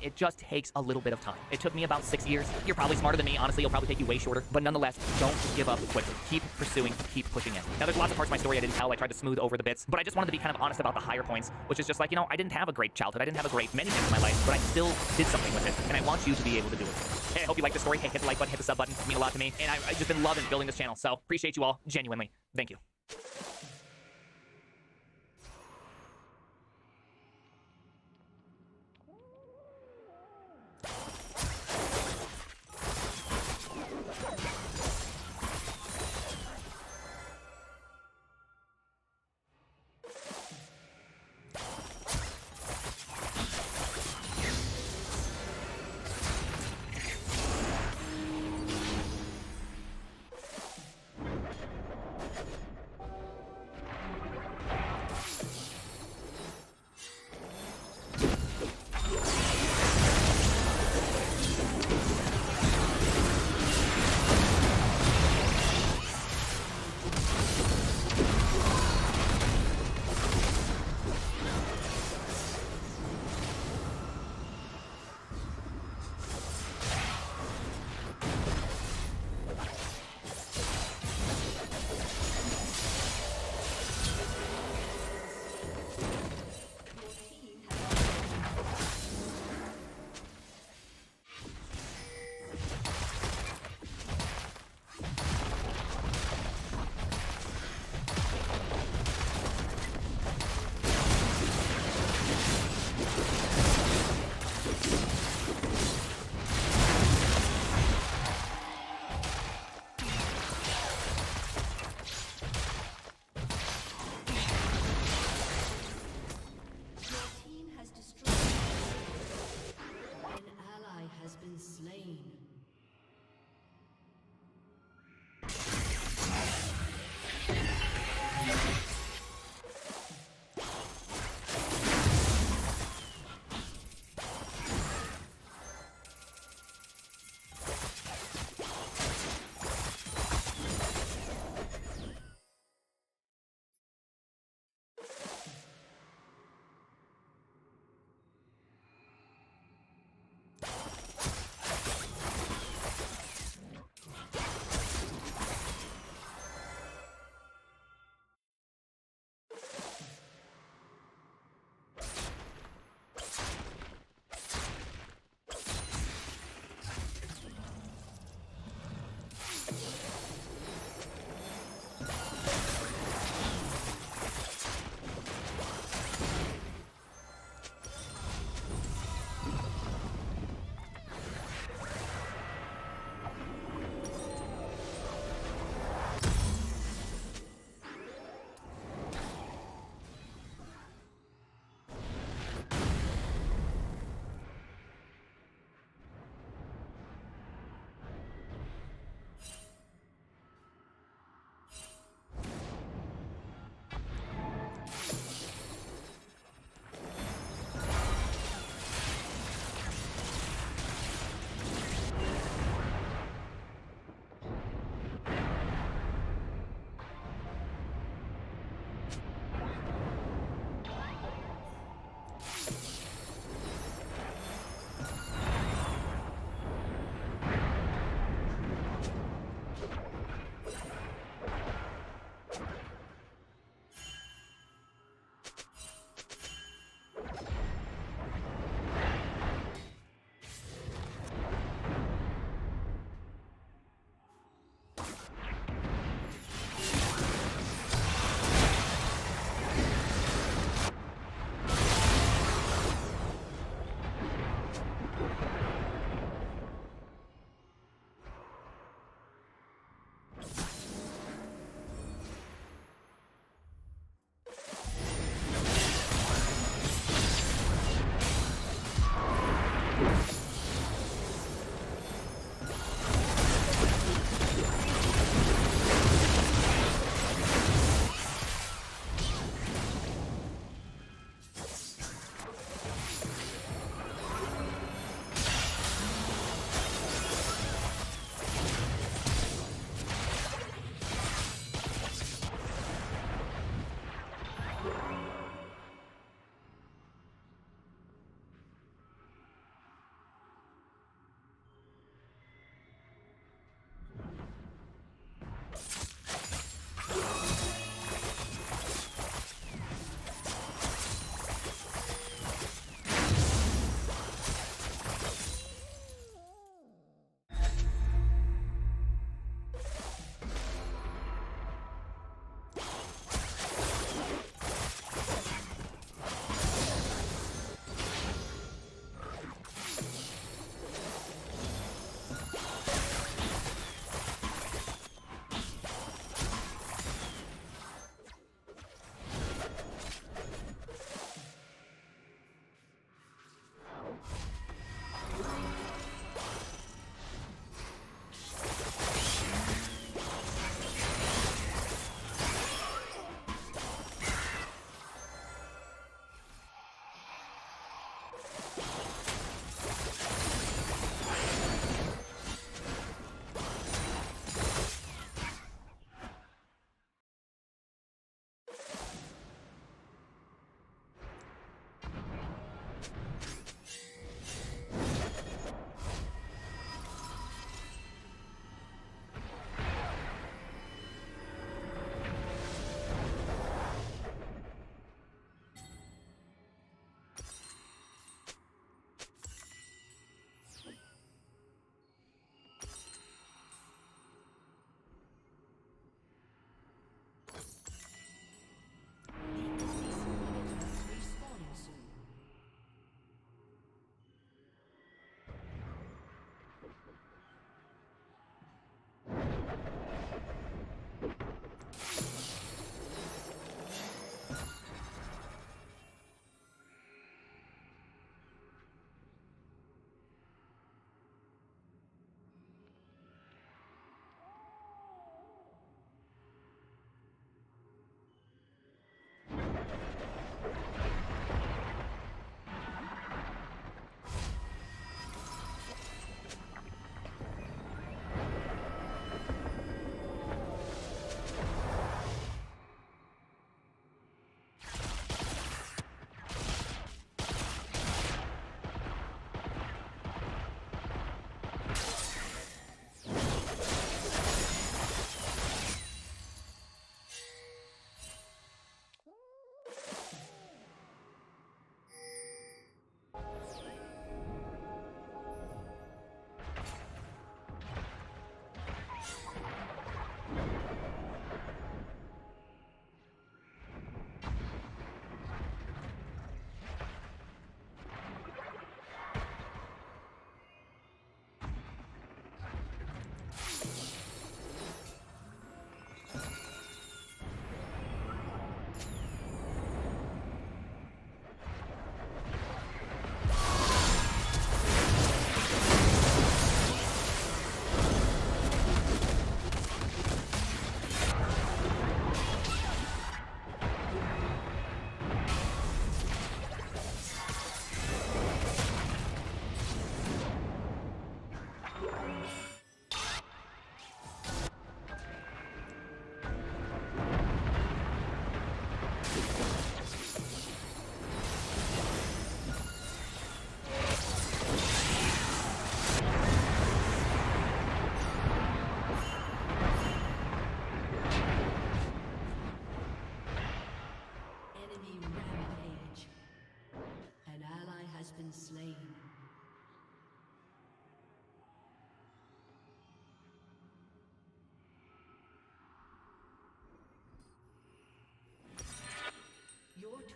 It just takes a little bit of time. It took me about 6 years. You're probably smarter than me. Honestly, it'll probably take you way shorter. But nonetheless, don't give up quickly. Keep pursuing, keep pushing it. Now, there's lots of parts of my story I didn't tell. I tried to smooth over the bits, but I just wanted to be kind of honest about the higher points, which is just like, you know, I didn't have a great childhood. I didn't have a great many things in my life, but I still did something with it, and I want you to be able to do it. Hey, I hope you like the story. Hey, hit the like button, hit the sub button. It means a lot to me, and I've just been loving building this channel, so appreciate you all, genuinely. Thank you.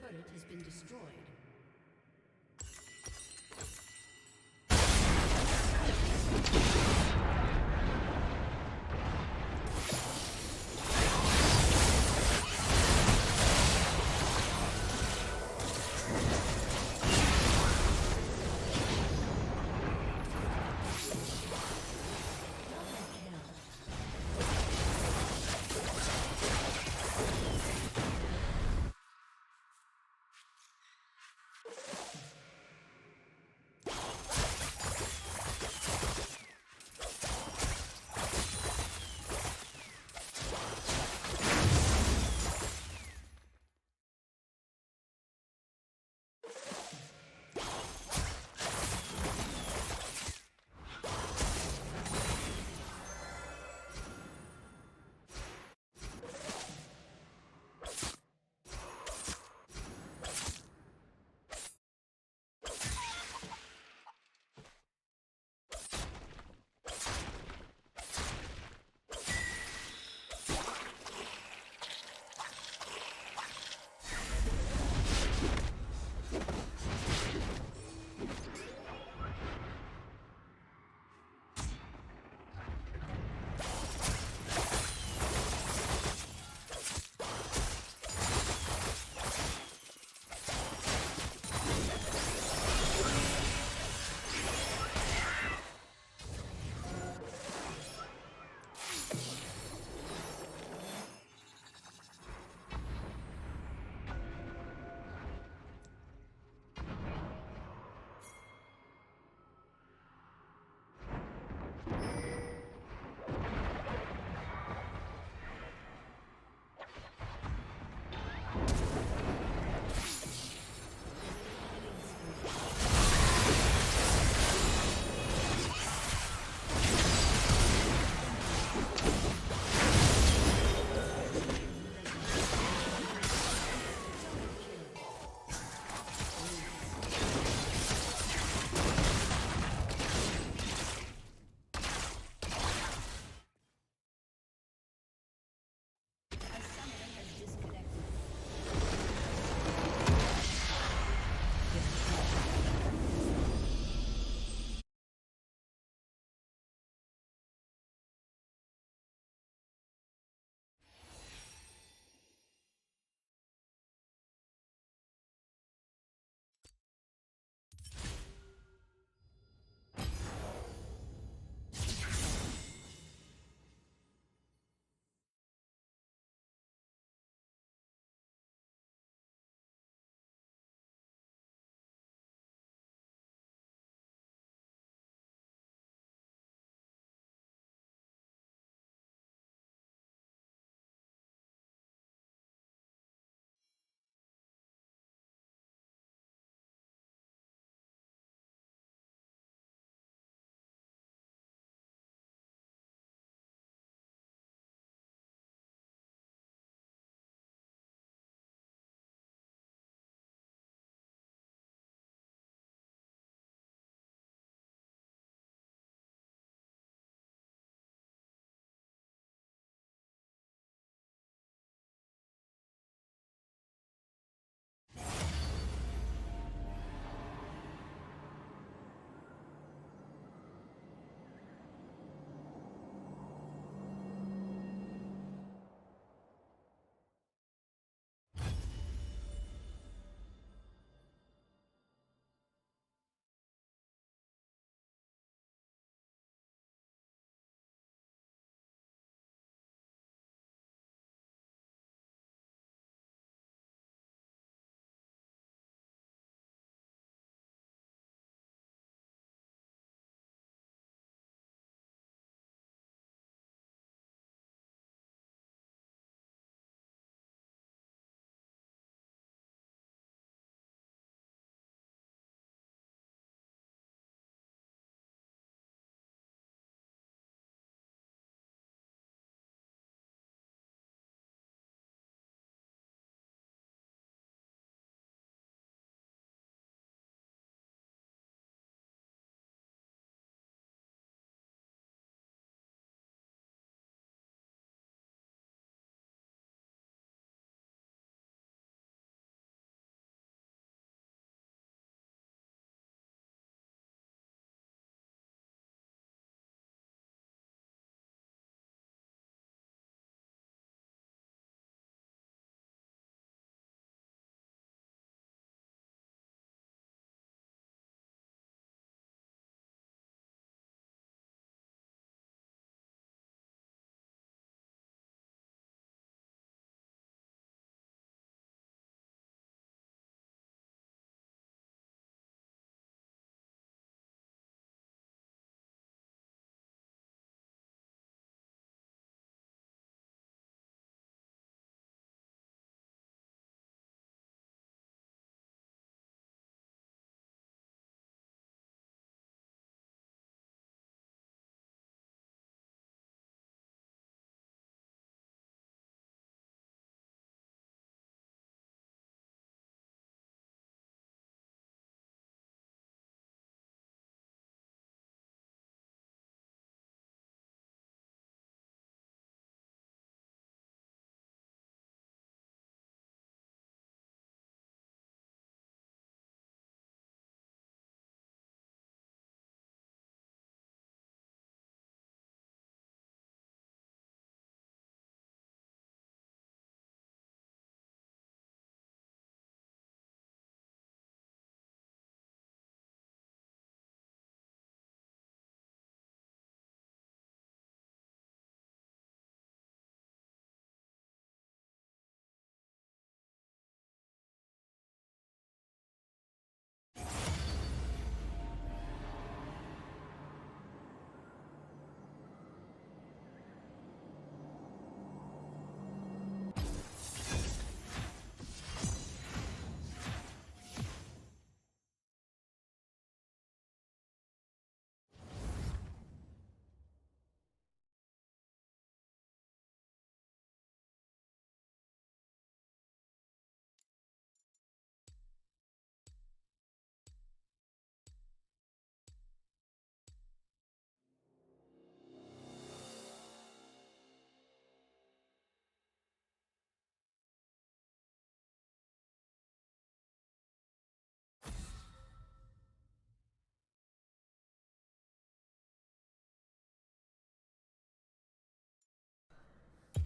turret has been destroyed.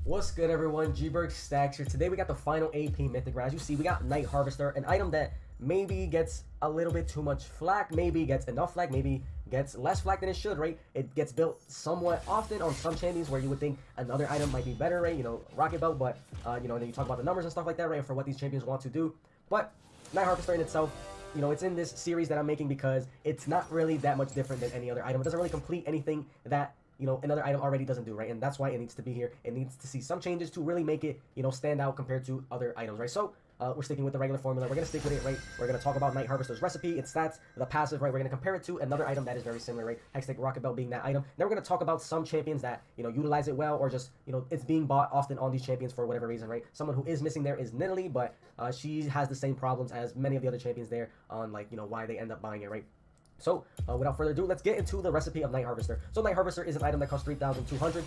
What's good, everyone? G-Berg Stacks here. Today we got the final AP Mythic. As you see, we got Night Harvester, an item that maybe gets a little bit too much flack, maybe gets enough flack, maybe gets less flack than it should, right? It gets built somewhat often on some champions where you would think another item might be better, right? You know, Rocket Belt, but, you know, then you talk about the numbers and stuff like that, right? For what these champions want to do. But Night Harvester in itself, you know, it's in this series that I'm making because it's not really that much different than any other item. It doesn't really complete anything that, you know, another item already doesn't do, right? And that's why it needs to be here. It needs to see some changes to really make it, you know, stand out compared to other items, right? So, we're sticking with the regular formula. We're going to stick with it, right? We're going to talk about Night Harvester's recipe, its stats, the passive, right? We're going to compare it to another item that is very similar, right? Hextech Rocket Belt being that item. Then we're going to talk about some champions that, you know, utilize it well or just, you know, it's being bought often on these champions for whatever reason, right? Someone who is missing there is Nidalee, but she has the same problems as many of the other champions there on, like, you know, why they end up buying it, right? So, without further ado, let's get into the recipe of Night Harvester. So, Night Harvester is an item that costs 3,200.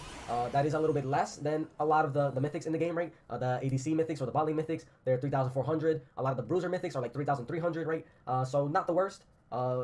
That is a little bit less than a lot of the mythics in the game, right? The ADC mythics or the bot lane mythics, they're 3,400. A lot of the bruiser mythics are like 3,300, right? So, not the worst.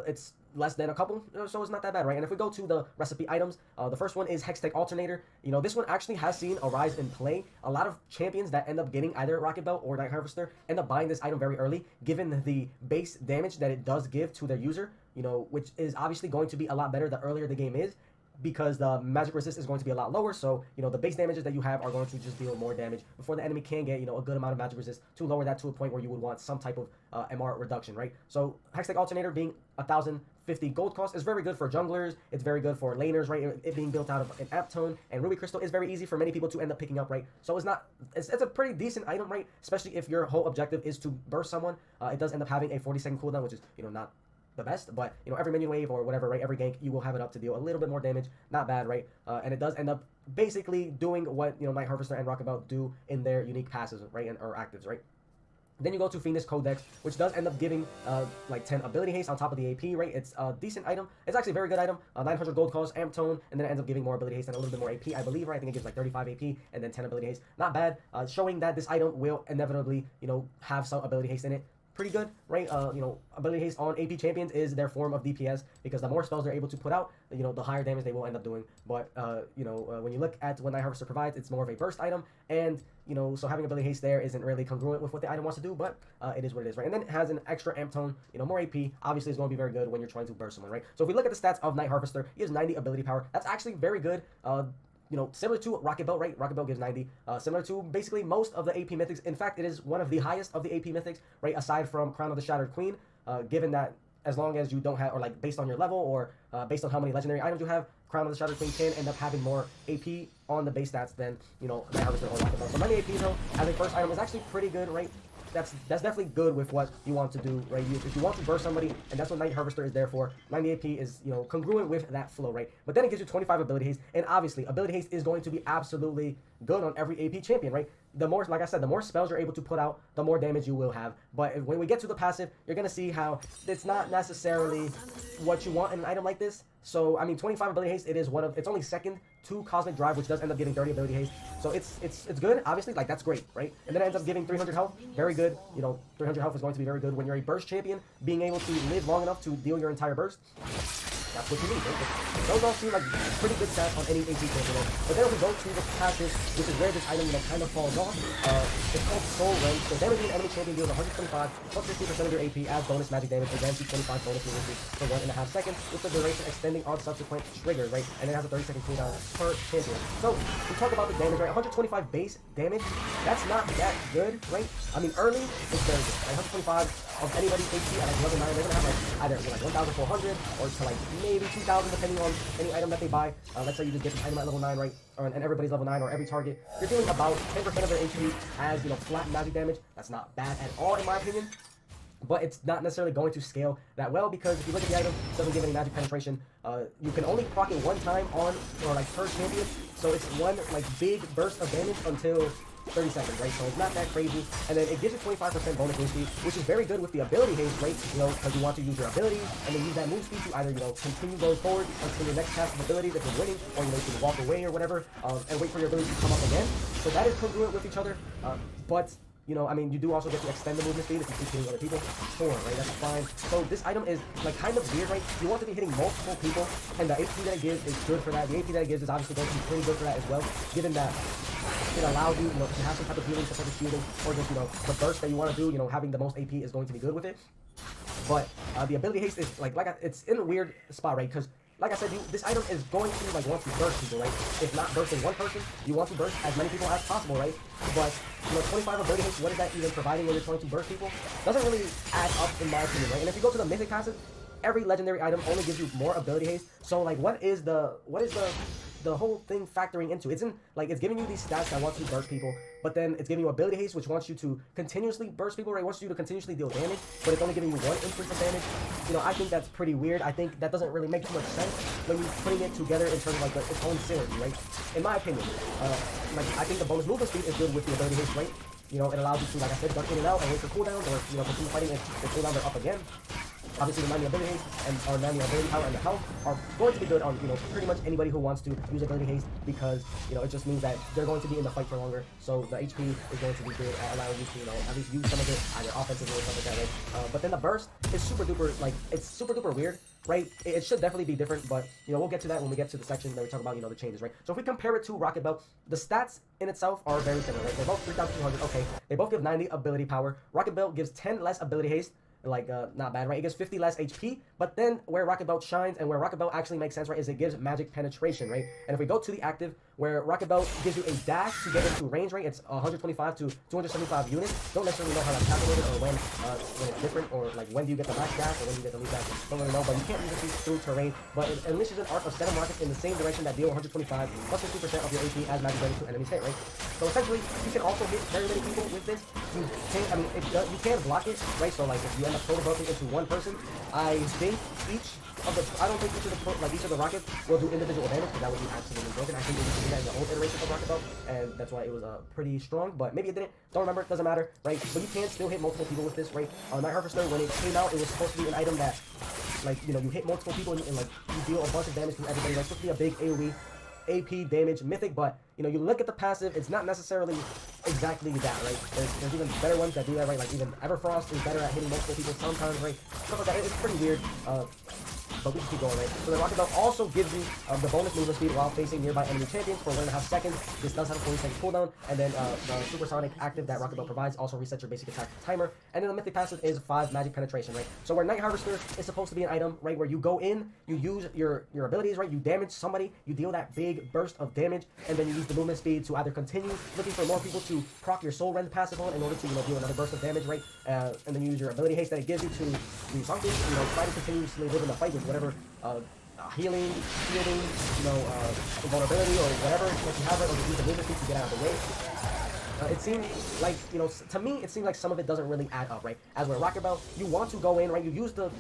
It's less than a couple, so it's not that bad, right? And if we go to the recipe items, the first one is Hextech Alternator. You know, this one actually has seen a rise in play. A lot of champions that end up getting either Rocket Belt or Night Harvester end up buying this item very early, given the base damage that it does give to their user, you know, which is obviously going to be a lot better the earlier the game is, because the magic resist is going to be a lot lower. So, you know, the base damages that you have are going to just deal more damage before the enemy can get, you know, a good amount of magic resist to lower that to a point where you would want some type of MR reduction, right? So, Hextech Alternator being 1,050 gold cost is very good for junglers. It's very good for laners, right? It being built out of an app tone, and Ruby Crystal is very easy for many people to end up picking up, right? So it's a pretty decent item, right? Especially if your whole objective is to burst someone. It does end up having a 40-second cooldown, which is, you know, not the best, but, you know, every minion wave or whatever, right, every gank, you will have it up to deal a little bit more damage. Not bad, right? And it does end up basically doing what, you know, Night Harvester and Rocket Belt do in their unique passes, right, or actives, right? Then you go to Phoenix Codex, which does end up giving like 10 ability haste on top of the AP, right? It's a decent item. It's actually a very good item. 900 gold cost, amp tone, and then it ends up giving more ability haste and a little bit more AP, I believe, right? I think it gives like 35 AP and then 10 ability haste. Not bad. Showing that this item will inevitably, you know, have some ability haste in it. Pretty good, right? You know, ability haste on AP champions is their form of DPS, because the more spells they're able to put out, you know, the higher damage they will end up doing. But, you know, when you look at what Night Harvester provides, it's more of a burst item, and, you know, so having ability haste there isn't really congruent with what the item wants to do, but it is what it is, right? And then it has an extra amp tone, you know, more AP, obviously is going to be very good when you're trying to burst someone, right? So if we look at the stats of Night Harvester, he has 90 ability power. That's actually very good. You know, similar to Rocket Belt, right? Rocket Belt gives 90. Similar to basically most of the AP Mythics. In fact, it is one of the highest of the AP Mythics, right? Aside from Crown of the Shattered Queen, given that as long as you don't have, or like based on your level, or based on how many legendary items you have, Crown of the Shattered Queen can end up having more AP on the base stats than, you know, Night Harvester or Rocket Belt. So 90 AP, though, as a first item is actually pretty good, right? That's definitely good with what you want to do, right? If you want to burst somebody, and that's what Night Harvester is there for, 90 AP is, you know, congruent with that flow, right? But then it gives you 25 ability haste, and obviously, ability haste is going to be absolutely good on every AP champion, right? The more, like I said, the more spells you're able to put out, the more damage you will have. But when we get to the passive, you're going to see how it's not necessarily what you want in an item like this. So, I mean, 25 ability haste, it's only second to Cosmic Drive, which does end up giving 30 ability haste. So it's good, obviously, like, that's great, right? And then it ends up giving 300 health, very good. You know, 300 health is going to be very good when you're a burst champion, being able to live long enough to deal your entire burst. That's what you need, right? Those all seem like pretty good stats on any AP champion. But then if we go to the passive, which is where this item, you know, kind of falls off, it's called Soul Rend. So damaging an enemy champion deals 125 plus 50% of your AP as bonus magic damage, and guaranteed 25 bonus resistance for 1.5 seconds, with the duration extending on subsequent trigger, right? And it has a 30-second cooldown per champion. So we talk about the damage, right? 125 base damage, that's not that good, right? I mean, early, it's very good. Like 125 of anybody's AP at like level 9, they're gonna have like either like 1,400 or to like maybe 2,000 depending on any item that they buy. Let's say you just get this item at level 9, right? And everybody's level 9, or every target. You're dealing about 10% of their HP as, you know, flat magic damage. That's not bad at all in my opinion. But it's not necessarily going to scale that well, because if you look at the item, it doesn't give any magic penetration. You can only proc it one time on, or like per champion. So it's one like big burst of damage until 30 seconds, right? So it's not that crazy. And then it gives you 25% bonus move speed, which is very good with the ability haste, right? You know, because you want to use your abilities and then use that move speed to either, you know, continue going forward until your next passive ability that you're winning, or, you know, you can walk away or whatever, and wait for your ability to come up again. So that is congruent with each other. But, you know, I mean, you do also get to extend the movement speed if you keep hitting other people. Sure, right? That's fine. So this item is, like, kind of weird, right? You want to be hitting multiple people, and the AP that it gives is good for that. The AP that it gives is obviously going to be pretty good for that as well, given that it allows you, you know, to have some type of healing, some type of shielding, or just, you know, the burst that you want to do, you know, having the most AP is going to be good with it. But the ability haste is it's in a weird spot, right? Because like I said, this item is going to like want to burst people, right? If not bursting one person, you want to burst as many people as possible, right? But you know, 25 ability haste, what is that even providing when you're trying to burst people? Doesn't really add up in my opinion, right? And if you go to the mythic passive, every legendary item only gives you more ability haste. So like, what is the whole thing factoring into? It's it's giving you these stats that wants you to burst people, but then it's giving you ability haste, which wants you to continuously burst people, right? It wants you to continuously deal damage, but it's only giving you one increase of damage. You know, I think that's pretty weird. I think that doesn't really make too much sense when you're putting it together in terms of like its own synergy, right? In my opinion, I think the bonus movement speed is good with the ability haste, right? You know, it allows you to, like I said, duck in and out and wait for cooldowns, or you know, continue fighting if the cooldowns are up again. Obviously, the 90 ability haste or 90 ability power and the health are going to be good on, you know, pretty much anybody who wants to use ability haste, because, you know, it just means that they're going to be in the fight for longer. So the HP is going to be good at allowing you to, you know, at least use some of it either offensively or something like that, right? But then the burst is super duper, like, it's super duper weird, right? It should definitely be different, but, you know, we'll get to that when we get to the section that we talk about, you know, the changes, right? So if we compare it to Rocket Belt, the stats in itself are very similar, right? They're both 3,200, okay. They both give 90 ability power. Rocket Belt gives 10 less ability haste. Like, not bad, right? It gives 50 less HP, but then where Rocket Belt shines and where Rocket Belt actually makes sense, right, is it gives magic penetration, right? And if we go to the active, where Rocket Belt gives you a dash to get into range, right, it's 125 to 275 units. Don't necessarily know how that's calculated or when it's different, or like when do you get the max dash or when do you get the least dash. Don't really know, but you can't use it through terrain. But it unleashes an arc of 7 rockets in the same direction that deal 125 plus 50% of your AP as magic damage to enemies hit, right? So essentially, you can also hit very many people with this. You can, I mean, you can block it, right? So like if you end up total buffing into one person, I think I don't think each of the rockets will do individual damage, because that would be absolutely broken. I think it was in the old iteration of Rocket Belt, and that's why it was pretty strong, but maybe it didn't. Don't remember, doesn't matter, right? But you can still hit multiple people with this, right? Night Harvester, when it came out, it was supposed to be an item that, like, you know, you hit multiple people and like you deal a bunch of damage to everybody. That's supposed to be a big AoE AP damage mythic, but you know, you look at the passive, it's not necessarily exactly that, right? There's even better ones that do that, right? Like even Everfrost is better at hitting multiple people sometimes, right? Stuff like that. It's pretty weird. But we can keep going, right? So the Rocket Belt also gives you the bonus movement speed while facing nearby enemy champions for 1.5 seconds. This does have a 40-second cooldown, and then the supersonic active that Rocket Belt provides also resets your basic attack timer. And then the mythic passive is 5 magic penetration, right? So where Night Harvester is supposed to be an item, right, where you go in, you use your abilities, right? You damage somebody, you deal that big burst of damage, and then you use the movement speed to either continue looking for more people to proc your Soul Rend passive on in order to, you know, deal another burst of damage, right? And then you use your ability haste that it gives you to do something, you know, try to continuously live in the fight with whatever healing, shielding, you know, vulnerability or whatever that you have, right, or just use the movement speed to get out of the way. It seems like, you know, to me, it seems like some of it doesn't really add up, right? As with Rocket Belt, you want to go in, right? You use the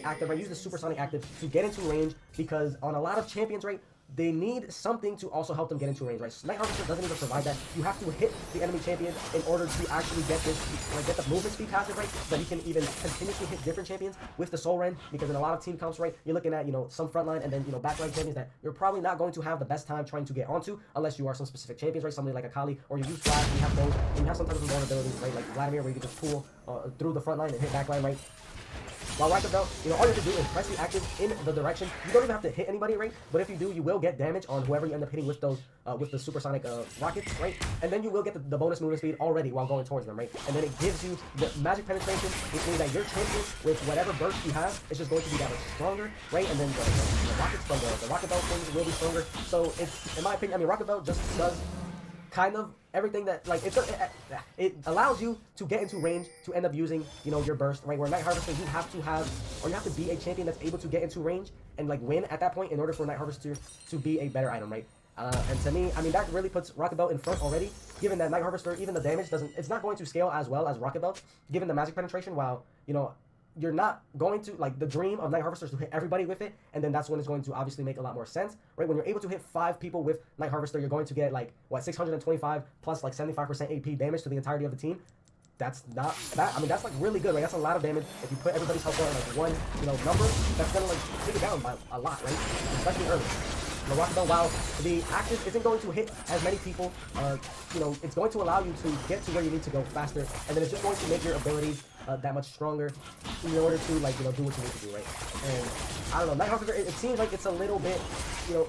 active, right? Use the supersonic active to get into range, because on a lot of champions, right, they need something to also help them get into range, right? Night Harvester doesn't even provide that. You have to hit the enemy champion in order to actually get this, like, get the movement speed passive, right? So that you can even continuously hit different champions with the Soul Rend, because in a lot of team comps, right, you're looking at, you know, some frontline and then, you know, backline champions that you're probably not going to have the best time trying to get onto unless you are some specific champions, right? Somebody like Akali, or you use Flash, and you have those, and you have some type of vulnerabilities, right? Like Vladimir, where you can just pull through the front line and hit backline, right? While Rocket Belt, you know, all you have to do is press the active in the direction. You don't even have to hit anybody, right? But if you do, you will get damage on whoever you end up hitting with those, with the supersonic rockets, right? And then you will get the bonus movement speed already while going towards them, right? And then it gives you the magic penetration, which means that your champion, with whatever burst you have, is just going to be that much stronger, right? And then the rockets from the Rocket Belt things will be stronger. So it's, in my opinion, I mean, Rocket Belt just does kind of everything that, like, it allows you to get into range to end up using, you know, your burst, right? Where Night Harvester, you have to be a champion that's able to get into range and, like, win at that point in order for Night Harvester to be a better item, right? And to me, I mean, that really puts Rocket Belt in front already, given that Night Harvester, even the damage it's not going to scale as well as Rocket Belt, given the magic penetration, while, you know, you're not going to, like, the dream of Night Harvester is to hit everybody with it, and then that's when it's going to obviously make a lot more sense, right? When you're able to hit 5 people with Night Harvester, you're going to get, like, what, 625 plus, like, 75% AP damage to the entirety of the team. That's not that. I mean, that's, like, really good, right? That's a lot of damage. If you put everybody's health on, like, one, you know, number, that's gonna, like, take it down by a lot, right? Especially early. The Rocket Belt, while the active isn't going to hit as many people, you know, it's going to allow you to get to where you need to go faster, and then it's just going to make your abilities that much stronger in order to like do what you need to do, right? And I don't know, Night Harvester, it seems like it's a little bit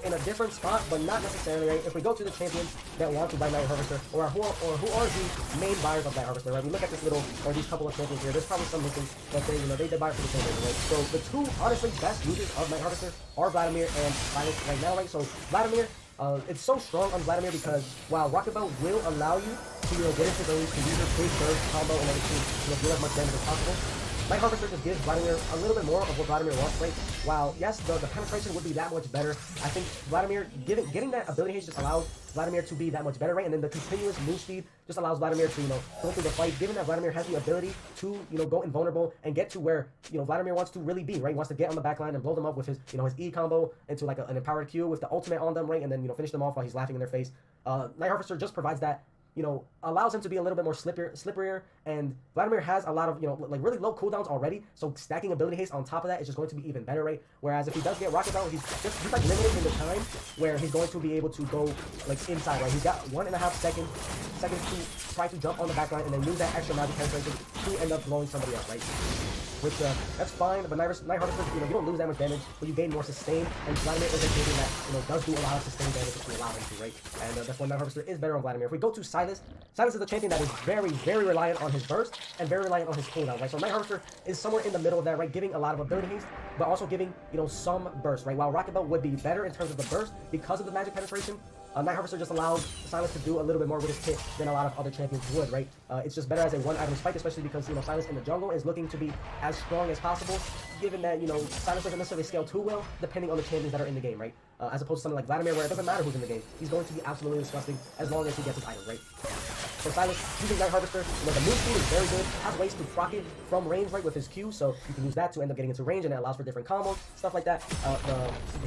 in a different spot, but not necessarily, right? If we go to the champions that want to buy Night Harvester, or who are the main buyers of Night Harvester, right? We look at this little, or these couple of champions here, there's probably some missing, but they buy it for the same reason, right? So the two, honestly, best users of Night Harvester are Vladimir and Silas right now, right? So Vladimir, it's so strong on Vladimir because while Rocket Belt will allow you to get into range to use your big burst combo in order to deal as much damage as possible, Night Harvester just gives Vladimir a little bit more of what Vladimir wants, right? While, yes, the penetration would be that much better, I think Vladimir, getting that ability haste just allows Vladimir to be that much better, right? And then the continuous move speed just allows Vladimir to, go through the fight, given that Vladimir has the ability to, go invulnerable and get to where, Vladimir wants to really be, right? He wants to get on the back line and blow them up with his, his E combo into like an empowered Q with the ultimate on them, right? And then, finish them off while he's laughing in their face. Night Harvester just provides that, allows him to be a little bit more slipperier, and Vladimir has a lot of, like really low cooldowns already, so stacking ability haste on top of that is just going to be even better, right? Whereas if he does get Rocket Belt, he's like limited in the time where he's going to be able to go like inside, right? He's got 1.5 seconds to try to jump on the back line and then use that extra magic penetration to end up blowing somebody up, right? Which, that's fine, but Night Harvester, you don't lose that much damage, but you gain more sustain, and Vladimir is a champion that, does do a lot of sustain damage if you allow him to, right? And that's why Night Harvester is better on Vladimir. If we go to Silas is a champion that is very, very reliant on his burst, and very reliant on his cooldown, right? So Night Harvester is somewhere in the middle of that, right? Giving a lot of ability haste, but also giving, some burst, right? While Rocket Belt would be better in terms of the burst because of the magic penetration, Night Harvester just allows Silas to do a little bit more with his kit than a lot of other champions would, right? It's just better as a one-item spike, especially because, Silas in the jungle is looking to be as strong as possible, given that, Silas doesn't necessarily scale too well, depending on the champions that are in the game, right? As opposed to something like Vladimir, where it doesn't matter who's in the game. He's going to be absolutely disgusting as long as he gets his item, right? So Silas, using Night Harvester, the move speed is very good, has ways to proc it from range, right, with his Q, so you can use that to end up getting into range, and it allows for different combos, stuff like that.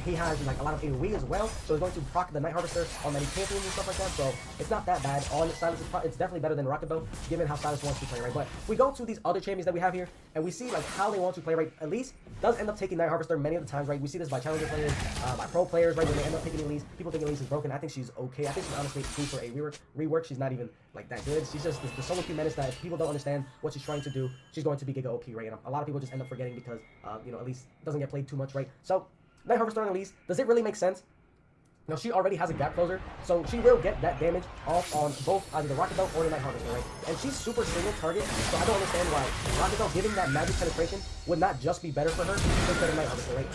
He has, like, a lot of AoE as well, so he's going to proc the Night Harvester on many champions and stuff like that, so it's not that bad on Silas. It's definitely better than Rocket Belt, given how Silas wants to play, right? But we go to these other champions that we have here, and we see, like, how they want to play, right? Elise does end up taking Night Harvester many of the times, right? We see this by challenger players, by pro players, right? When they end up taking Elise, people think Elise is broken. I think she's okay. I think she's honestly due for a rework. She's not even, like, that good. She's just the solo queue menace that if people don't understand what she's trying to do, she's going to be Giga OP, right? And a lot of people just end up forgetting because, Elise doesn't get played too much, right? So, Night Harvester on Elise, does it really make sense? Now, she already has a gap closer, so she will get that damage off on both either the Rocket Belt or the Night Harvester, right? And she's super single target, so I don't understand why Rocket Belt giving that magic penetration would not just be better for her instead of Night Harvester, right?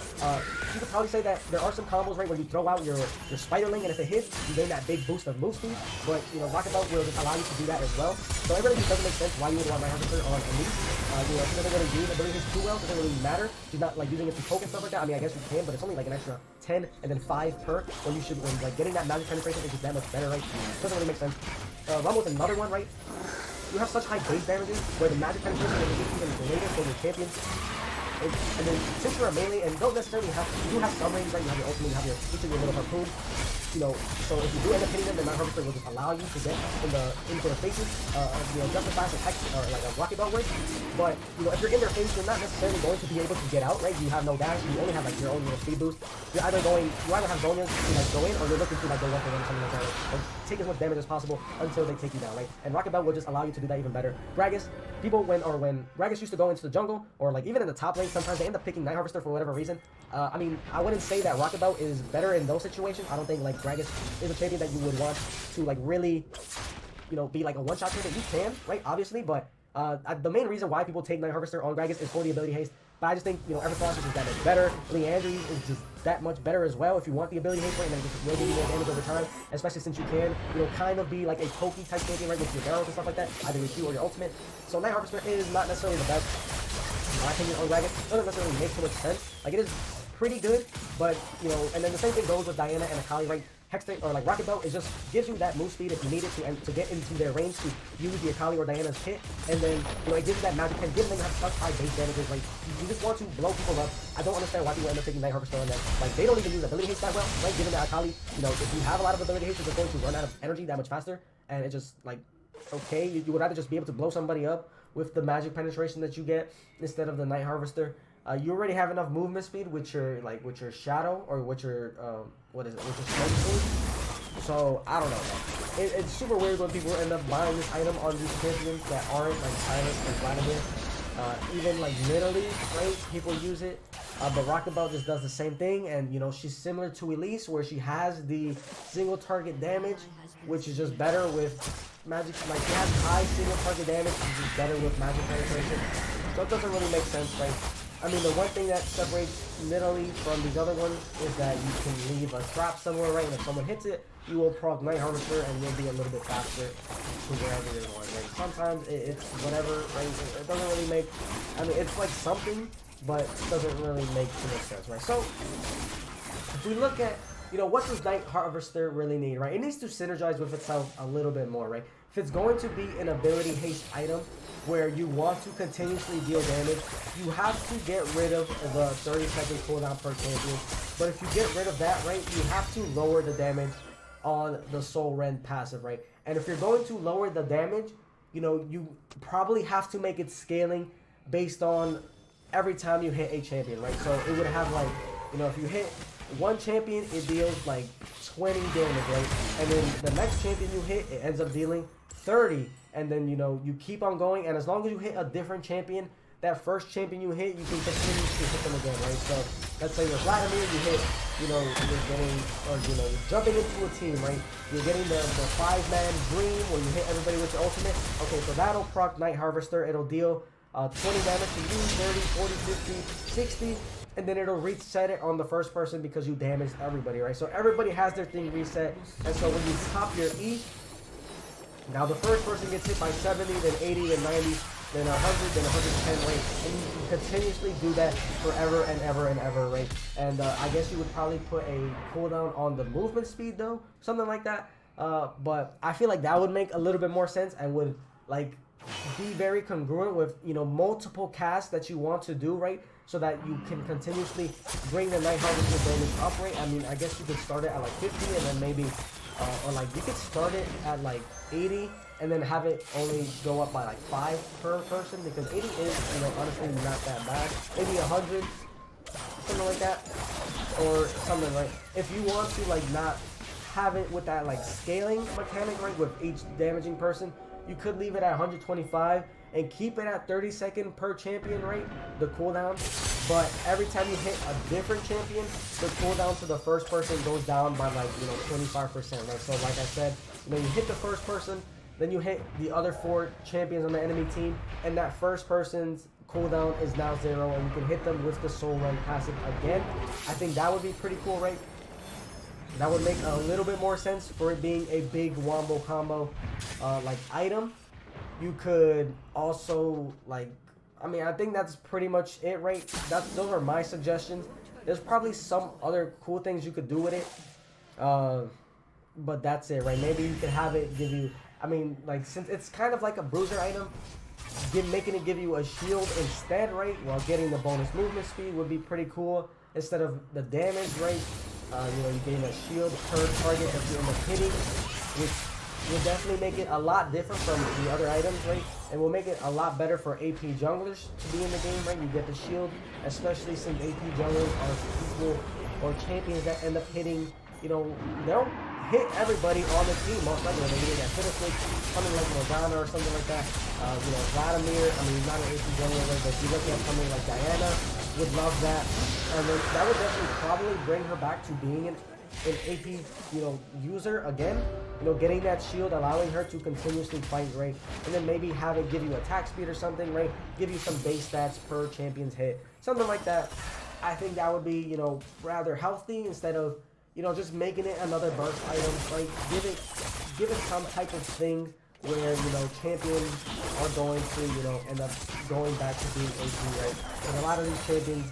You could probably say that there are some combos, right, where you throw out your Spiderling, and if it hits, you gain that big boost of move speed, but, Rocket Belt will just allow you to do that as well. So it really just doesn't make sense why you would want Night Harvester on Elise. She doesn't really use abilities too well, doesn't really matter. She's not, like, using it to poke and stuff like that. I mean, I guess you can, but it's only, like, an extra 10 and then 5 per, when like, getting that magic penetration is just that much better, right? Doesn't really make sense. Rumble with another one, right? You have such high base damages, where the magic penetration is even greater for your champion. And then, since you're a melee, and don't necessarily have, you do have some range, right? You have your ultimate, you have each of your little harpoon. So if you do end up hitting them, then Night Harvester will just allow you to get into their faces, just as fast as Hex or like a Rocket Belt would. But, if you're in their face, you're not necessarily going to be able to get out, right? You have no dash, you only have, like, your own little speed boost. You either have Zonias to, like, go in, or you're looking to, like, go 1-for-1 or something like that, right? And take as much damage as possible until they take you down, right? And Rocket Belt will just allow you to do that even better. Gragas, when Gragas used to go into the jungle, or, like, even in the top lane, sometimes they end up picking Night Harvester for whatever reason. I mean, I wouldn't say that Rocket Belt is better in those situations. I don't think, like, Gragas is a champion that you would want to, like, really, be like a one-shot champion. You can, right, obviously, but the main reason why people take Night Harvester on Gragas is for the ability haste. But I just think, Everfrost is just that much better. Leandry is just that much better as well if you want the ability haste, right, and then just will give you more damage over time, especially since you can, kind of be like a pokey type champion, right, with your barrels and stuff like that, either your Q or your ultimate. So Night Harvester is not necessarily the best, in my opinion, on Gragas. It doesn't necessarily make too much sense. Like, it is pretty good, but, and then the same thing goes with Diana and Akali, right? Hextech or like Rocket Belt, it just gives you that move speed if you need it to get into their range to use the Akali or Diana's hit, and then it gives you that magic pen, given them have such high base damages, like you just want to blow people up. I don't understand why people end up taking Night Harvester on them. Like, they don't even use ability haste that well, right? Given that Akali, if you have a lot of ability haste, you're just going to run out of energy that much faster, and it just like, okay, you would rather just be able to blow somebody up with the magic penetration that you get instead of the Night Harvester. You already have enough movement speed with your shadow or with your with your smoke speed. So I don't know. It's super weird when people end up buying this item on these champions that aren't like Silas and Vladimir. Even like Middle East, right? People use it. But Rocket Belt just does the same thing, and you know she's similar to Elise, where she has the single target damage, which is just better with magic. Like she has high single target damage, which is better with magic penetration. So it doesn't really make sense, right? I mean, the one thing that separates Nidalee from these other ones is that you can leave a trap somewhere, right? And if someone hits it, you will proc Night Harvester and you'll be a little bit faster to wherever you're going, right? Sometimes it's whatever, right? It doesn't really make, I mean, it's like something, but it doesn't really make too much sense, right? So, if we look at, you know, what does Night Harvester really need, right? It needs to synergize with itself a little bit more, right? If it's going to be an ability haste item, where you want to continuously deal damage, you have to get rid of the 30-second cooldown per champion. But if you get rid of that, right, you have to lower the damage on the Soul Rend passive, right? And if you're going to lower the damage, you know, you probably have to make it scaling based on every time you hit a champion, right? So it would have like, you know, if you hit one champion, it deals like 20 damage, right? And then the next champion you hit, it ends up dealing 30. And then, you know, you keep on going, and as long as you hit a different champion, that first champion you hit, you can continue to hit them again, right? So, let's say with Vladimir, you hit, you know, you're getting, or, you know, you're jumping into a team, right? You're getting the 5-man dream, where you hit everybody with your ultimate. Okay, so that'll proc Night Harvester. It'll deal 20 damage to you, 30, 40, 50, 60, and then it'll reset it on the first person because you damaged everybody, right? So everybody has their thing reset, and so when you pop your E, now the first person gets hit by 70, then 80, then 90, then 100, then 110, right? And you can continuously do that forever and ever and ever, right? And I guess you would probably put a cooldown on the movement speed though, something like that. But I feel like that would make a little bit more sense and would like be very congruent with, you know, multiple casts that you want to do, right? So that you can continuously bring the Night Harvester damage up, right? I mean, I guess you could start it at like 50 and then maybe or like you could start it at like 80 and then have it only go up by like 5 per person, because 80 is, you know, honestly not that bad. Maybe 100, something like that, or something, right? If you want to like not have it with that like scaling mechanic, right, with each damaging person, you could leave it at 125 and keep it at 30-second per champion, right, the cooldown. But every time you hit a different champion, the cooldown to the first person goes down by like, you know, 25%, right? So like I said, you know, you hit the first person, then you hit the other 4 champions on the enemy team, and that first person's cooldown is now 0, and you can hit them with the Soul Rend passive again. I think that would be pretty cool, right? That would make a little bit more sense for it being a big wombo combo like item. You could also like, I mean, I think that's pretty much it, right? Those are my suggestions. There's probably some other cool things you could do with it, but that's it, right? Maybe you could have it give you, I mean, like, since it's kind of like a bruiser item, making it give you a shield instead, right? While getting the bonus movement speed would be pretty cool instead of the damage, right? You know, you gain a shield per target that you end up hitting, which will definitely make it a lot different from the other items, right? And will make it a lot better for AP junglers to be in the game, right? You get the shield, especially since AP junglers are people or champions that end up hitting, you know, they'll hit everybody on the team most likely. They get that fiddle switch, something like Morgana or something like that. You know, Vladimir, I mean, not an AP jungler, but if you look at something like Diana, would love that. And then that would definitely probably bring her back to being an AP, you know, user again. You know, getting that shield, allowing her to continuously fight, right? And then maybe have it give you attack speed or something, right? Give you some base stats per champion's hit. Something like that. I think that would be, you know, rather healthy instead of, you know, just making it another burst item. Like, give it some type of thing where, you know, champions are going to, you know, end up going back to being AP, right? And a lot of these champions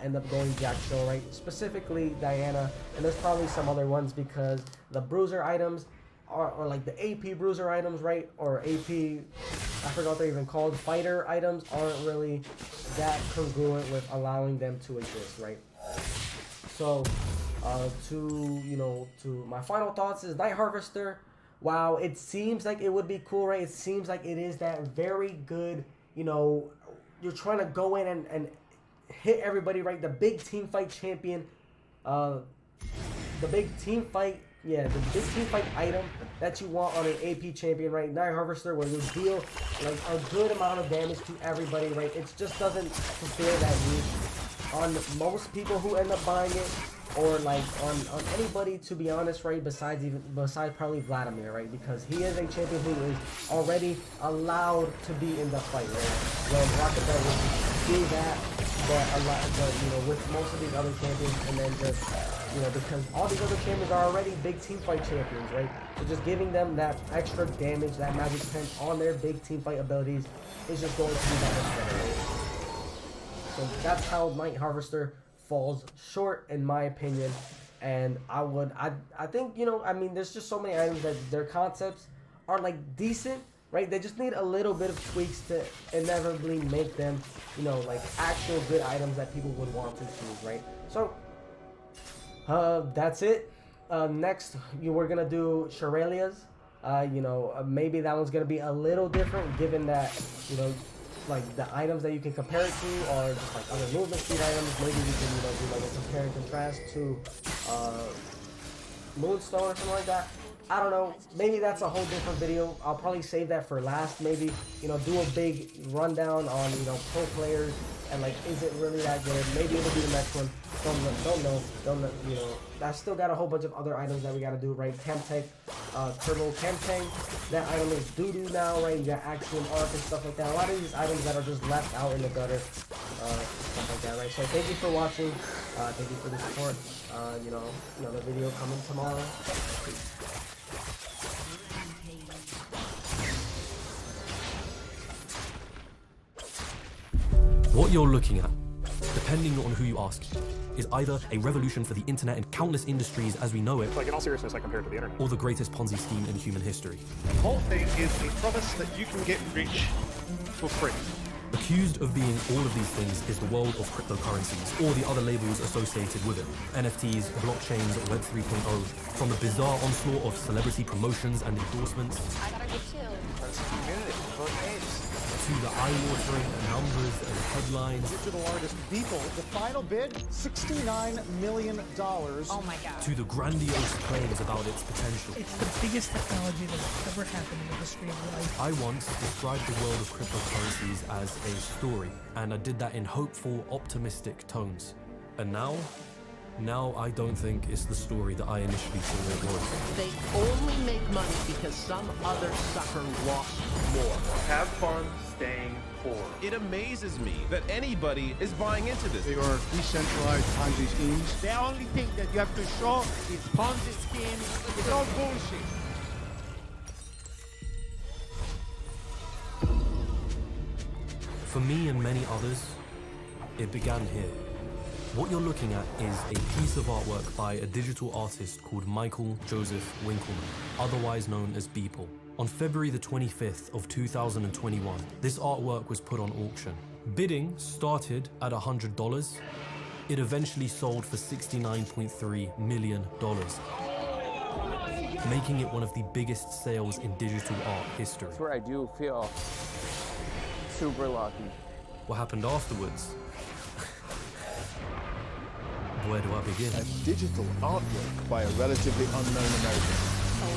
end up going Jack Show, right? Specifically Diana, and there's probably some other ones because the bruiser items or like the AP bruiser items, right? Or AP, I forgot what they're even called, fighter items aren't really that congruent with allowing them to exist, right? So, to my final thoughts is Night Harvester. Wow, it seems like it would be cool, right? It seems like it is that very good, you know, you're trying to go in and hit everybody, right? The big team fight champion, the big team fight yeah, the big team fight item that you want on an AP champion, right? Night Harvester, where you deal like a good amount of damage to everybody, right? It just doesn't fulfill that need on most people who end up buying it, or like on anybody, to be honest, right? Besides probably Vladimir, right? Because he is a champion who is already allowed to be in the fight, right? Well, Rocket Belt will do that, but you know, with most of these other champions, and then just, you know, because all these other champions are already big team fight champions, right? So just giving them that extra damage, that magic pen on their big team fight abilities is just going to be that much better, right? So that's how Night Harvester falls short, in my opinion. And I think, you know, I mean, there's just so many items that their concepts are like decent, right? They just need a little bit of tweaks to inevitably make them, you know, like actual good items that people would want to choose, right? So that's it. Next, we're gonna do Shirelia's. You know, maybe that one's gonna be a little different, given that, you know, like the items that you can compare it to are just like other movement speed items. Maybe we can, you know, do like a compare and contrast to Moonstone or something like that. I don't know. Maybe that's a whole different video. I'll probably save that for last. Maybe, you know, do a big rundown on, you know, pro players and like, is it really that good? Maybe it'll be the next one. Don't know. You know, I still got a whole bunch of other items that we gotta do, right? Chemtech, Turbo Chemtang. That item is doo-doo now, right? You got Axiom Arc and stuff like that. A lot of these items that are just left out in the gutter, stuff like that, right? So thank you for watching. Thank you for the support. You know, another video coming tomorrow. What you're looking at, depending on who you ask, is either a revolution for the internet and countless industries as we know it, like in all seriousness, like compared to the internet, or the greatest Ponzi scheme in human history. The whole thing is a promise that you can get rich for free. Accused of being all of these things is the world of cryptocurrencies, or the other labels associated with it. NFTs, blockchains, Web 3.0, from the bizarre onslaught of celebrity promotions and endorsements, I gotta get chill. to the eye-watering numbers and headlines, Digital artist Beeple, the final bid, $69 million. Oh my god. to the grandiose claims about its potential. It's the biggest technology that's ever happened in the history of life. I once described the world of cryptocurrencies as a story, and I did that in hopeful, optimistic tones. And now I don't think it's the story that I initially thought it was. They only make money because some other sucker lost more. Have fun staying poor. It amazes me that anybody is buying into this. They are decentralized Ponzi schemes. The only thing that you have to show is Ponzi schemes. It's all bullshit. For me and many others, it began here. What you're looking at is a piece of artwork by a digital artist called Michael Joseph Winkelmann, otherwise known as Beeple. On February the 25th of 2021, this artwork was put on auction. Bidding started at $100. It eventually sold for $69.3 million, making it one of the biggest sales in digital art history. That's where I do feel super lucky. What happened afterwards? Where do I begin? A digital artwork by a relatively unknown American. $1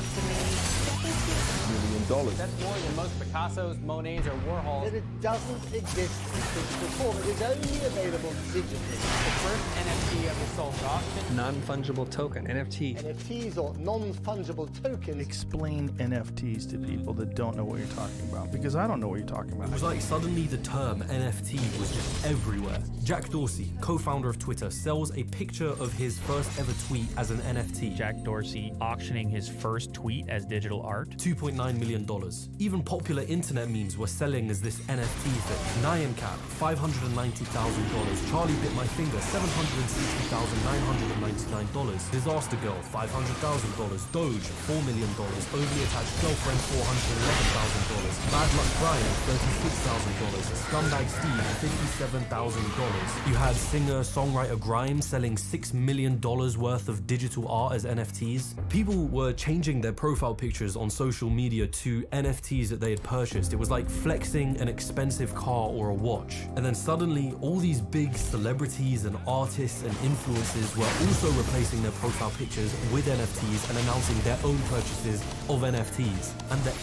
million. That's more than most Picassos, Monets, or Warhols. But it doesn't exist in physical form. It is only available digitally. The first NFT ever sold at auction. Non-fungible token, NFT. NFTs or non-fungible tokens. Explain NFTs to people that don't know what you're talking about, because I don't know what you're talking about. It was like suddenly the term NFT was just everywhere. Jack Dorsey, co-founder of Twitter, sells a picture of his first ever tweet as an NFT. Jack Dorsey auctioning his first tweet as digital art. $2.9 million. Even popular internet memes were selling as this NFT thing. Nyan Cat, $590,000. Charlie Bit My Finger, $760,999. Disaster Girl, $500,000. Doge, $4 million. Overly Attached Girlfriend, $411,000. Bad Luck Brian, $36,000. Scumbag Steve, $57,000. You had singer-songwriter Grimes selling $6 million worth of digital art as NFTs. People were changing their profile pictures on social media to NFTs that they had purchased. It was like flexing an expensive car or a watch. And then suddenly, all these big celebrities and artists and influencers were also replacing their profile pictures with NFTs and announcing their own purchases of NFTs. And the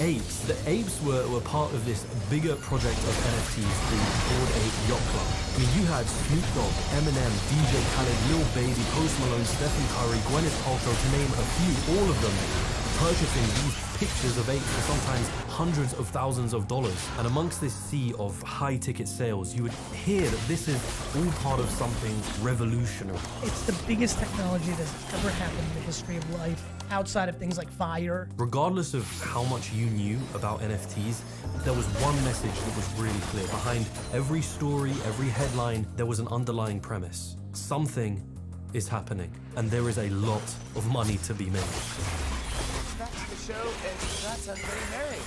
apes were part of this bigger project of NFTs called Bored Ape Yacht Club. I mean, you had Snoop Dogg, Eminem, DJ Khaled, Lil Baby, Post Malone, Stephen Curry, Gwyneth Paltrow, to name a few, all of them purchasing these pictures of apes for sometimes hundreds of thousands of dollars. And amongst this sea of high ticket sales, you would hear that this is all part of something revolutionary. It's the biggest technology that's ever happened in the history of life, outside of things like fire. Regardless of how much you knew about NFTs, there was one message that was really clear. Behind every story, every headline, there was an underlying premise. Something is happening, and there is a lot of money to be made. That's the show, and congrats on getting married.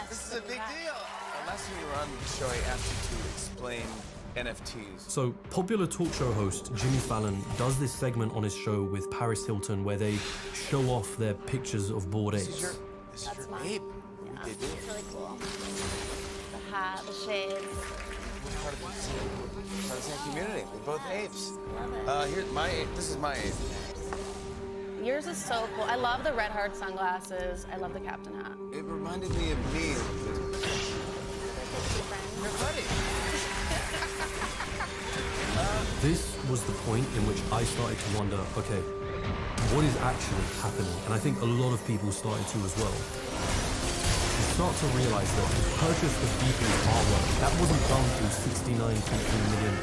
This is a big deal. Last time you were on the show, I asked you to explain NFTs. So, popular talk show host Jimmy Fallon does this segment on his show with Paris Hilton where they show off their pictures of bored apes. This is your ape. Yeah, it's really cool. The hat, the shades. We're part of the same community. We're both apes. Love it. Here's my ape. This is my ape. Yours is so cool. I love the red heart sunglasses. I love the captain hat. It reminded me of me. Your buddy. This was the point in which I started to wonder, okay, what is actually happening? And I think a lot of people started to as well. You start to realize that the purchase of people's artwork, that wasn't done through $69.3 million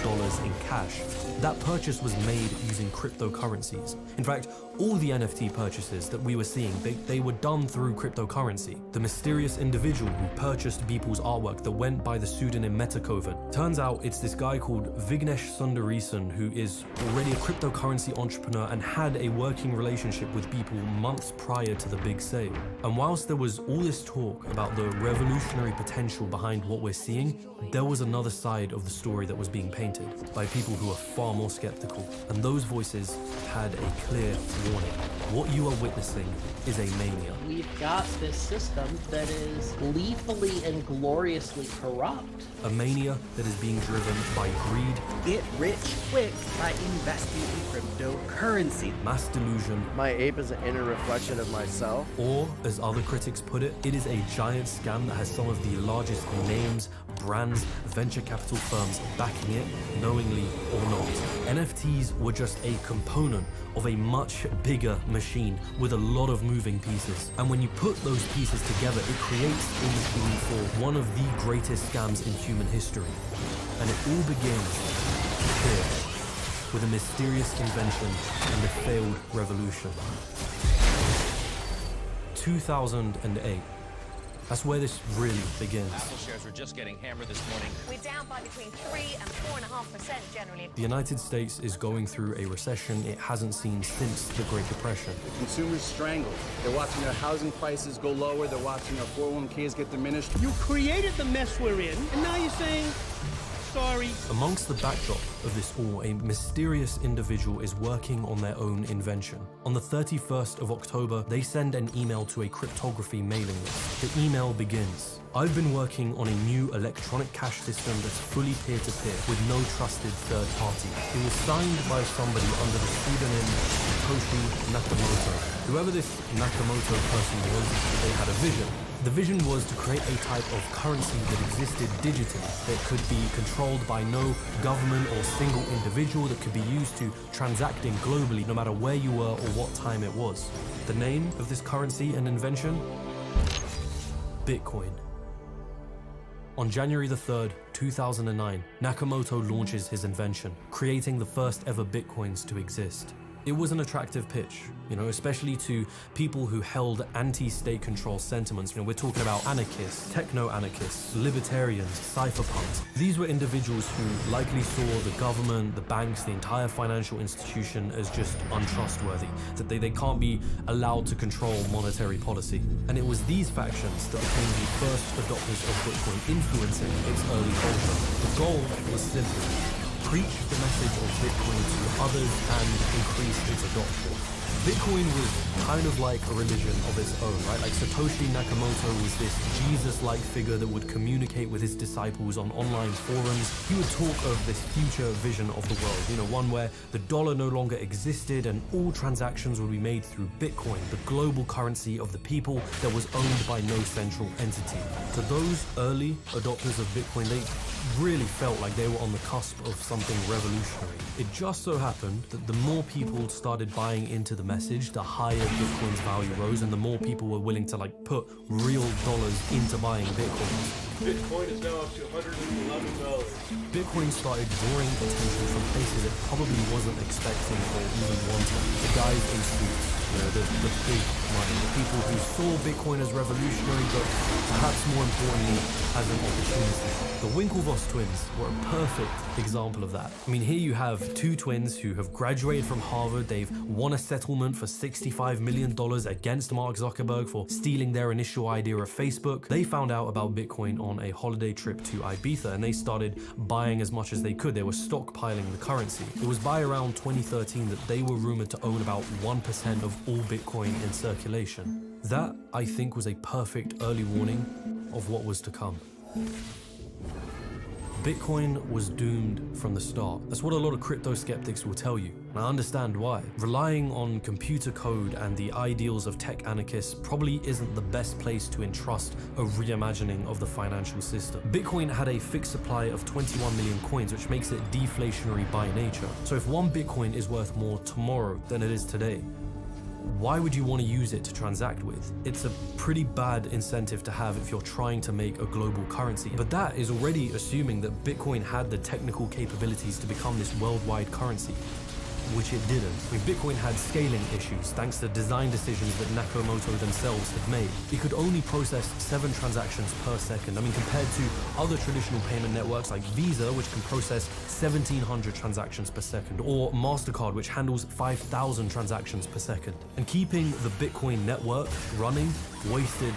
in cash. That purchase was made using cryptocurrencies. In fact, all the NFT purchases that we were seeing, they were done through cryptocurrency. The mysterious individual who purchased Beeple's artwork that went by the pseudonym Metakovan. Turns out it's this guy called Vignesh Sundaresan who is already a cryptocurrency entrepreneur and had a working relationship with Beeple months prior to the big sale. And whilst there was all this talk about the revolutionary potential behind what we're seeing, there was another side of the story that was being painted by people who are far more skeptical. And those voices had a clear warning. What you are witnessing is a mania. We've got this system that is lethally and gloriously corrupt. A mania that is being driven by greed. Get rich quick by investing in cryptocurrency. Mass delusion. My ape is an inner reflection of myself. Or, as other critics put it, it is a giant scam that has some of the largest names, brands, venture capital firms backing it, knowingly or not. NFTs were just a component of a much bigger machine with a lot of moving pieces. And when you put those pieces together, it creates a machine for one of the greatest scams in human history. And it all begins here, with a mysterious invention and a failed revolution. 2008. That's where this really begins. Apple shares were just getting hammered this morning. We're down by between 3 and 4.5% generally. The United States is going through a recession it hasn't seen since the Great Depression. The consumers strangled. They're watching their housing prices go lower. They're watching their 401ks get diminished. You created the mess we're in, and now you're saying sorry. Amongst the backdrop of this all, a mysterious individual is working on their own invention. On the 31st of October, they send an email to a cryptography mailing list. The email begins, "I've been working on a new electronic cash system that's fully peer-to-peer with no trusted third party. It was signed by somebody under the pseudonym Satoshi Nakamoto." Whoever this Nakamoto person was, they had a vision. The vision was to create a type of currency that existed digitally, that could be controlled by no government or single individual, that could be used to transacting globally no matter where you were or what time it was. The name of this currency and invention? Bitcoin. On January the 3rd, 2009, Nakamoto launches his invention, creating the first ever Bitcoins to exist. It was an attractive pitch, especially to people who held anti-state control sentiments. We're talking about anarchists, techno-anarchists, libertarians, cypherpunks. These were individuals who likely saw the government, the banks, the entire financial institution as just untrustworthy, that they can't be allowed to control monetary policy. And it was these factions that became the first adopters of Bitcoin, influencing its early culture. The goal was simple: preach the message of Bitcoin to others and increase its adoption. Bitcoin was kind of like a religion of its own, right? Like Satoshi Nakamoto was this Jesus-like figure that would communicate with his disciples on online forums. He would talk of this future vision of the world, one where the dollar no longer existed and all transactions would be made through Bitcoin, the global currency of the people that was owned by no central entity. To those early adopters of Bitcoin, they really felt like they were on the cusp of something revolutionary. It just so happened that the more people started buying into the message, the higher Bitcoin's value rose, and the more people were willing to put real dollars into buying Bitcoin. Bitcoin is now up to $111. Bitcoin started drawing attention from places it probably wasn't expecting or even wanting. The guys in suits, the big money, the people who saw Bitcoin as revolutionary, but perhaps more importantly, as an opportunity. The Winklevoss twins were a perfect example of that. I mean, here you have two twins who have graduated from Harvard. They've won a settlement for $65 million against Mark Zuckerberg for stealing their initial idea of Facebook. They found out about Bitcoin on a holiday trip to Ibiza, and they started buying as much as they could. They were stockpiling the currency. It was by around 2013 that they were rumored to own about 1% of all Bitcoin in circulation. That, I think, was a perfect early warning of what was to come. Bitcoin was doomed from the start. That's what a lot of crypto skeptics will tell you, and I understand why. Relying on computer code and the ideals of tech anarchists probably isn't the best place to entrust a reimagining of the financial system. Bitcoin had a fixed supply of 21 million coins, which makes it deflationary by nature. So if one Bitcoin is worth more tomorrow than it is today, why would you want to use it to transact with? It's a pretty bad incentive to have if you're trying to make a global currency. But that is already assuming that Bitcoin had the technical capabilities to become this worldwide currency, which it didn't. I mean, Bitcoin had scaling issues thanks to design decisions that Nakamoto themselves had made. It could only process 7 transactions per second. I mean, compared to other traditional payment networks like Visa, which can process 1,700 transactions per second, or MasterCard, which handles 5,000 transactions per second. And keeping the Bitcoin network running wasted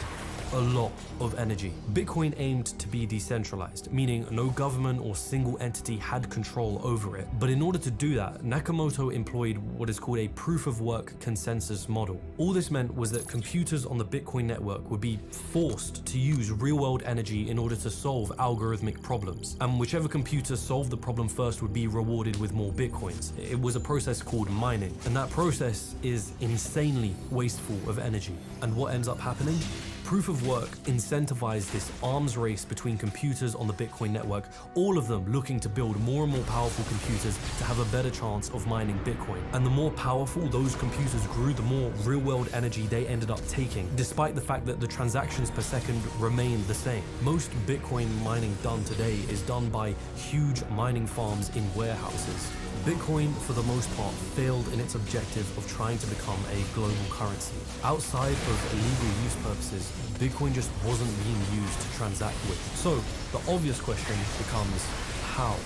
a lot of energy. Bitcoin aimed to be decentralized, meaning no government or single entity had control over it. But in order to do that, Nakamoto employed what is called a proof-of-work consensus model. All this meant was that computers on the Bitcoin network would be forced to use real-world energy in order to solve algorithmic problems. And whichever computer solved the problem first would be rewarded with more Bitcoins. It was a process called mining, and that process is insanely wasteful of energy. And what ends up happening? Proof of work incentivized this arms race between computers on the Bitcoin network, all of them looking to build more and more powerful computers to have a better chance of mining Bitcoin. And the more powerful those computers grew, the more real-world energy they ended up taking, despite the fact that the transactions per second remained the same. Most Bitcoin mining done today is done by huge mining farms in warehouses. Bitcoin, for the most part, failed in its objective of trying to become a global currency. Outside of illegal use purposes, Bitcoin just wasn't being used to transact with. So, the obvious question becomes, how?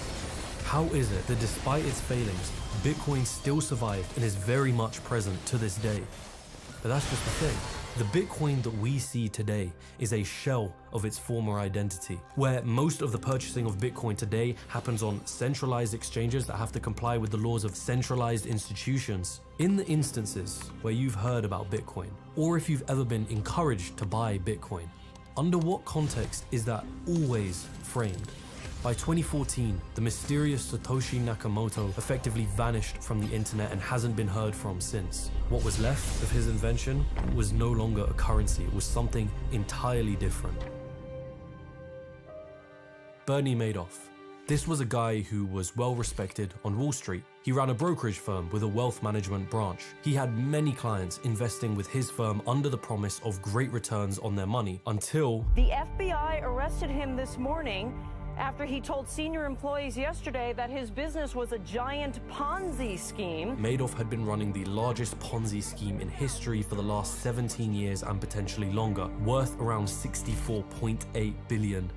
How is it that despite its failings, Bitcoin still survived and is very much present to this day? But that's just the thing. The Bitcoin that we see today is a shell of its former identity, where most of the purchasing of Bitcoin today happens on centralized exchanges that have to comply with the laws of centralized institutions. In the instances where you've heard about Bitcoin, or if you've ever been encouraged to buy Bitcoin, under what context is that always framed? By 2014, the mysterious Satoshi Nakamoto effectively vanished from the internet and hasn't been heard from since. What was left of his invention was no longer a currency, it was something entirely different. Bernie Madoff. This was a guy who was well respected on Wall Street. He ran a brokerage firm with a wealth management branch. He had many clients investing with his firm under the promise of great returns on their money until the FBI arrested him this morning after he told senior employees yesterday that his business was a giant Ponzi scheme. Madoff had been running the largest Ponzi scheme in history for the last 17 years and potentially longer, worth around $64.8 billion.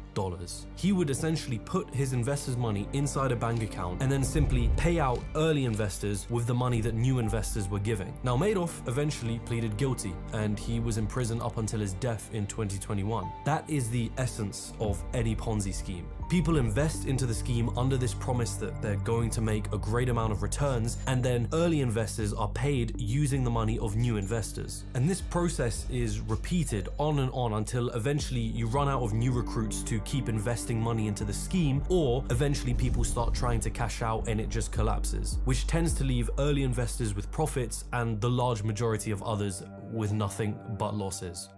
He would essentially put his investors' money inside a bank account and then simply pay out early investors with the money that new investors were giving. Now, Madoff eventually pleaded guilty and he was in prison up until his death in 2021. That is the essence of any Ponzi scheme. People invest into the scheme under this promise that they're going to make a great amount of returns, and then early investors are paid using the money of new investors. And this process is repeated on and on until eventually you run out of new recruits to keep investing money into the scheme, or eventually people start trying to cash out and it just collapses, which tends to leave early investors with profits and the large majority of others with nothing but losses.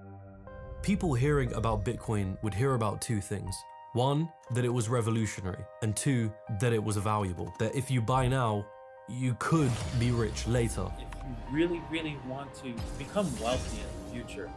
People hearing about Bitcoin would hear about two things. One, that it was revolutionary, and two, that it was valuable. That if you buy now, you could be rich later. If you really, really want to become wealthy in the future,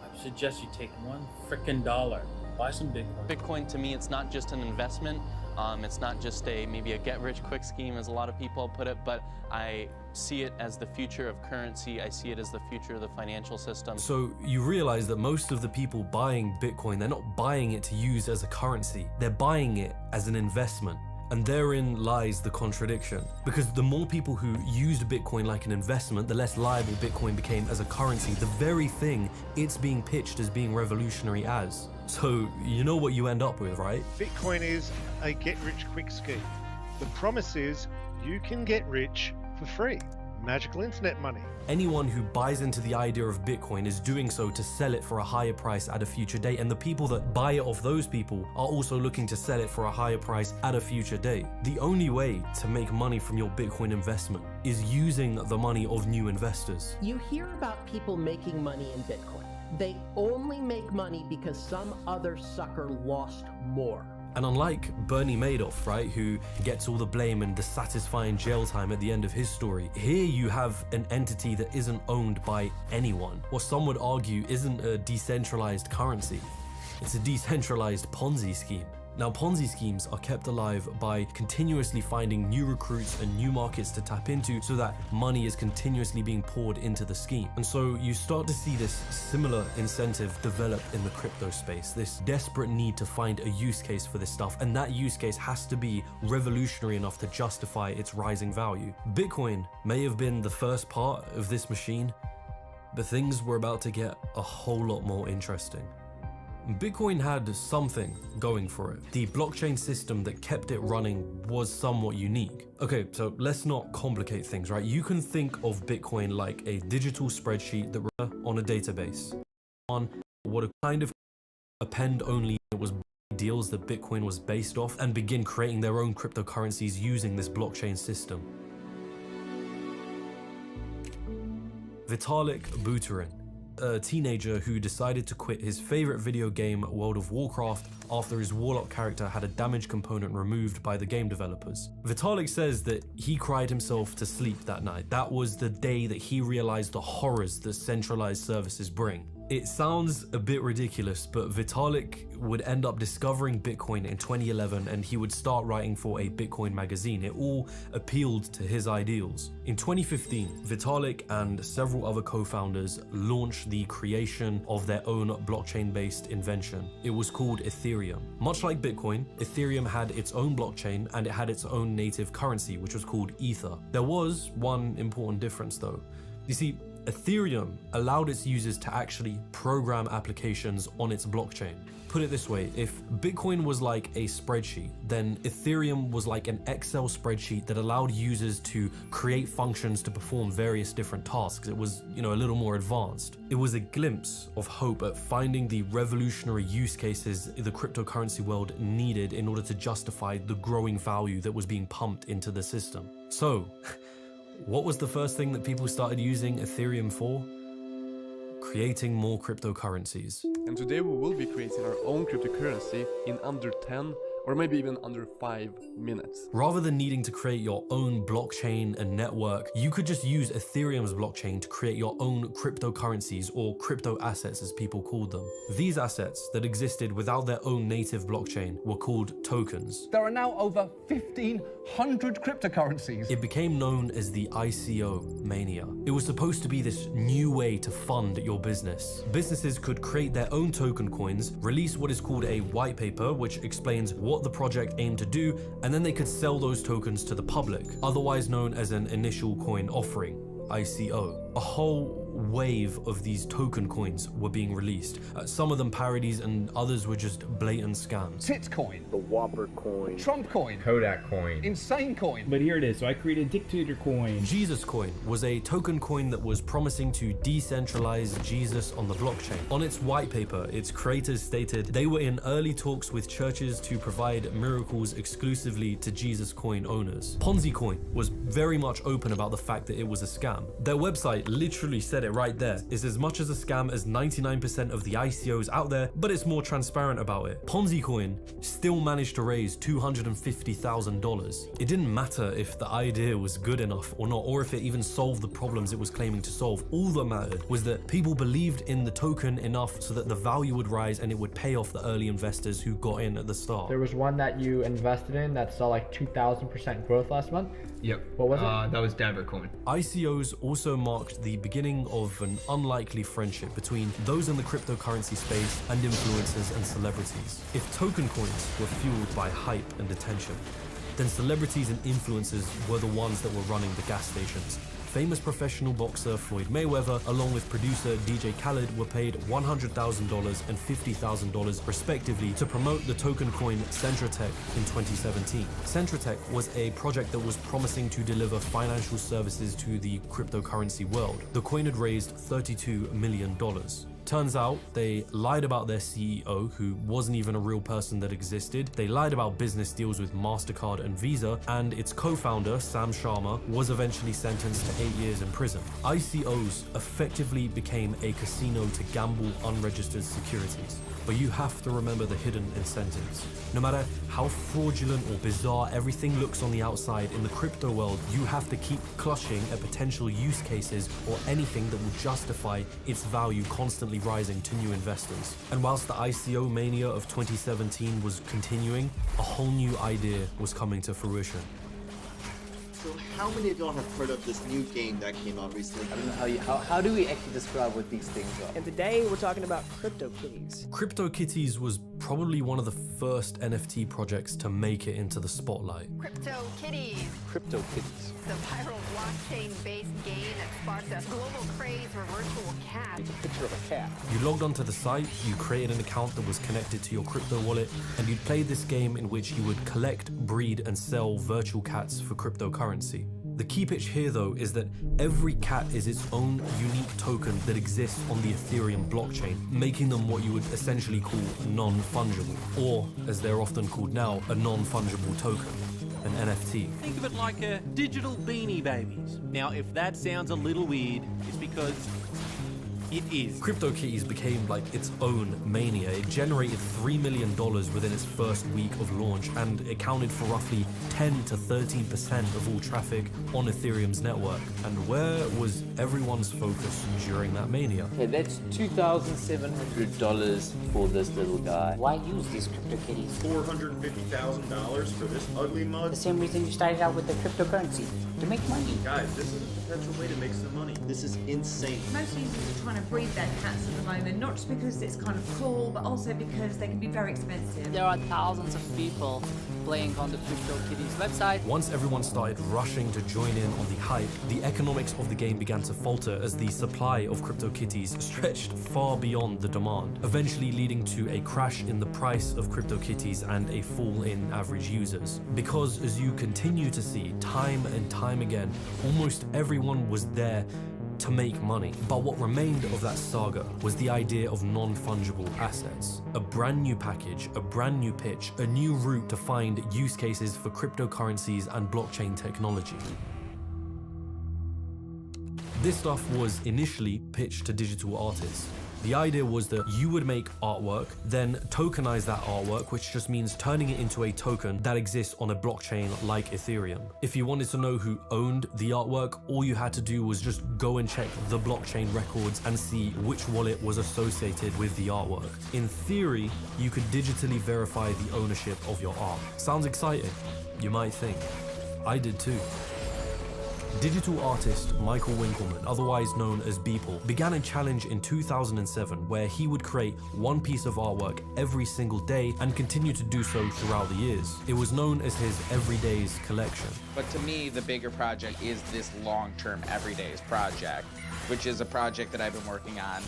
I suggest you take one frickin' dollar, buy some Bitcoin. Bitcoin, to me, it's not just an investment. It's not just maybe a get-rich-quick scheme, as a lot of people put it, but I see it as the future of currency. I see it as the future of the financial system. So you realize that most of the people buying Bitcoin, they're not buying it to use as a currency. They're buying it as an investment. And therein lies the contradiction. Because the more people who used Bitcoin like an investment, the less liable Bitcoin became as a currency, the very thing it's being pitched as being revolutionary as. So you know what you end up with, right? Bitcoin is a get-rich-quick scheme. The promise is you can get rich for free. Magical internet money. Anyone who buys into the idea of Bitcoin is doing so to sell it for a higher price at a future date, and the people that buy it off those people are also looking to sell it for a higher price at a future date. The only way to make money from your Bitcoin investment is using the money of new investors. You hear about people making money in Bitcoin. They only make money because some other sucker lost more. And unlike Bernie Madoff, right, who gets all the blame and the satisfying jail time at the end of his story, here you have an entity that isn't owned by anyone. What some would argue isn't a decentralized currency. It's a decentralized Ponzi scheme. Now, Ponzi schemes are kept alive by continuously finding new recruits and new markets to tap into so that money is continuously being poured into the scheme. And so you start to see this similar incentive develop in the crypto space, this desperate need to find a use case for this stuff, and that use case has to be revolutionary enough to justify its rising value. Bitcoin may have been the first part of this machine, but things were about to get a whole lot more interesting. Bitcoin had something going for it. The blockchain system that kept it running was somewhat unique. Okay, so let's not complicate things, right? You can think of Bitcoin like a digital spreadsheet that ran on a database. On what a kind of append only it was deals that Bitcoin was based off, and begin creating their own cryptocurrencies using this blockchain system. Vitalik Buterin, a teenager who decided to quit his favorite video game, World of Warcraft, after his warlock character had a damage component removed by the game developers. Vitalik says that he cried himself to sleep that night. That was the day that he realized the horrors that centralized services bring. It sounds a bit ridiculous, but Vitalik would end up discovering Bitcoin in 2011 and he would start writing for a Bitcoin magazine. It all appealed to his ideals. In 2015, Vitalik and several other co-founders launched the creation of their own blockchain-based invention. It was called Ethereum. Much like Bitcoin, Ethereum had its own blockchain and it had its own native currency, which was called Ether. There was one important difference though. You see, Ethereum allowed its users to actually program applications on its blockchain. Put it this way, if Bitcoin was like a spreadsheet, then Ethereum was like an Excel spreadsheet that allowed users to create functions to perform various different tasks. It was, a little more advanced. It was a glimpse of hope at finding the revolutionary use cases the cryptocurrency world needed in order to justify the growing value that was being pumped into the system. So, what was the first thing that people started using Ethereum for? Creating more cryptocurrencies. And today we will be creating our own cryptocurrency in under 10 or maybe even under 5 minutes. Rather than needing to create your own blockchain and network, you could just use Ethereum's blockchain to create your own cryptocurrencies, or crypto assets as people called them. These assets that existed without their own native blockchain were called tokens. There are now over 1,500 cryptocurrencies. It became known as the ICO mania. It was supposed to be this new way to fund your business. Businesses could create their own token coins, release what is called a white paper, which explains what the project aimed to do, and then they could sell those tokens to the public, otherwise known as an initial coin offering, ICO. A whole wave of these token coins were being released. Some of them parodies and others were just blatant scams. Titcoin, The Whopper coin. Trump coin, Kodak coin, Insane coin. But here it is. So I created Dictator coin. Jesus coin was a token coin that was promising to decentralize Jesus on the blockchain. On its white paper, its creators stated they were in early talks with churches to provide miracles exclusively to Jesus coin owners. Ponzi coin was very much open about the fact that it was a scam. Their website literally said it right there. It's as much as a scam as 99% of the ICOs out there, but it's more transparent about it. Ponzi coin still managed to raise $250,000. It didn't matter if the idea was good enough or not, or if it even solved the problems it was claiming to solve. All that mattered was that people believed in the token enough so that the value would rise and it would pay off the early investors who got in at the start. There was one that you invested in that saw like 2,000% growth last month. Yep. What was it? That was Denver coin. ICOs also marked the beginning of an unlikely friendship between those in the cryptocurrency space and influencers and celebrities. If token coins were fueled by hype and attention, then celebrities and influencers were the ones that were running the gas stations. Famous professional boxer Floyd Mayweather, along with producer DJ Khaled, were paid $100,000 and $50,000 respectively to promote the token coin Centratech in 2017. Centratech was a project that was promising to deliver financial services to the cryptocurrency world. The coin had raised $32 million. Turns out they lied about their CEO, who wasn't even a real person that existed. They lied about business deals with MasterCard and Visa, and its co-founder, Sam Sharma, was eventually sentenced to 8 years in prison. ICOs effectively became a casino to gamble unregistered securities. But you have to remember the hidden incentives. No matter how fraudulent or bizarre everything looks on the outside, in the crypto world, you have to keep clutching at potential use cases or anything that will justify its value constantly rising to new investors. And whilst the ICO mania of 2017 was continuing, a whole new idea was coming to fruition. So how many of y'all have heard of this new game that came out recently? I don't know how do we actually describe what these things are? And today we're talking about CryptoKitties. CryptoKitties was probably one of the first NFT projects to make it into the spotlight. CryptoKitties. CryptoKitties. The viral blockchain-based game that sparked a global craze for virtual cats. It's a picture of a cat. You logged onto the site, you created an account that was connected to your crypto wallet, and you'd play this game in which you would collect, breed, and sell virtual cats for cryptocurrency. The key pitch here though is that every cat is its own unique token that exists on the Ethereum blockchain, making them what you would essentially call non-fungible, or as they're often called now, a non-fungible token. An NFT. Think of it like a digital Beanie Babies. Now, if that sounds a little weird, it's because it is. CryptoKitties became like its own mania. It generated $3 million within its first week of launch and accounted for roughly 10 to 13% of all traffic on Ethereum's network. And where was everyone's focus during that mania? Okay, that's $2,700 for this little guy. Why use these CryptoKitties? $450,000 for this ugly mug? The same reason you started out with the cryptocurrency, to make money. Guys, this is a potential way to make some money. This is insane. Most users are trying to breed their cats at the moment, not just because it's kind of cool, but also because they can be very expensive. There are thousands of people playing on the CryptoKitties website. Once everyone started rushing to join in on the hype, the economics of the game began to falter as the supply of CryptoKitties stretched far beyond the demand, eventually leading to a crash in the price of CryptoKitties and a fall in average users. Because as you continue to see time and time again, almost everyone was there to make money. But what remained of that saga was the idea of non-fungible assets. A brand new package, a brand new pitch, a new route to find use cases for cryptocurrencies and blockchain technology. This stuff was initially pitched to digital artists. The idea was that you would make artwork, then tokenize that artwork, which just means turning it into a token that exists on a blockchain like Ethereum. If you wanted to know who owned the artwork, all you had to do was just go and check the blockchain records and see which wallet was associated with the artwork. In theory, you could digitally verify the ownership of your art. Sounds exciting, you might think. I did too. Digital artist Michael Winkelmann, otherwise known as Beeple, began a challenge in 2007 where he would create one piece of artwork every single day and continue to do so throughout the years. It was known as his Everydays collection. But to me, the bigger project is this long-term Everydays project, which is a project that I've been working on,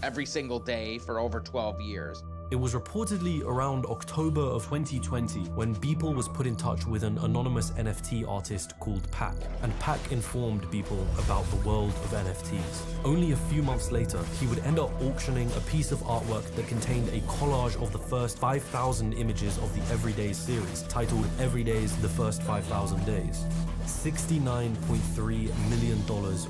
every single day for over 12 years. It was reportedly around October of 2020 when Beeple was put in touch with an anonymous NFT artist called Pac, and Pac informed Beeple about the world of NFTs. Only a few months later, he would end up auctioning a piece of artwork that contained a collage of the first 5,000 images of the Everydays series, titled Everydays: The First 5,000 Days. $69.3 million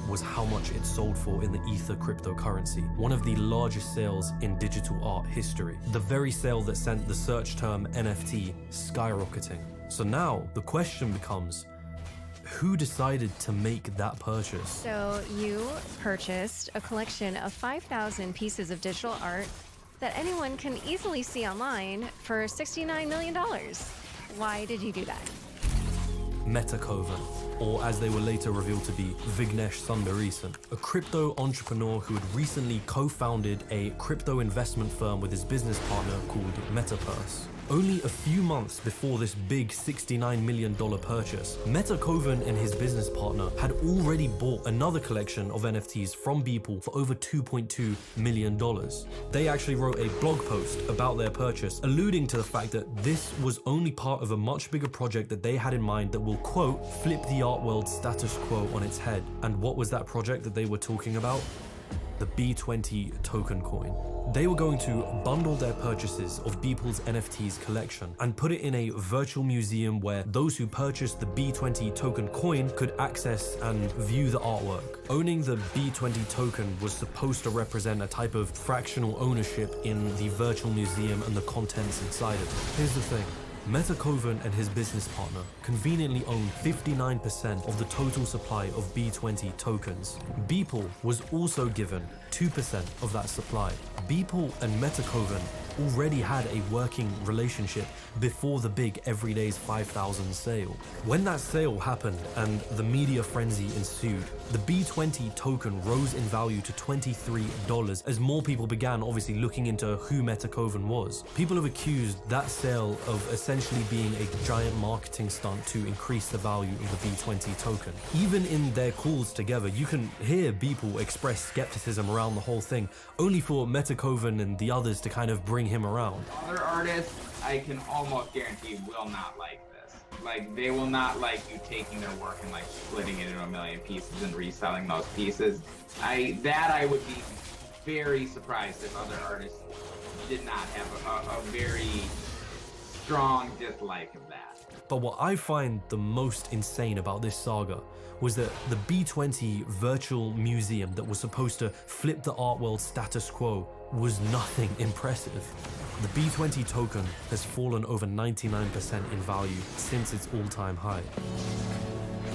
was how much it sold for in the Ether cryptocurrency, one of the largest sales in digital art history. The very sale that sent the search term NFT skyrocketing. So now the question becomes, who decided to make that purchase? So you purchased a collection of 5,000 pieces of digital art that anyone can easily see online for $69 million. Why did you do that? Metakovan, or as they were later revealed to be, Vignesh Sundaresan, a crypto entrepreneur who had recently co-founded a crypto investment firm with his business partner called Metapurse. Only a few months before this big $69 million purchase, Metakovan and his business partner had already bought another collection of NFTs from Beeple for over $2.2 million. They actually wrote a blog post about their purchase, alluding to the fact that this was only part of a much bigger project that they had in mind that will, quote, flip the art world status quo on its head. And what was that project that they were talking about? The B20 token coin. They were going to bundle their purchases of Beeple's NFTs collection and put it in a virtual museum where those who purchased the B20 token coin could access and view the artwork. Owning the B20 token was supposed to represent a type of fractional ownership in the virtual museum and the contents inside it. Here's the thing. Metakovan and his business partner conveniently own 59% of the total supply of B20 tokens. Beeple was also given 2% of that supply. Beeple and Metakovan already had a working relationship before the big Everydays 5,000 sale. When that sale happened and the media frenzy ensued, the B20 token rose in value to $23 as more people began obviously looking into who Metakovan was. People have accused that sale of essentially being a giant marketing stunt to increase the value of the B20 token. Even in their calls together, you can hear Beeple express skepticism around the whole thing, only for Metakovan and the others to kind of bring him around. Other artists, I can almost guarantee, will not like this. Like, they will not like you taking their work and like splitting it into a million pieces and reselling those pieces. I would be very surprised if other artists did not have a very strong dislike of that. But what I find the most insane about this saga was that the B20 virtual museum that was supposed to flip the art world status quo was nothing impressive. The B20 token has fallen over 99% in value since its all-time high.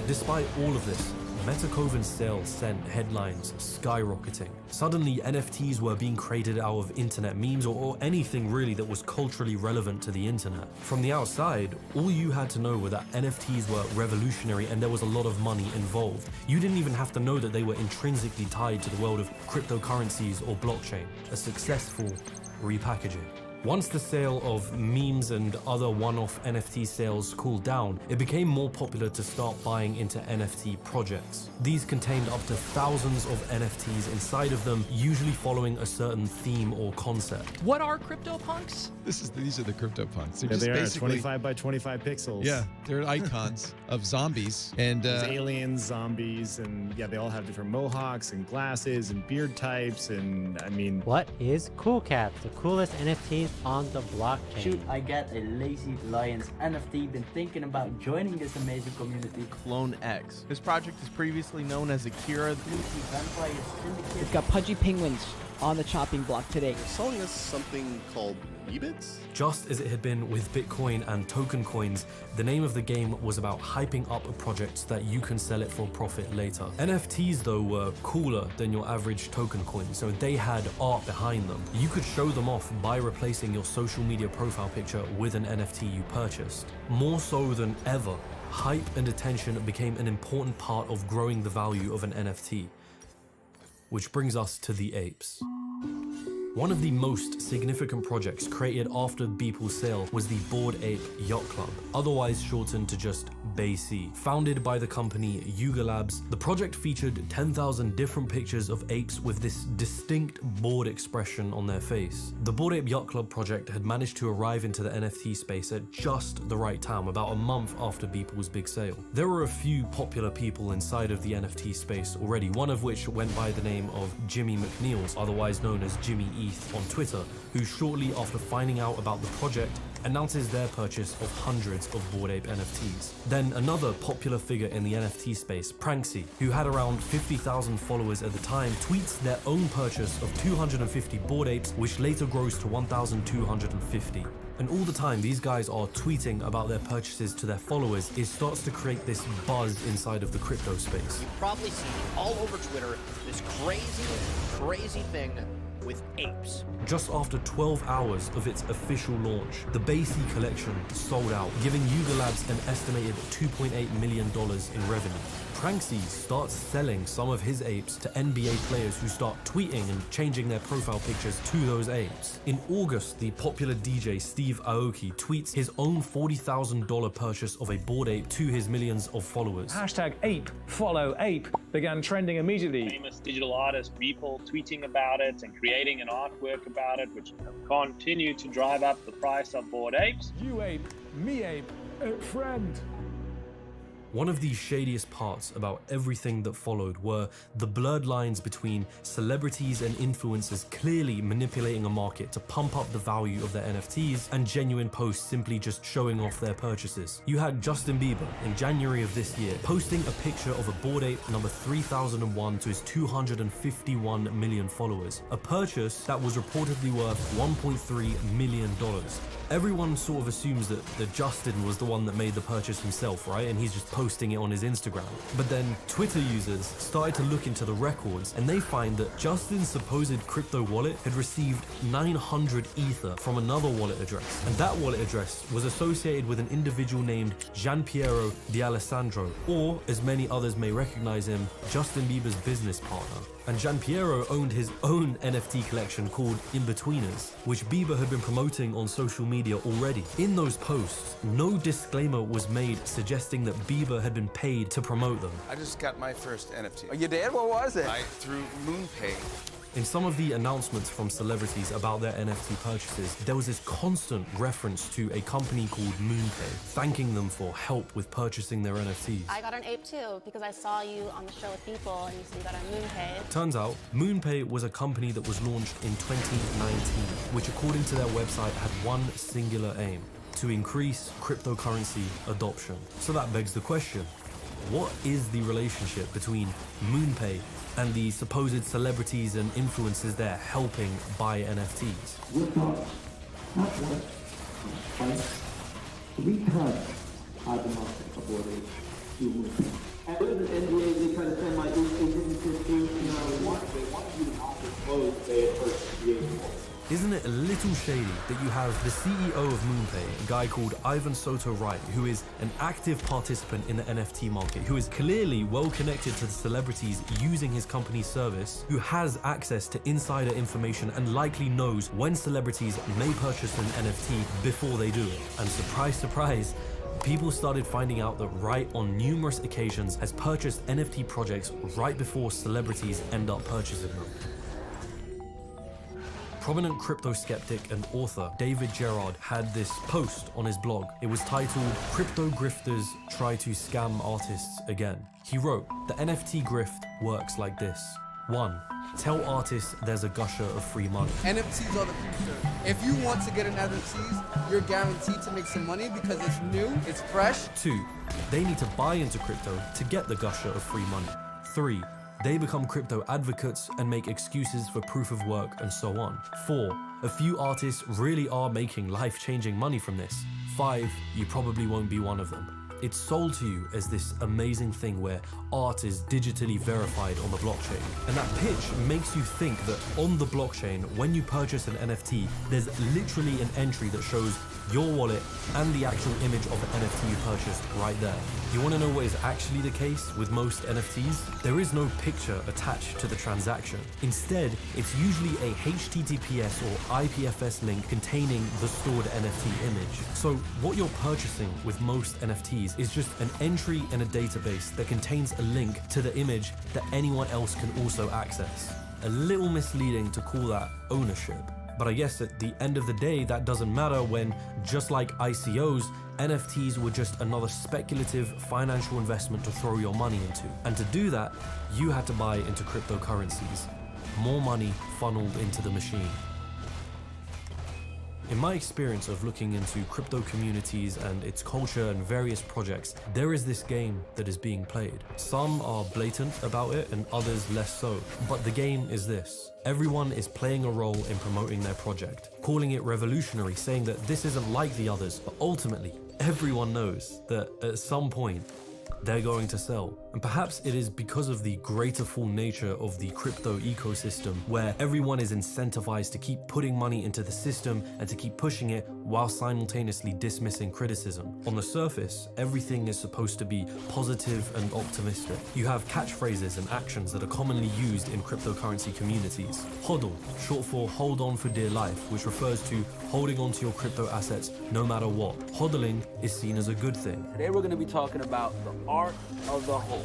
Despite all of this, Metakovan's sales sent headlines skyrocketing. Suddenly, NFTs were being created out of internet memes or anything really that was culturally relevant to the internet. From the outside, all you had to know were that NFTs were revolutionary and there was a lot of money involved. You didn't even have to know that they were intrinsically tied to the world of cryptocurrencies or blockchain. A successful repackaging. Once the sale of memes and other one-off NFT sales cooled down, it became more popular to start buying into NFT projects. These contained up to thousands of NFTs inside of them, usually following a certain theme or concept. What are CryptoPunks? These are the CryptoPunks. They're Yeah, just they are basically 25 by 25 pixels. Yeah, they're icons of zombies and There's aliens, zombies, and yeah, they all have different mohawks and glasses and beard types, and I mean, what is Cool Cats, the coolest NFTs on the blockchain? Shoot, I get a Lazy Lions NFT. Been thinking about joining this amazing community. Clone X. This project is previously known as Akira. Vampire Syndicate. We've got pudgy penguins, on the chopping block today. They're selling us something called Ebits? Just as it had been with Bitcoin and token coins, the name of the game was about hyping up a project so that you can sell it for profit later. NFTs though were cooler than your average token coin, so they had art behind them. You could show them off by replacing your social media profile picture with an NFT you purchased. More so than ever, hype and attention became an important part of growing the value of an NFT. Which brings us to the apes. One of the most significant projects created after Beeple's sale was the Bored Ape Yacht Club, otherwise shortened to just BAYC. Founded by the company Yuga Labs, the project featured 10,000 different pictures of apes with this distinct bored expression on their face. The Bored Ape Yacht Club project had managed to arrive into the NFT space at just the right time, about a month after Beeple's big sale. There were a few popular people inside of the NFT space already, one of which went by the name of Jimmy McNeils, otherwise known as Jimmy ETH on Twitter, who shortly after finding out about the project announces their purchase of hundreds of Bored Ape NFTs. Then another popular figure in the NFT space, Pranksy, who had around 50,000 followers at the time, tweets their own purchase of 250 Bored Apes, which later grows to 1,250. And all the time these guys are tweeting about their purchases to their followers, it starts to create this buzz inside of the crypto space. You've probably seen all over Twitter this crazy thing with apes. Just after 12 hours of its official launch, the BAYC collection sold out, giving Yuga Labs an estimated $2.8 million in revenue. Pranksy starts selling some of his apes to NBA players who start tweeting and changing their profile pictures to those apes. In August, the popular DJ Steve Aoki tweets his own $40,000 purchase of a Bored Ape to his millions of followers. Hashtag ape, follow ape began trending immediately. Famous digital artist people tweeting about it and creating an artwork about it, which continued to drive up the price of Bored Apes. You ape, me ape, friend. One of the shadiest parts about everything that followed were the blurred lines between celebrities and influencers clearly manipulating a market to pump up the value of their NFTs and genuine posts simply just showing off their purchases. You had Justin Bieber in January of this year posting a picture of a Bored Ape number 3001 to his 251 million followers, a purchase that was reportedly worth $1.3 million. Everyone sort of assumes that Justin was the one that made the purchase himself, right? And he's just posting it on his Instagram. But then Twitter users started to look into the records and they find that Justin's supposed crypto wallet had received 900 Ether from another wallet address. And that wallet address was associated with an individual named Gianpiero D'Alessandro, or as many others may recognize him, Justin Bieber's business partner. And Gianpiero owned his own NFT collection called In-Betweeners, which Bieber had been promoting on social media already. In those posts, no disclaimer was made suggesting that Bieber had been paid to promote them. I just got my first NFT. Oh, you did? What was it? Through MoonPay. In some of the announcements from celebrities about their NFT purchases, there was this constant reference to a company called MoonPay, thanking them for help with purchasing their NFTs. I got an ape too, because I saw you on the show with people and you said you got a MoonPay. Turns out, MoonPay was a company that was launched in 2019, which according to their website had one singular aim: to increase cryptocurrency adoption. So that begs the question, what is the relationship between MoonPay and the supposed celebrities and influencers there helping buy NFTs? We're not one, but 3 times out the market of what they do. And with the NBA, they try to send my they want you to not disclose their first creation. Isn't it a little shady that you have the CEO of MoonPay, a guy called Ivan Soto Wright, who is an active participant in the NFT market, who is clearly well connected to the celebrities using his company's service, who has access to insider information and likely knows when celebrities may purchase an NFT before they do it. And surprise, surprise, people started finding out that Wright on numerous occasions has purchased NFT projects right before celebrities end up purchasing them. Prominent crypto skeptic and author David Gerard had this post on his blog. It was titled, "Crypto Grifters Try to Scam Artists Again." He wrote, "The NFT grift works like this. 1. Tell artists there's a gusher of free money. NFTs are the future. If you want to get an NFTs, you're guaranteed to make some money because it's new, it's fresh. 2. They need to buy into crypto to get the gusher of free money. 3. they become crypto advocates and make excuses for proof of work and so on. 4, a few artists really are making life-changing money from this. 5, you probably won't be one of them. It's sold to you as this amazing thing where art is digitally verified on the blockchain. And that pitch makes you think that on the blockchain, when you purchase an NFT, there's literally an entry that shows your wallet and the actual image of the NFT you purchased right there. You want to know what is actually the case with most NFTs? There is no picture attached to the transaction. Instead, it's usually a HTTPS or IPFS link containing the stored NFT image. So what you're purchasing with most NFTs is just an entry in a database that contains a link to the image that anyone else can also access. A little misleading to call that ownership. But I guess at the end of the day, that doesn't matter when, just like ICOs, NFTs were just another speculative financial investment to throw your money into. And to do that, you had to buy into cryptocurrencies. More money funneled into the machine. In my experience of looking into crypto communities and its culture and various projects, there is this game that is being played. Some are blatant about it and others less so. But the game is this. Everyone is playing a role in promoting their project, calling it revolutionary, saying that this isn't like the others, but ultimately, everyone knows that at some point, they're going to sell. And perhaps it is because of the greater full nature of the crypto ecosystem where everyone is incentivized to keep putting money into the system and to keep pushing it while simultaneously dismissing criticism. On the surface, everything is supposed to be positive and optimistic. You have catchphrases and actions that are commonly used in cryptocurrency communities. HODL, short for hold on for dear life, which refers to holding on to your crypto assets no matter what. HODLing is seen as a good thing. Today we're going to be talking about the art of the hold.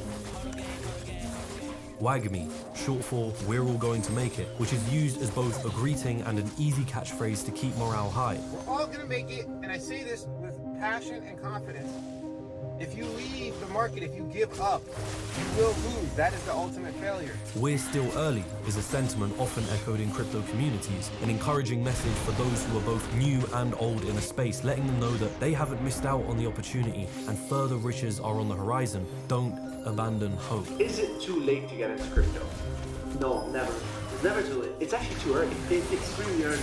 WAGME, short for we're all going to make it, which is used as both a greeting and an easy catchphrase to keep morale high. We're all gonna make it, and I say this with passion and confidence. If you leave the market, if you give up, you will lose. That is the ultimate failure. We're still early is a sentiment often echoed in crypto communities, an encouraging message for those who are both new and old in a space, letting them know that they haven't missed out on the opportunity and further riches are on the horizon. Don't abandon hope. Is it too late to get into crypto? No, never. It's never too late. It's actually too early. It's extremely early.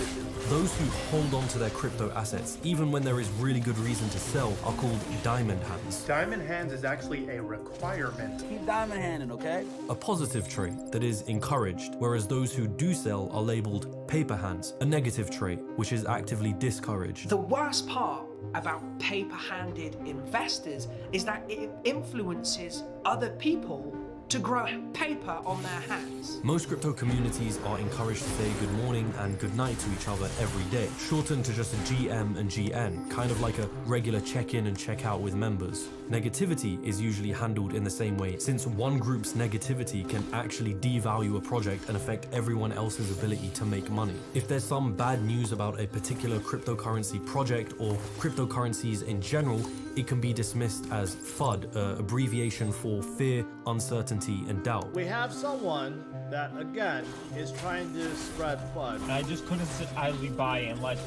Those who hold on to their crypto assets, even when there is really good reason to sell, are called diamond hands. Diamond hands is actually a requirement. Keep diamond handing, okay? A positive trait that is encouraged, whereas those who do sell are labeled paper hands, a negative trait, which is actively discouraged. The worst part about paper-handed investors is that it influences other people to grow paper on their hands. Most crypto communities are encouraged to say good morning and good night to each other every day, shortened to just a GM and GN, kind of like a regular check-in and check-out with members. Negativity is usually handled in the same way, since one group's negativity can actually devalue a project and affect everyone else's ability to make money. If there's some bad news about a particular cryptocurrency project or cryptocurrencies in general, it can be dismissed as FUD, abbreviation for fear, uncertainty, and doubt. We have someone that, again, is trying to spread FUD. I just couldn't sit idly by and let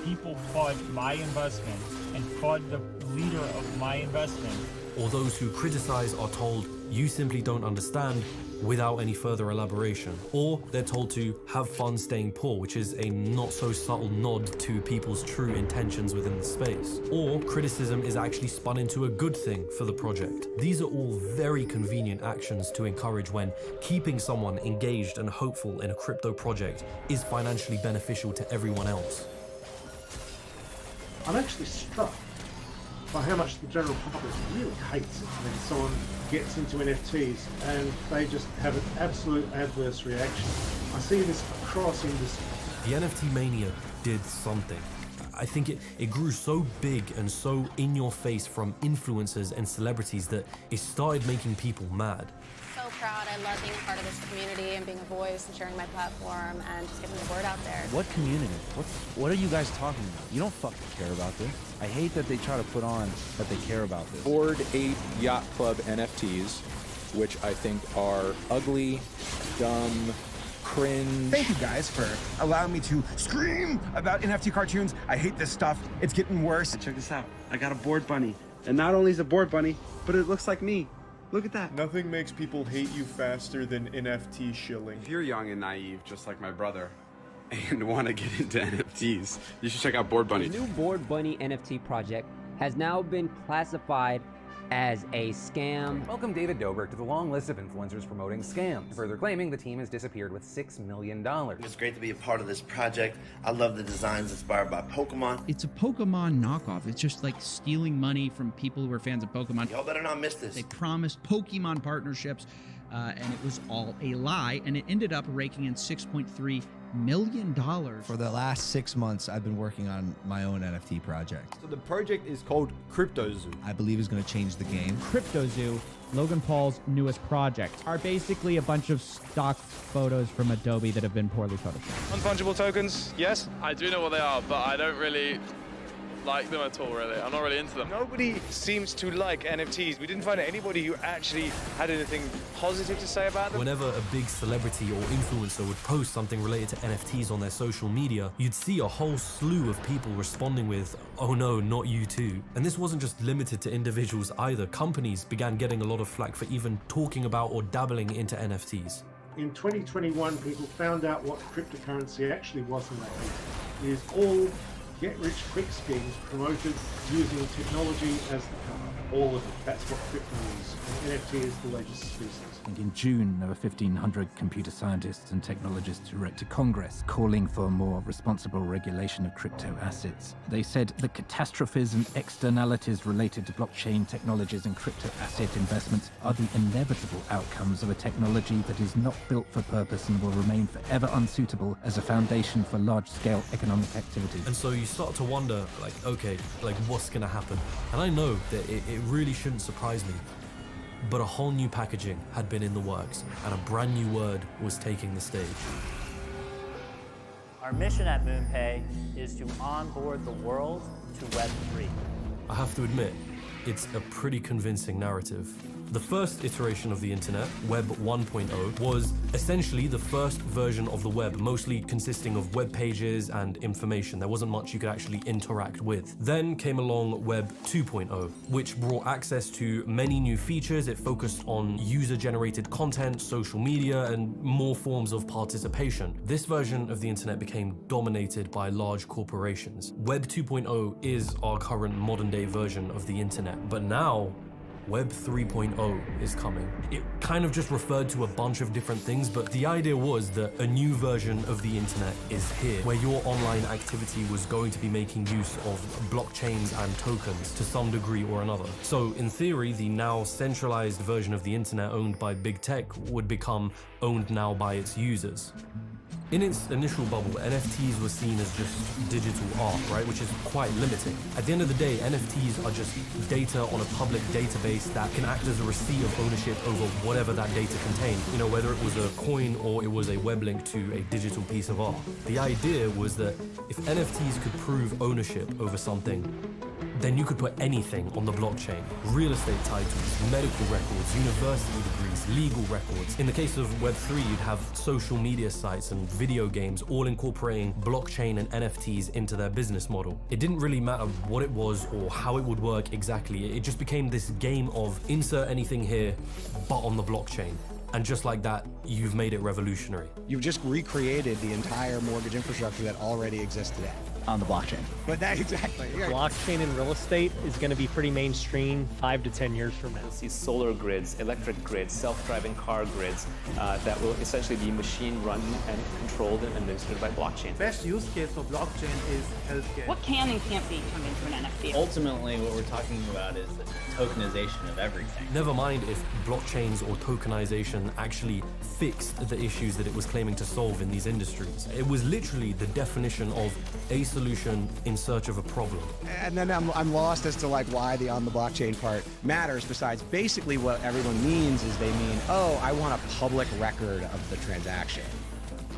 people FUD my investment and FUD the leader of my investment. Or those who criticize are told, you simply don't understand, without any further elaboration. Or they're told to have fun staying poor, which is a not so subtle nod to people's true intentions within the space. Or criticism is actually spun into a good thing for the project. These are all very convenient actions to encourage when keeping someone engaged and hopeful in a crypto project is financially beneficial to everyone else. I'm actually struck by how much the general public really hates it when someone gets into NFTs and they just have an absolute adverse reaction. I see this across industry. The NFT mania did something. I think it grew so big and so in your face from influencers and celebrities that it started making people mad. So proud. I love being a part of this community and being a voice and sharing my platform and just getting the word out there. What community? What are you guys talking about? You don't fucking care about this. I hate that they try to put on that they care about this. Bored Ape Yacht Club NFTs, which I think are ugly, dumb, cringe. Thank you guys for allowing me to scream about NFT cartoons. I hate this stuff. It's getting worse. Check this out. I got a board bunny. And not only is it a board bunny, but it looks like me. Look at that. Nothing makes people hate you faster than NFT shilling. If you're young and naive, just like my brother, and want to get into NFTs, you should check out Board Bunny. The new Board Bunny NFT project has now been classified as a scam. Welcome David Dobrik to the long list of influencers promoting scams, further claiming the team has disappeared with $6 million. It's great to be a part of this project. I love the designs inspired by Pokemon. It's a Pokemon knockoff. It's just like stealing money from people who are fans of Pokemon. Y'all better not miss this. They promised Pokemon partnerships, and it was all a lie, and it ended up raking in $6.3 million. For the last 6 months, I've been working on my own NFT project. So the project is called CryptoZoo. I believe is going to change the game. CryptoZoo, Logan Paul's newest project, are basically a bunch of stock photos from Adobe that have been poorly photoshopped. Non-fungible tokens, yes. I do know what they are, but I don't really like them at all, really. I'm not really into them. Nobody seems to like NFTs. We didn't find anybody who actually had anything positive to say about them. Whenever a big celebrity or influencer would post something related to NFTs on their social media, you'd see a whole slew of people responding with, "Oh no, not you too." And this wasn't just limited to individuals either. Companies began getting a lot of flack for even talking about or dabbling into NFTs. In 2021, people found out what cryptocurrency actually was in that year. It is all get-rich-quick schemes promoted using technology as the cover. All of it. That's what crypto is. And NFT is the latest species. And in June, there were 1,500 computer scientists and technologists who wrote to Congress calling for more responsible regulation of crypto assets. They said the catastrophes and externalities related to blockchain technologies and crypto asset investments are the inevitable outcomes of a technology that is not built for purpose and will remain forever unsuitable as a foundation for large-scale economic activity. And so you start to wonder, like, okay, like what's gonna happen? And I know that it really shouldn't surprise me, but a whole new packaging had been in the works, and a brand new word was taking the stage. Our mission at MoonPay is to onboard the world to Web3. I have to admit, it's a pretty convincing narrative. The first iteration of the internet, Web 1.0, was essentially the first version of the web, mostly consisting of web pages and information. There wasn't much you could actually interact with. Then came along Web 2.0, which brought access to many new features. It focused on user-generated content, social media, and more forms of participation. This version of the internet became dominated by large corporations. Web 2.0 is our current modern-day version of the internet, but now Web 3.0 is coming. It kind of just referred to a bunch of different things, but the idea was that a new version of the internet is here, where your online activity was going to be making use of blockchains and tokens to some degree or another. So in theory, the now centralized version of the internet owned by big tech would become owned now by its users. In its initial bubble, NFTs were seen as just digital art, right? Which is quite limiting. At the end of the day, NFTs are just data on a public database that can act as a receipt of ownership over whatever that data contained. You know, whether it was a coin or it was a web link to a digital piece of art. The idea was that if NFTs could prove ownership over something, then you could put anything on the blockchain. Real estate titles, medical records, university degrees, legal records. In the case of Web3, you'd have social media sites and video games all incorporating blockchain and NFTs into their business model. It didn't really matter what it was or how it would work exactly. It just became this game of insert anything here, but on the blockchain. And just like that, you've made it revolutionary. You've just recreated the entire mortgage infrastructure that already exists today. On the blockchain. But that exactly. Blockchain in real estate is going to be pretty mainstream 5 to 10 years from now. You'll see solar grids, electric grids, self-driving car grids that will essentially be machine run and controlled and administered by blockchain. Best use case for blockchain is healthcare. What can and can't be turned into an NFT? Ultimately, what we're talking about is the tokenization of everything. Never mind if blockchains or tokenization actually fixed the issues that it was claiming to solve in these industries. It was literally the definition of a solution in search of a problem. And then I'm lost as to like why the on the blockchain part matters, besides basically what everyone means is they mean, oh, I want a public record of the transaction.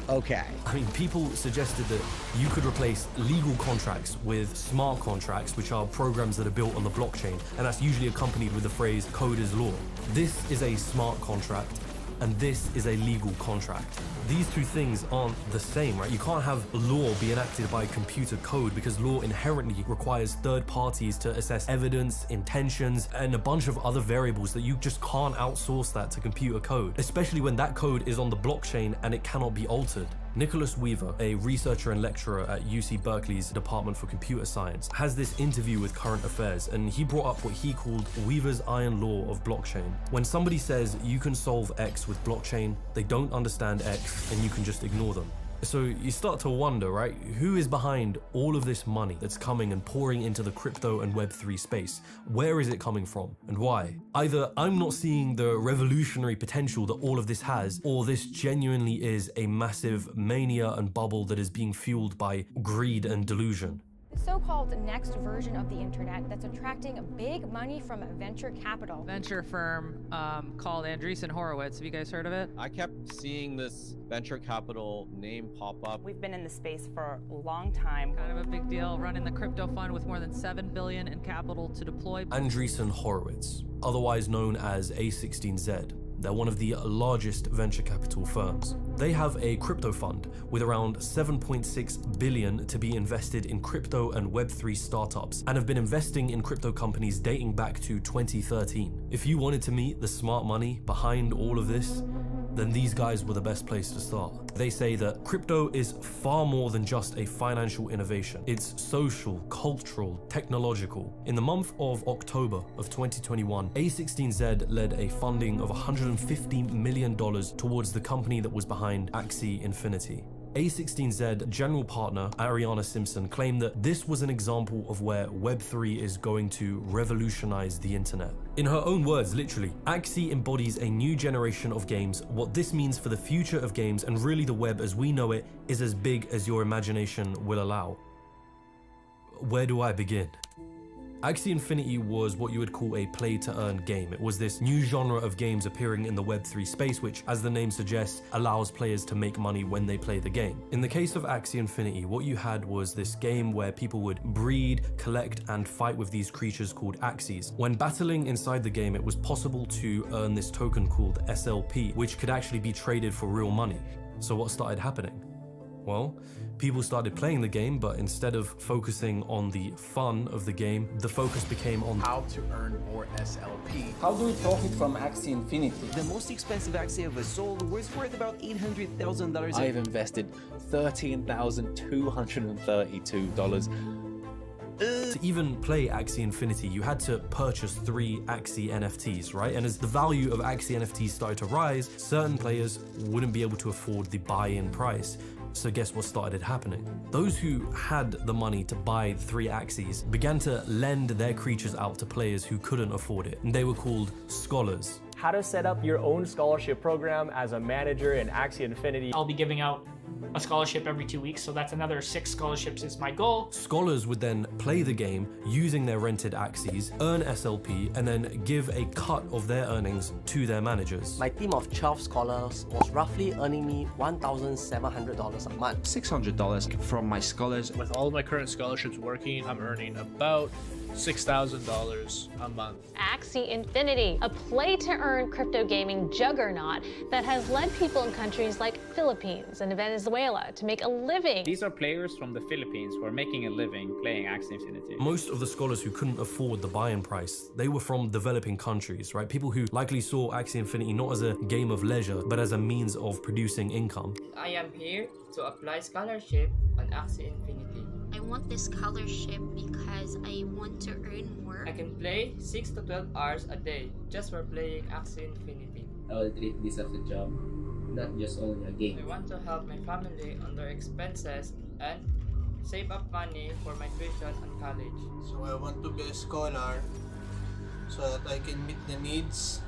Okay. I mean, people suggested that you could replace legal contracts with smart contracts, which are programs that are built on the blockchain, and that's usually accompanied with the phrase code is law. This is a smart contract, and this is a legal contract. These two things aren't the same, right? You can't have law be enacted by computer code because law inherently requires third parties to assess evidence, intentions, and a bunch of other variables that you just can't outsource that to computer code, especially when that code is on the blockchain and it cannot be altered. Nicholas Weaver, a researcher and lecturer at UC Berkeley's Department for Computer Science, has this interview with Current Affairs, and he brought up what he called Weaver's iron law of blockchain. When somebody says you can solve X with blockchain, they don't understand X and you can just ignore them. So you start to wonder, right? Who is behind all of this money that's coming and pouring into the crypto and Web3 space? Where is it coming from and why? Either I'm not seeing the revolutionary potential that all of this has, or this genuinely is a massive mania and bubble that is being fueled by greed and delusion. The so-called next version of the internet that's attracting big money from venture capital. Venture firm called Andreessen Horowitz. Have you guys heard of it? I kept seeing this venture capital name pop up. We've been in the space for a long time. Kind of a big deal, running the crypto fund with more than $7 billion in capital to deploy. Andreessen Horowitz, otherwise known as A16Z. They're one of the largest venture capital firms. They have a crypto fund with around $7.6 billion to be invested in crypto and Web3 startups, and have been investing in crypto companies dating back to 2013. If you wanted to meet the smart money behind all of this, then these guys were the best place to start. They say that crypto is far more than just a financial innovation. It's social, cultural, technological. In the month of October of 2021, A16Z led a funding of $150 million towards the company that was behind Axie Infinity. A16Z general partner Ariana Simpson claimed that this was an example of where Web3 is going to revolutionize the internet. In her own words, literally, Axie embodies a new generation of games. What this means for the future of games and really the web as we know it is as big as your imagination will allow. Where do I begin? Axie Infinity was what you would call a play-to-earn game. It was this new genre of games appearing in the Web3 space, which, as the name suggests, allows players to make money when they play the game. In the case of Axie Infinity, what you had was this game where people would breed, collect, and fight with these creatures called Axies. When battling inside the game, it was possible to earn this token called SLP, which could actually be traded for real money. So what started happening? Well, people started playing the game, but instead of focusing on the fun of the game, the focus became on how to earn more SLP. How do we profit from Axie Infinity? The most expensive Axie ever sold was worth about $800,000. I've invested $13,232. To even play Axie Infinity, you had to purchase 3 Axie NFTs, right? And as the value of Axie NFTs started to rise, certain players wouldn't be able to afford the buy-in price. So guess what started happening? Those who had the money to buy 3 Axies began to lend their creatures out to players who couldn't afford it. And they were called scholars. How to set up your own scholarship program as a manager in Axie Infinity. I'll be giving out a scholarship every 2 weeks, so that's another 6 scholarships is my goal. Scholars would then play the game using their rented Axies, earn SLP, and then give a cut of their earnings to their managers. My team of 12 scholars was roughly earning me $1,700 a month. $600 from my scholars. With all of my current scholarships working, I'm earning about $6,000 a month. Axie Infinity, a play-to-earn crypto gaming juggernaut that has led people in countries like Philippines and Venezuela to make a living. These are players from the Philippines who are making a living playing Axie Infinity. Most of the scholars who couldn't afford the buy-in price, they were from developing countries, right? People who likely saw Axie Infinity not as a game of leisure, but as a means of producing income. I am here to apply scholarship on Axie Infinity. I want this scholarship because I want to earn more. I can play 6 to 12 hours a day just for playing Axie Infinity. I will treat this as a job, not just only a game. I want to help my family on their expenses and save up money for my tuition and college. So I want to be a scholar so that I can meet the needs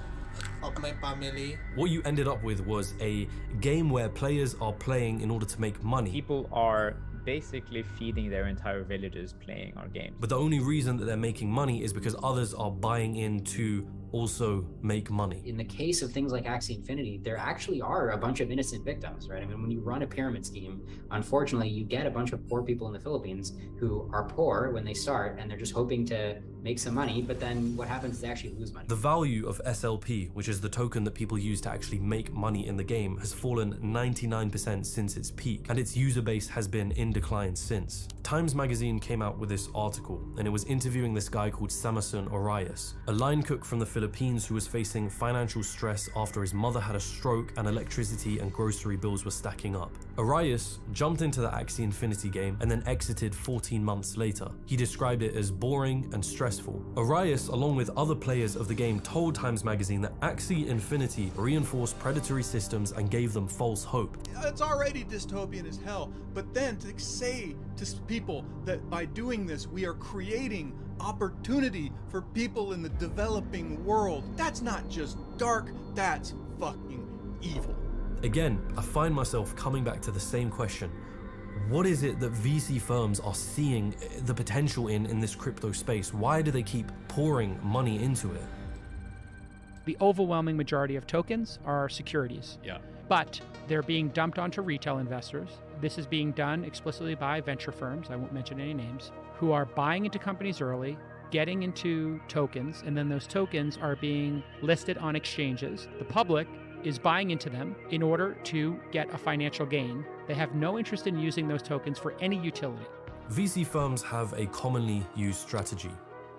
of my family. What you ended up with was a game where players are playing in order to make money. People are basically feeding their entire villages playing our game. But the only reason that they're making money is because others are buying into also make money. In the case of things like Axie Infinity, there actually are a bunch of innocent victims, right? I mean, when you run a pyramid scheme, unfortunately, you get a bunch of poor people in the Philippines who are poor when they start, and they're just hoping to make some money, but then what happens is they actually lose money. The value of SLP, which is the token that people use to actually make money in the game, has fallen 99% since its peak, and its user base has been in decline since. Times Magazine came out with this article, and it was interviewing this guy called Samason Arias, a line cook from the Philippines who was facing financial stress after his mother had a stroke and electricity and grocery bills were stacking up. Arias jumped into the Axie Infinity game and then exited 14 months later. He described it as boring and stressful. Arias, along with other players of the game, told Times Magazine that Axie Infinity reinforced predatory systems and gave them false hope. It's already dystopian as hell, but then to say to people that by doing this we are creating opportunity for people in the developing world, that's not just dark, that's fucking evil. Again, I find myself coming back to the same question. What is it that VC firms are seeing the potential in this crypto space? Why do they keep pouring money into it? The overwhelming majority of tokens are securities. Yeah. But they're being dumped onto retail investors. This is being done explicitly by venture firms, I won't mention any names, who are buying into companies early, getting into tokens, and then those tokens are being listed on exchanges. The public is buying into them in order to get a financial gain. They have no interest in using those tokens for any utility. VC firms have a commonly used strategy.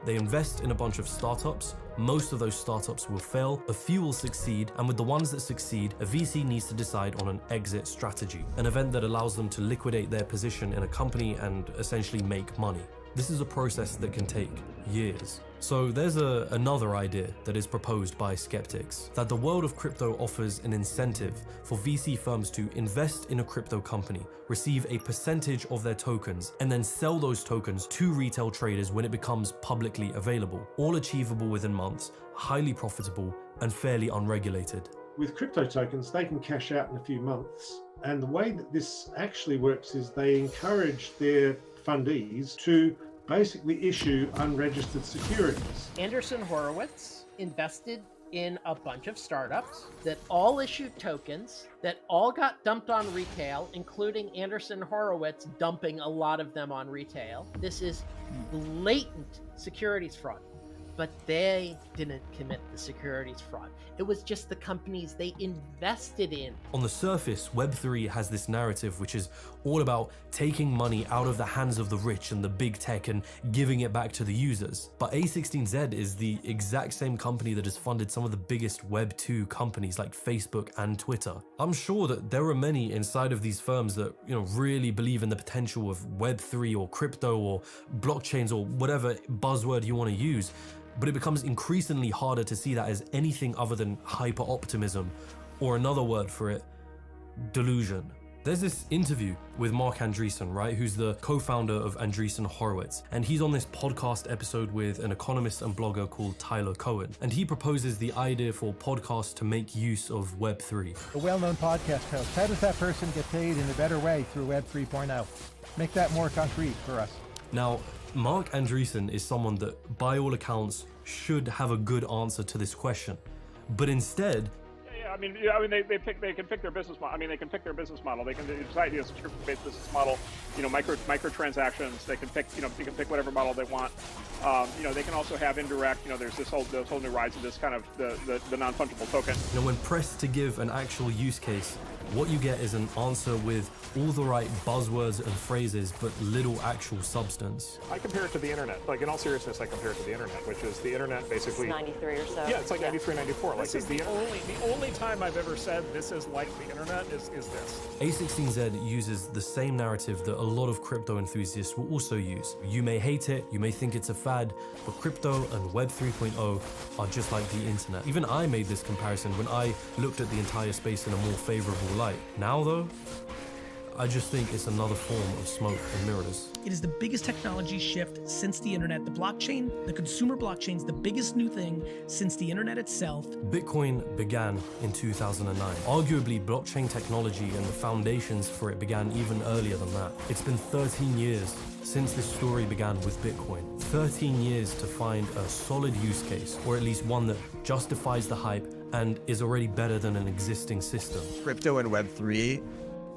They invest in a bunch of startups. Most of those startups will fail, a few will succeed, and with the ones that succeed, a VC needs to decide on an exit strategy, an event that allows them to liquidate their position in a company and essentially make money. This is a process that can take years. So there's another idea that is proposed by skeptics, that the world of crypto offers an incentive for VC firms to invest in a crypto company, receive a percentage of their tokens, and then sell those tokens to retail traders when it becomes publicly available, all achievable within months, highly profitable, and fairly unregulated. With crypto tokens, they can cash out in a few months. And the way that this actually works is they encourage their fundees to basically issue unregistered securities. Andreessen Horowitz invested in a bunch of startups that all issued tokens that all got dumped on retail, including Andreessen Horowitz dumping a lot of them on retail. This is blatant securities fraud. But they didn't commit the securities fraud. It was just the companies they invested in. On the surface, Web3 has this narrative which is all about taking money out of the hands of the rich and the big tech and giving it back to the users. But A16Z is the exact same company that has funded some of the biggest Web2 companies like Facebook and Twitter. I'm sure that there are many inside of these firms that, really believe in the potential of Web3 or crypto or blockchains or whatever buzzword you want to use. But it becomes increasingly harder to see that as anything other than hyper-optimism, or another word for it, delusion. There's this interview with Marc Andreessen, right, who's the co-founder of Andreessen Horowitz, and he's on this podcast episode with an economist and blogger called Tyler Cohen, and he proposes the idea for podcasts to make use of Web3. A well-known podcast host, how does that person get paid in a better way through Web 3.0? Make that more concrete for us. Now, Marc Andreessen is someone that, by all accounts, should have a good answer to this question. But instead, they can pick their business model. They can pick their business model. They can decide a subscription-based business model. Microtransactions. They can pick. They can pick whatever model they want. They can also have indirect. There's this whole new rise of this kind of the non-fungible token. When pressed to give an actual use case, what you get is an answer with all the right buzzwords and phrases, but little actual substance. I compare it to the internet. In all seriousness, I compare it to the internet, which is the internet basically. It's 93 or so. Yeah, it's like 93, 94. This is the only time I've ever said this is like the internet is this. A16Z uses the same narrative that a lot of crypto enthusiasts will also use. You may hate it, you may think it's a fad, but crypto and Web 3.0 are just like the internet. Even I made this comparison when I looked at the entire space in a more favorable light. Now though, I just think it's another form of smoke and mirrors. It is the biggest technology shift since the internet. The blockchain, the consumer blockchain, is the biggest new thing since the internet itself. Bitcoin began in 2009. Arguably, blockchain technology and the foundations for it began even earlier than that. It's been 13 years since this story began with Bitcoin. 13 years to find a solid use case, or at least one that justifies the hype and is already better than an existing system. Crypto and Web3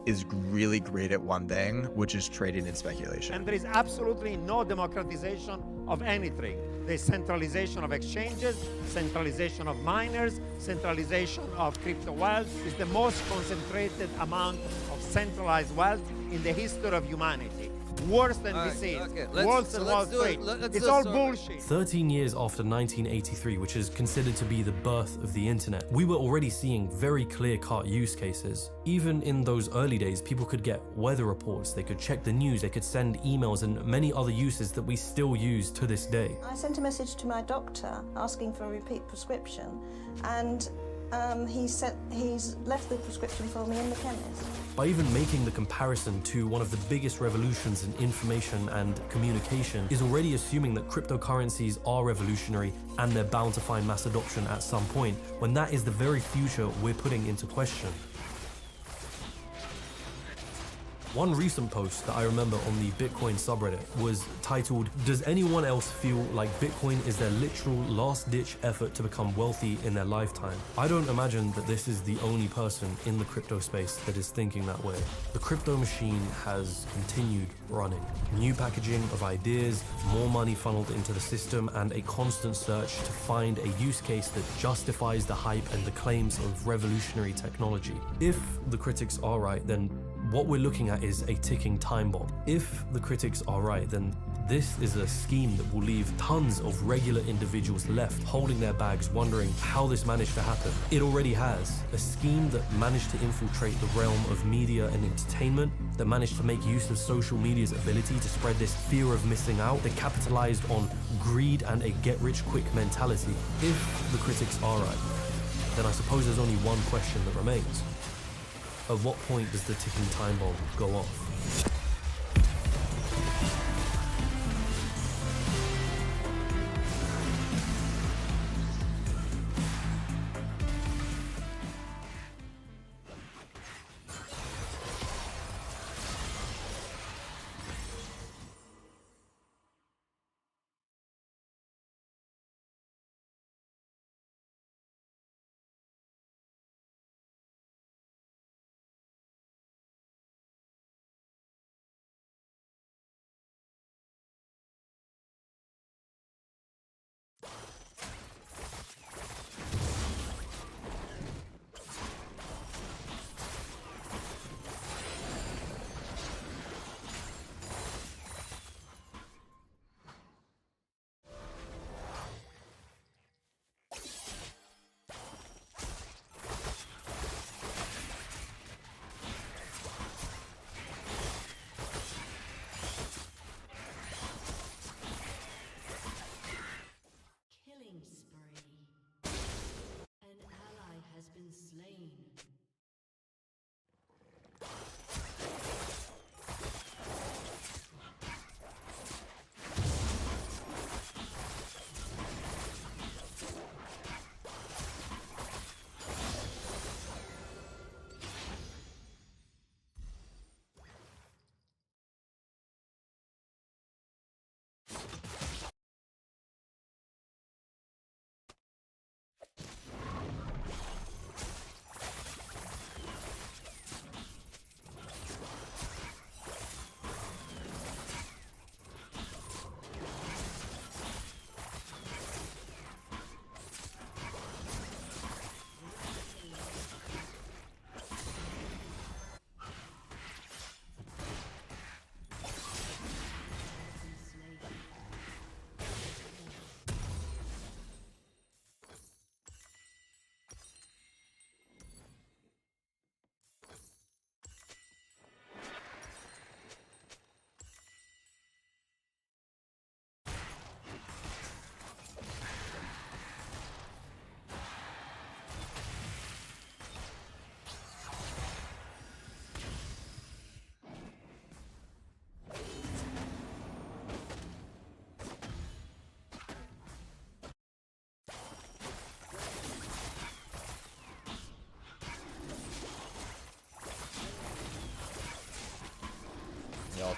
is really great at one thing, which is trading and speculation. And there is absolutely no democratization of anything. There's centralization of exchanges, centralization of miners, centralization of crypto wealth. It's the most concentrated amount of centralized wealth in the history of humanity. Worse than disease, worse than Wall Street. It's all bullshit. 13 years after 1983, which is considered to be the birth of the internet, we were already seeing very clear-cut use cases. Even in those early days, people could get weather reports, they could check the news, they could send emails, and many other uses that we still use to this day. I sent a message to my doctor asking for a repeat prescription, and he's left the prescription for me in the chemist. By even making the comparison to one of the biggest revolutions in information and communication is already assuming that cryptocurrencies are revolutionary and they're bound to find mass adoption at some point, when that is the very future we're putting into question. One recent post that I remember on the Bitcoin subreddit was titled, "Does anyone else feel like Bitcoin is their literal last-ditch effort to become wealthy in their lifetime?" I don't imagine that this is the only person in the crypto space that is thinking that way. The crypto machine has continued running. New packaging of ideas, more money funneled into the system, and a constant search to find a use case that justifies the hype and the claims of revolutionary technology. If the critics are right, then what we're looking at is a ticking time bomb. If the critics are right, then this is a scheme that will leave tons of regular individuals left holding their bags, wondering how this managed to happen. It already has. A scheme that managed to infiltrate the realm of media and entertainment, that managed to make use of social media's ability to spread this fear of missing out, that capitalized on greed and a get-rich-quick mentality. If the critics are right, then I suppose there's only one question that remains. At what point does the ticking time bomb go off?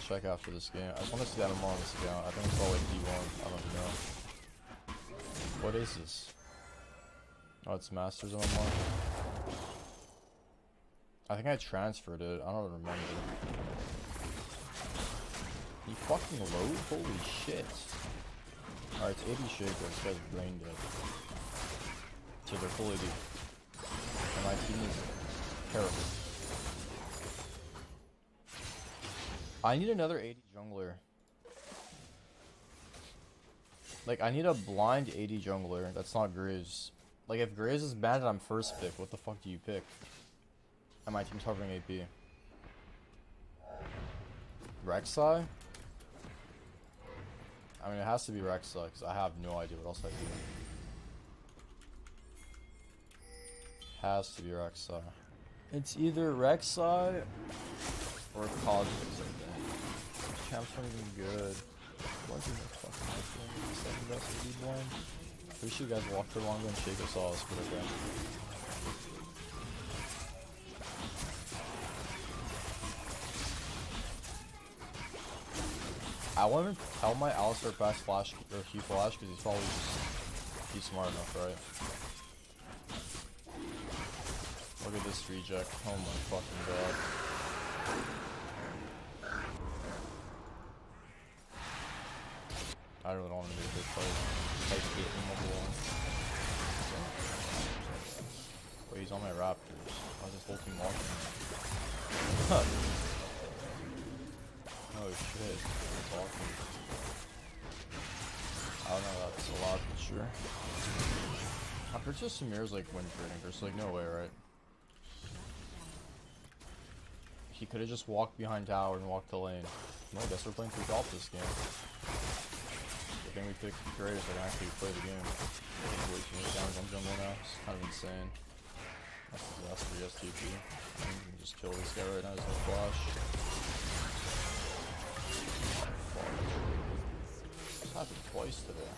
check after this game. I just want to see that I'm on this account. I think it's all like D1. I don't know. What is this? Oh, it's Masters MMR. I think I transferred it. I don't remember. He fucking load? Holy shit. Alright, it's 80 shaker. This guy's brain dead. So they're full AD. And my team is terrible. I need another 80 jungler. Like, I need a blind 80 jungler that's not Grizz. Like, if Grizz is bad and I'm first pick, what the fuck do you pick? And my team's hovering AP. Rek'Sai? I mean, it has to be Rek'Sai, because I have no idea what else I do. Has to be Rek'Sai. It's either Rek'Sai or Cosmos, I think. Champ's not even good. What is that fucking second best AD blind? Wish you guys walked for longer and shake us all, but okay. I want to tell my Alistar pass flash or Q flash because he's probably just he's smart enough, right? Look at this reject. Oh my fucking god. I really don't want to make a big fight. Fight him level 1. Wait, he's on my Raptors. Why is this whole team walking? Huh. Oh shit. That's awesome. I don't know, that's a lot for sure. I'm pretty sure Samir's like win trading. There's like no way, right? He could have just walked behind tower and walked to lane. Well, I guess we're playing 3 top this game. I think we picked creators that can actually play the game. Way too many damage on jungle now. It's kind of insane. That's a disaster, yes, TP. I think we can just kill this guy right now. There's no flash. This happened twice today.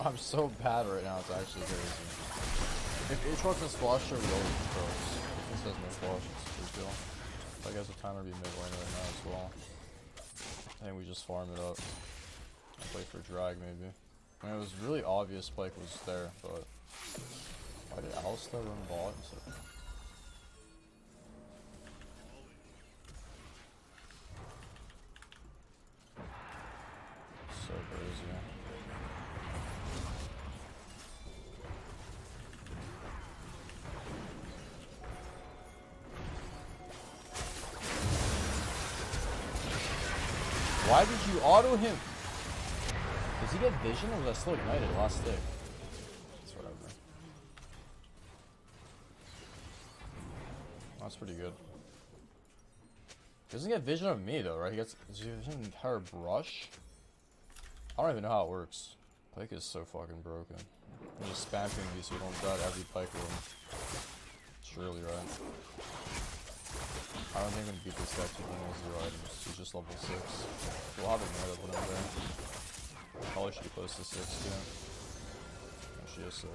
I'm so bad right now, it's actually crazy. If Aatrox has flash, we always pros. If this has no flash, it's a big deal. I guess the timer would be mid lane right now as well. I think we just farm it up. And play for drag maybe. I mean, it was really obvious Spike was there, but why did Alistar run bot? So crazy. Why did you auto him? Does he get vision or was that still ignited last stick? It's whatever. That's pretty good. Doesn't get vision of me though, right? He gets vision of the entire brush? I don't even know how it works. Pike is so fucking broken. I'm just spamming these so we don't die every Pike room. It's really right. I don't think I'm gonna beat this guy too long with 0 items. He's just level 6. We'll have ignore that one over there. Probably should be close to 6 too. Oh, she has 6.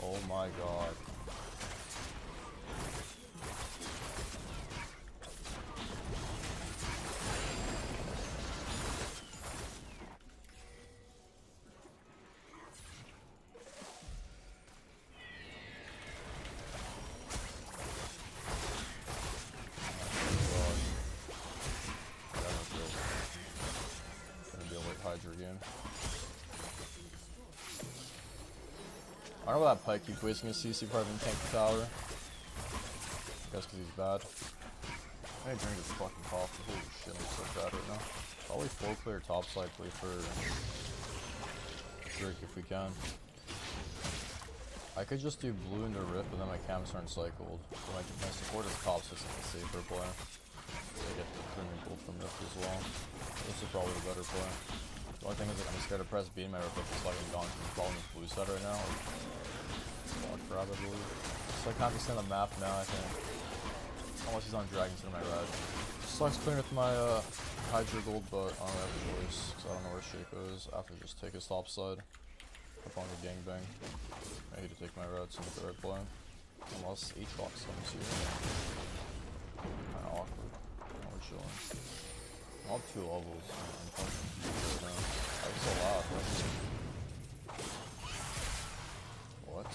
Oh my god. Again. I don't know why that Pike keeps wasting his CC probably didn't tank the tower. I guess because he's bad. I need to drink this fucking coffee. Holy shit, I'm so bad right now. Probably 4-player topside play for Drake if we can. I could just do blue into Rip, but then my cams aren't cycled. So my support is Cops, just like a safer play. I get the green and gold from Rip as well. This is probably the better play. The only thing is that I'm scared to press B and my Rip is like I'm gone from following this blue side right now. Like, crab, I believe. So I can't extend the map now, I think. Unless he's on Dragon instead of my red. Sucks playing with my Hydra gold, but I don't have a choice, because I don't know where Shaco is. I have to just take his top side. Up on the gangbang. I hate to take my red, so make the red play. Unless H-Box comes here. Kinda awkward. Now we're chilling. I'll have 2 levels. That's a lot, right? What?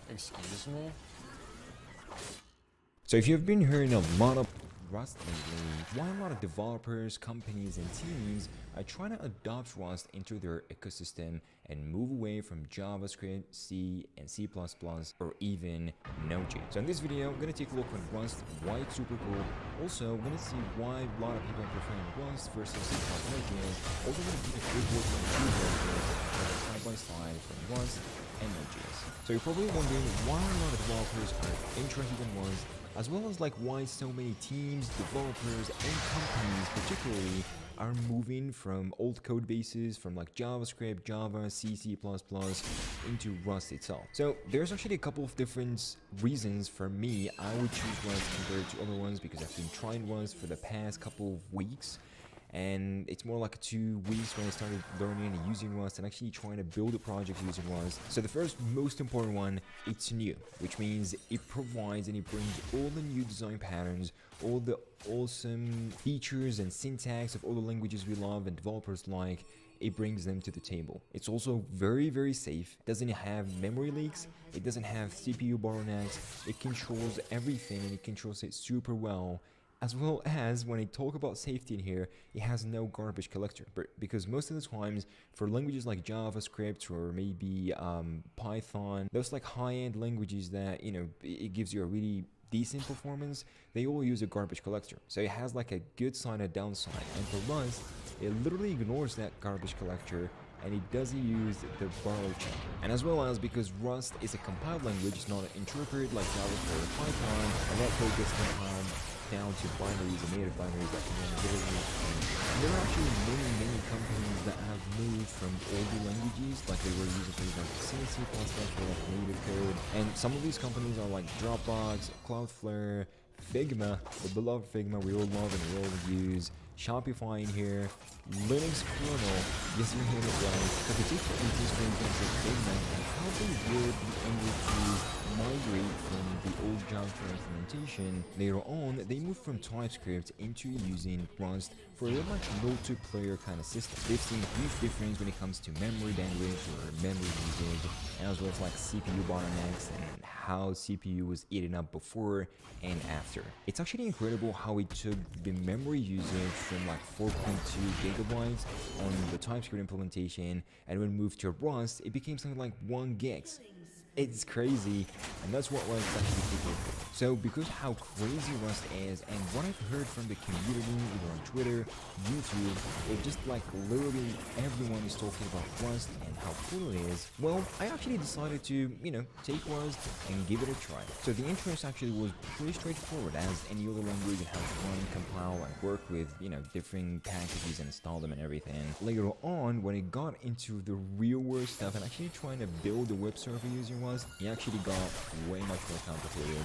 Excuse me? So if you've been hearing a lot of Rust lately, why a lot of developers, companies and teams are trying to adopt Rust into their ecosystem and move away from JavaScript, C and C++, or even Node.js. So in this video, I'm going to take a look at Rust, why it's super cool. Also, I'm going to see why a lot of people are preferring Rust versus C++ Node.js. Also going to be a good look at two versions side by side from Rust and Node.js. So you're probably wondering why a lot of developers are interested in Rust, as well as like why so many teams, developers, and companies particularly are moving from old code bases from like JavaScript, Java, C, C++ into Rust itself. So there's actually a couple of different reasons for me I would choose Rust compared to other ones, because I've been trying Rust for the past couple of weeks. And it's more like 2 weeks when I started learning and using Rust and actually trying to build a project using Rust. So the first most important one, it's new, which means it provides and it brings all the new design patterns, all the awesome features and syntax of all the languages we love and developers like. It brings them to the table. It's also very, very safe. It doesn't have memory leaks. It doesn't have CPU bottlenecks. It controls everything and it controls it super well. As well as, when I talk about safety in here, it has no garbage collector, because most of the times for languages like JavaScript or maybe Python, those like high-end languages that, you know, it gives you a really decent performance, they all use a garbage collector. So it has like a good side and a downside, and for Rust, it literally ignores that garbage collector and it doesn't use the borrow check. And as well as because Rust is a compiled language, it's not an interpreter like JavaScript or Python, and that code gets compiled down to binaries and native binaries that can run literally. And there are actually many companies that have moved from older languages, like they were using things like C, C++ for like native code. And some of these companies are like Dropbox, Cloudflare, Figma, the beloved Figma we all love and we all use, Shopify in here, Linux kernel, yes you're hearing it right, but the difference is when things like Figma and how they would be able to migrate from the old JavaScript implementation. Later on, they moved from TypeScript into using Rust for a much multiplayer kind of system. They've seen a huge difference when it comes to memory bandwidth or memory usage, as well as like CPU bottlenecks and how CPU was eaten up before and after. It's actually incredible how it took the memory usage from like 4.2 gigabytes on the TypeScript implementation, and when it moved to Rust, it became something like 1 gigs. It's crazy, and that's what Rust is actually capable of. So because how crazy Rust is, and what I've heard from the community, either on Twitter, YouTube, or just like literally everyone is talking about Rust and how cool it is, well, I actually decided to, you know, take Rust and give it a try. So the interest actually was pretty straightforward, as any other language, and how to run, compile, and work with, you know, different packages and install them and everything. Later on, when it got into the real world stuff and actually trying to build a web server using Rust, it actually got way much more complicated,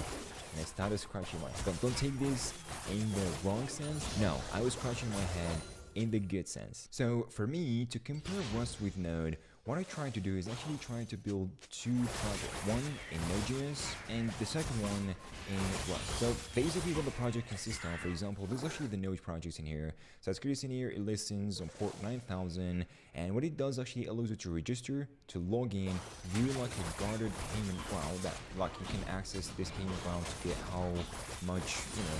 and I started scratching my head. But don't take this in the wrong sense. No, I was scratching my head in the good sense. So for me, to compare Rust with Node, what I tried to do is actually try to build two projects, one in Node.js and the second one in Rust. So basically what the project consists of, for example, there's actually the Node projects in here. So as you can see in here, it listens on port 9000, and what it does actually allows you to register, to log in, view like a guarded payment file that like you can access this payment file to get how much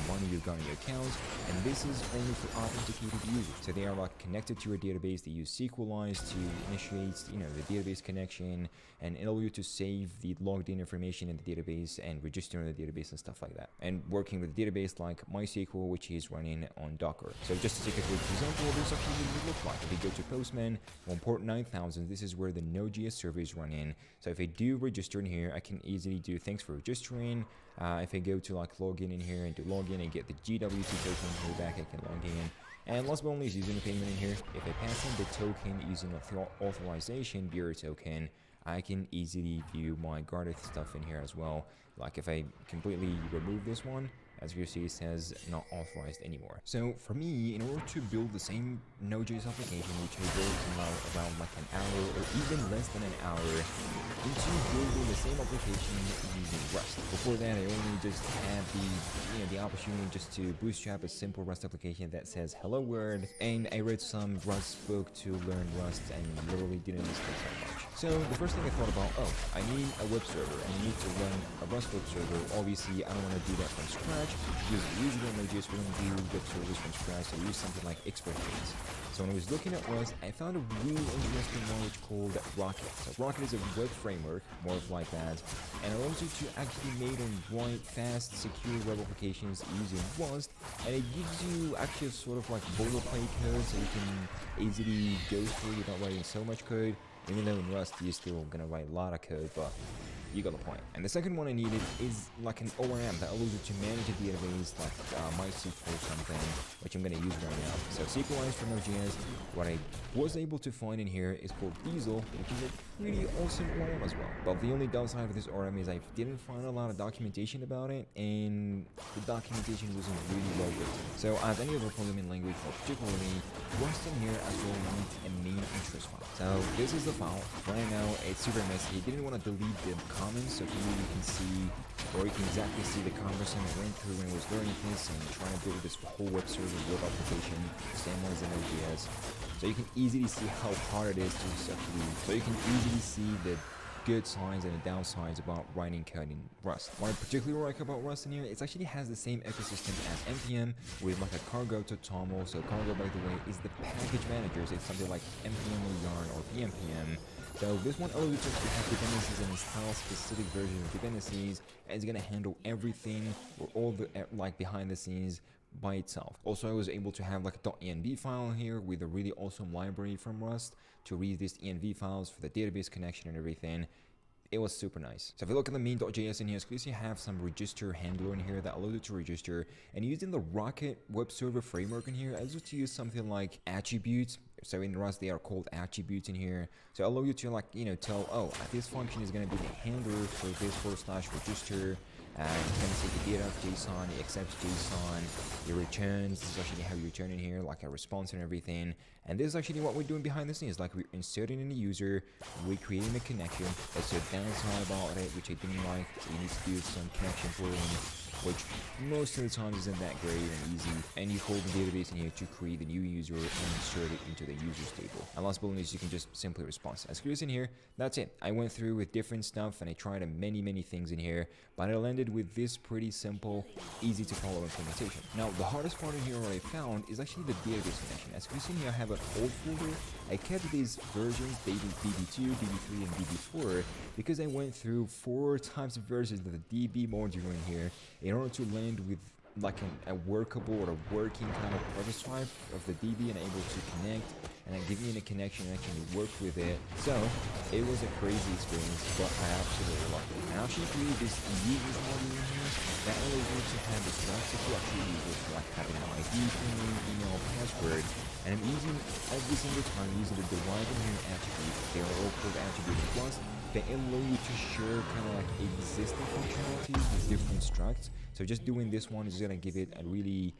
money you've got in your account, and this is only for authenticated users. So they are like connected to your database. They use SQLize to initiate the database connection and allow you to save the logged in information in the database and register in the database and stuff like that, and working with a database like MySQL, which is running on Docker. So just to take a quick example, this is actually what it looks like. If you go to Postman on port 9000, this is where the Node.js server is running. So if I do register in here, I can easily do thanks for registering. If I go to like login in here and to login and get the GWT token here back, I can log in. And last but not least, using the payment in here, if I pass in the token using the authorization bearer token, I can easily view my guarded stuff in here as well. Like if I completely remove this one, as you see, it says not authorized anymore. So for me, in order to build the same Node.js application, which I built in around like an hour or even less than an hour, into building the same application using Rust. Before that, I only just had the opportunity just to bootstrap a simple Rust application that says hello world, and I read some Rust book to learn Rust and literally didn't understand so much. So the first thing I thought about, I need a web server and I need to run a Rust web server. Obviously, I don't want to do that from scratch because usually in Node.js we don't do web servers from scratch, so I use something like Express. So when I was looking at Rust, I found a really interesting knowledge called Rocket. So Rocket is a web framework, more of like that, and allows you to actually make and write fast, secure web applications using Rust, and it gives you actually a sort of like boilerplate code so you can easily go through without writing so much code. Even though in Rust you're still gonna write a lot of code, but you got the point. And the second one I needed is like an ORM that allows you to manage a database like MySQL or something, which I'm gonna use right now. So SQLize from Node.js, what I was able to find in here is called Diesel, which is a pretty awesome ORM as well. But the only downside of this ORM is I didn't find a lot of documentation about it, and the documentation wasn't really well written. So as any other programming language, but particularly Rust in here as well needs a main interest file. So this is the file. Right now it's super messy. I didn't want to delete the comments, so here you can see, or you can exactly see the conversation I went through when I was learning this and trying to build this whole web server web application, same as in Node.js. So you can easily see how hard it is to actually, so you can easily see the good sides and the downsides about writing code in Rust. What I particularly like about Rust in here, it actually has the same ecosystem as NPM with like a cargo to TOML. So cargo, by the way, is the package managers. It's something like NPM or Yarn or PNPM. So this one allows you to have dependencies and install specific versions of dependencies, and it's gonna handle everything or all the like behind the scenes by itself. Also, I was able to have like a .env file here with a really awesome library from Rust to read these env files for the database connection and everything. It was super nice. So if you look at the main.js in here, you see have some register handler in here that allows you to register, and using the Rocket web server framework in here, I allows you to use something like attributes. So in Rust, they are called attributes in here. So allow you to like, tell, this function is going to be the handler for this /register. You can see the data of JSON, it accepts JSON, it returns. This is actually how you return in here, like a response and everything. And this is actually what we're doing behind the scenes, like we're inserting in the user, we're creating a connection. That's a downside about it, which I didn't like. So you need to do some connection pulling, which most of the time isn't that great and easy. And you hold the database in here to create a new user and insert it into the users table. And last but not least, you can just simply respond. As clear as in here, that's it. I went through with different stuff and I tried many things in here, but I landed with this pretty simple, easy to follow implementation. Now, the hardest part in here what I found is actually the database connection. As you can see here, I have an old folder. I kept these versions, DB2, DB3, and DB4, because I went through 4 types of versions of the DB module in here in order to land with like a workable or a working kind of prototype of the DB and able to connect and then give me a connection and actually work with it. So it was a crazy experience, but I absolutely loved it. I actually created this users module in here that allows you to have the structure to actually use it, like having an ID, name, email, password, and I'm using every single time using the derived in here attribute. They are all called attributes plus. They allow you to share kind of like existing functionalities with different structs. So just doing this one is gonna give it a really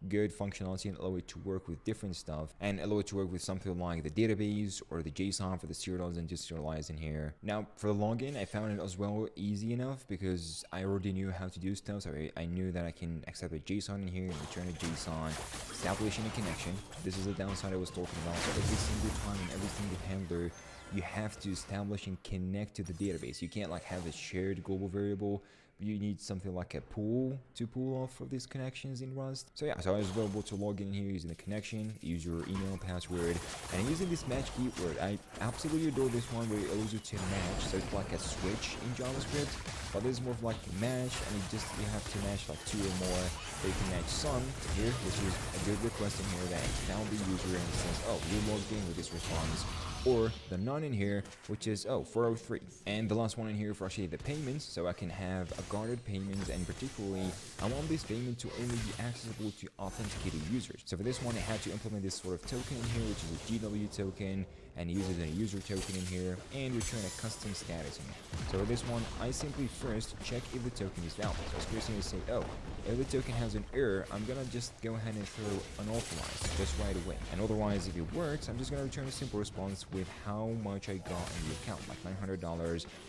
good functionality and allow it to work with different stuff and allow it to work with something like the database or the JSON for the serialize and deserialize in here. Now for the login, I found it as well easy enough because I already knew how to do stuff. So I knew that I can accept a JSON in here and return a JSON, establishing a connection. This is the downside I was talking about. So every single time and every single handler, you have to establish and connect to the database. You can't like have a shared global variable. You need something like a pool to pull off of these connections in Rust. So yeah, so I was able to log in here using the connection, use your email password, and using this match keyword. I absolutely adore this one where it allows you to match. So it's like a switch in JavaScript, but this is more of like a match, and you have to match like 2 or more. So you can match some here, which is a good request in here that found the user and says, oh, you logged in with this response. Or the none in here, which is 403, and the last one in here for actually the payments, so I can have a guarded payments, and particularly I want this payment to only be accessible to authenticated users. So for this one, I had to implement this sort of token in here, which is a GW token, and uses a user token in here, and return a custom status in here. So for this one, I simply first check if the token is valid. So it's going to say, oh, if the token has an error, I'm gonna just go ahead and throw unauthorized just right away. And otherwise, if it works, I'm just gonna return a simple response with how much I got in the account, like $900,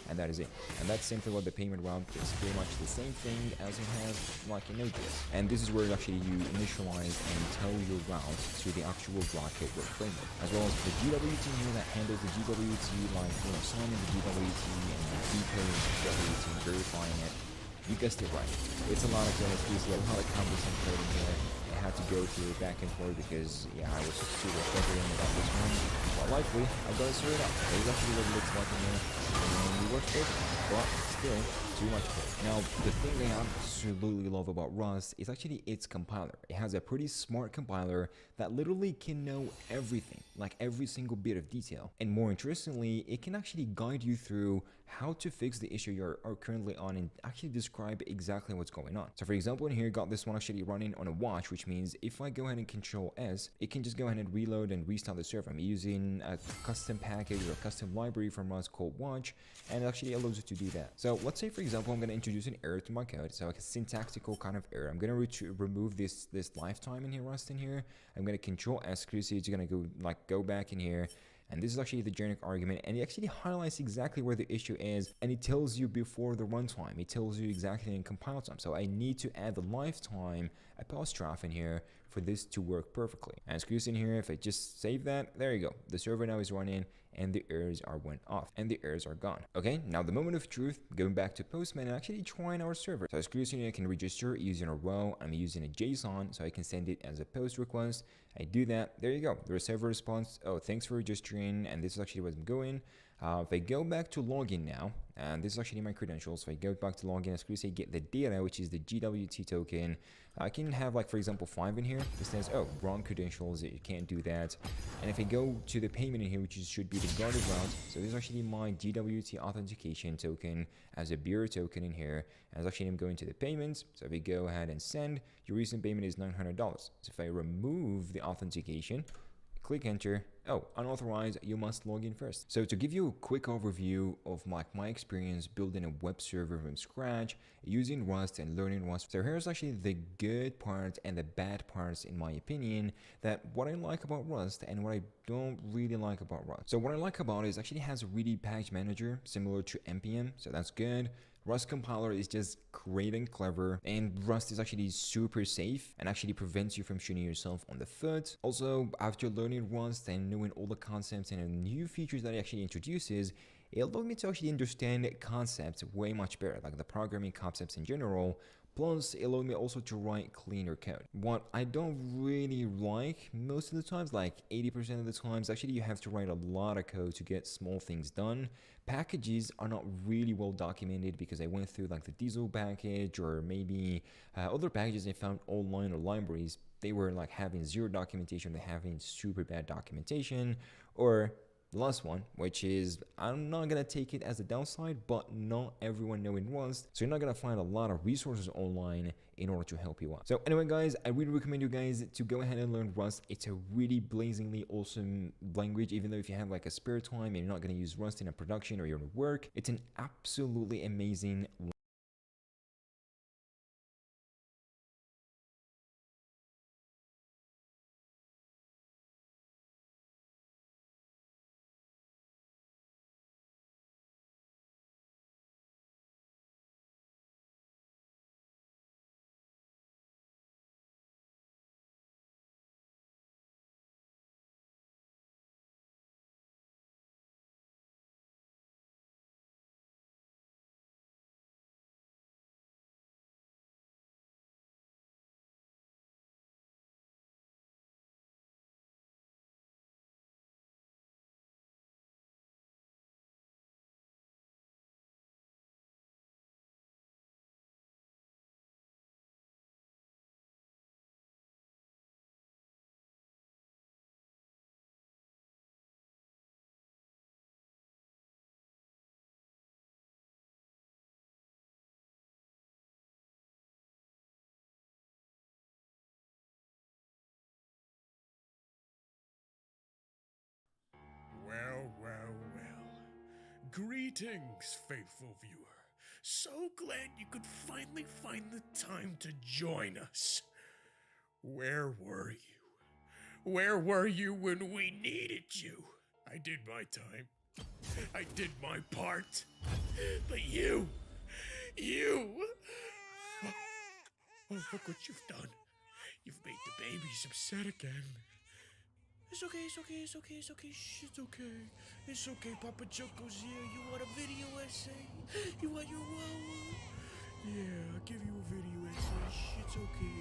and that is it. And that's simply what the payment route is, pretty much the same thing as it has like in Node.js. And this is where actually you initialize and tell your route to the actual rocket work framework, as well as the GWT here that handles the GWT, like signing the GWT and decoding the GWT, verifying it. You guessed it right. It's a lot of JavaScript, a lot of cumbersome code in here. I had to go through back and forth because, yeah, I was just super struggling about this one. But likely, I got it sorted out. There's actually what it looks like in here. And it works perfect, but still, too much code. Now, the thing I absolutely love about Rust is actually its compiler. It has a pretty smart compiler that literally can know everything, like every single bit of detail. And more interestingly, it can actually guide you through how to fix the issue you're currently on and actually describe exactly what's going on. So for example, in here, got this one actually running on a watch, which means if I go ahead and Control S, it can just go ahead and reload and restart the server. I'm using a custom package or a custom library from Rust called watch, and it actually allows you to do that. So let's say, for example, I'm going to introduce an error to my code, so like a syntactical kind of error. I'm going to remove this lifetime in here, Rust in here. I'm going to Control S, so it's going to go back in here. And this is actually the generic argument, and it actually highlights exactly where the issue is, and it tells you before the runtime. It tells you exactly in compile time. So I need to add the lifetime apostrophe in here for this to work perfectly. And screws in here, if I just save that, there you go. The server now is running, and the errors went off, and the errors are gone. Okay, now the moment of truth, going back to Postman and actually trying our server. So screws in here, I can register using a row. I'm using a JSON, so I can send it as a post request. I do that, there you go. The server response, oh, thanks for registering, and this is actually where I'm going. If I go back to login now, and this is actually my credentials, so I go back to login, as say get the data, which is the GWT token. I can have, like, for example, 5 in here. It says, oh, wrong credentials, you can't do that. And if I go to the payment in here, which should be the guarded route, so this is actually my GWT authentication token as a bearer token in here. And actually I'm going to the payments, so if we go ahead and send, your recent payment is $900. So if I remove the authentication, click enter, oh, unauthorized, you must log in first. So to give you a quick overview of my experience building a web server from scratch, using Rust and learning Rust. So here's actually the good parts and the bad parts, in my opinion, that what I like about Rust and what I don't really like about Rust. So what I like about it is actually has a really package manager similar to NPM, so that's good. Rust compiler is just great and clever, and Rust is actually super safe and actually prevents you from shooting yourself on the foot. Also, after learning Rust and knowing all the concepts and the new features that it actually introduces, it allowed me to actually understand concepts way much better, like the programming concepts in general. Plus, it allowed me also to write cleaner code. What I don't really like most of the times, like 80% of the times, actually you have to write a lot of code to get small things done. Packages are not really well documented because I went through like the Diesel package or maybe other packages I found online or libraries. They were like having zero documentation, they're having super bad documentation, or the last one, which is, I'm not gonna take it as a downside, but not everyone knowing Rust, so you're not gonna find a lot of resources online in order to help you out. So anyway, guys, I really recommend you guys to go ahead and learn Rust. It's a really blazingly awesome language. Even though if you have like a spare time and you're not gonna use Rust in a production or you're at work, it's an absolutely amazing Greetings, faithful viewer. So glad you could finally find the time to join us. Where were you? Where were you when we needed you? I did my time. I did my part. But you... Oh, look what you've done. You've made the babies upset again. It's okay, it's okay, it's okay, it's okay, shh, it's okay. It's okay, Papa Choco's here. You want a video essay? You want your wawa? Yeah, I'll give you a video essay. Shh, it's okay.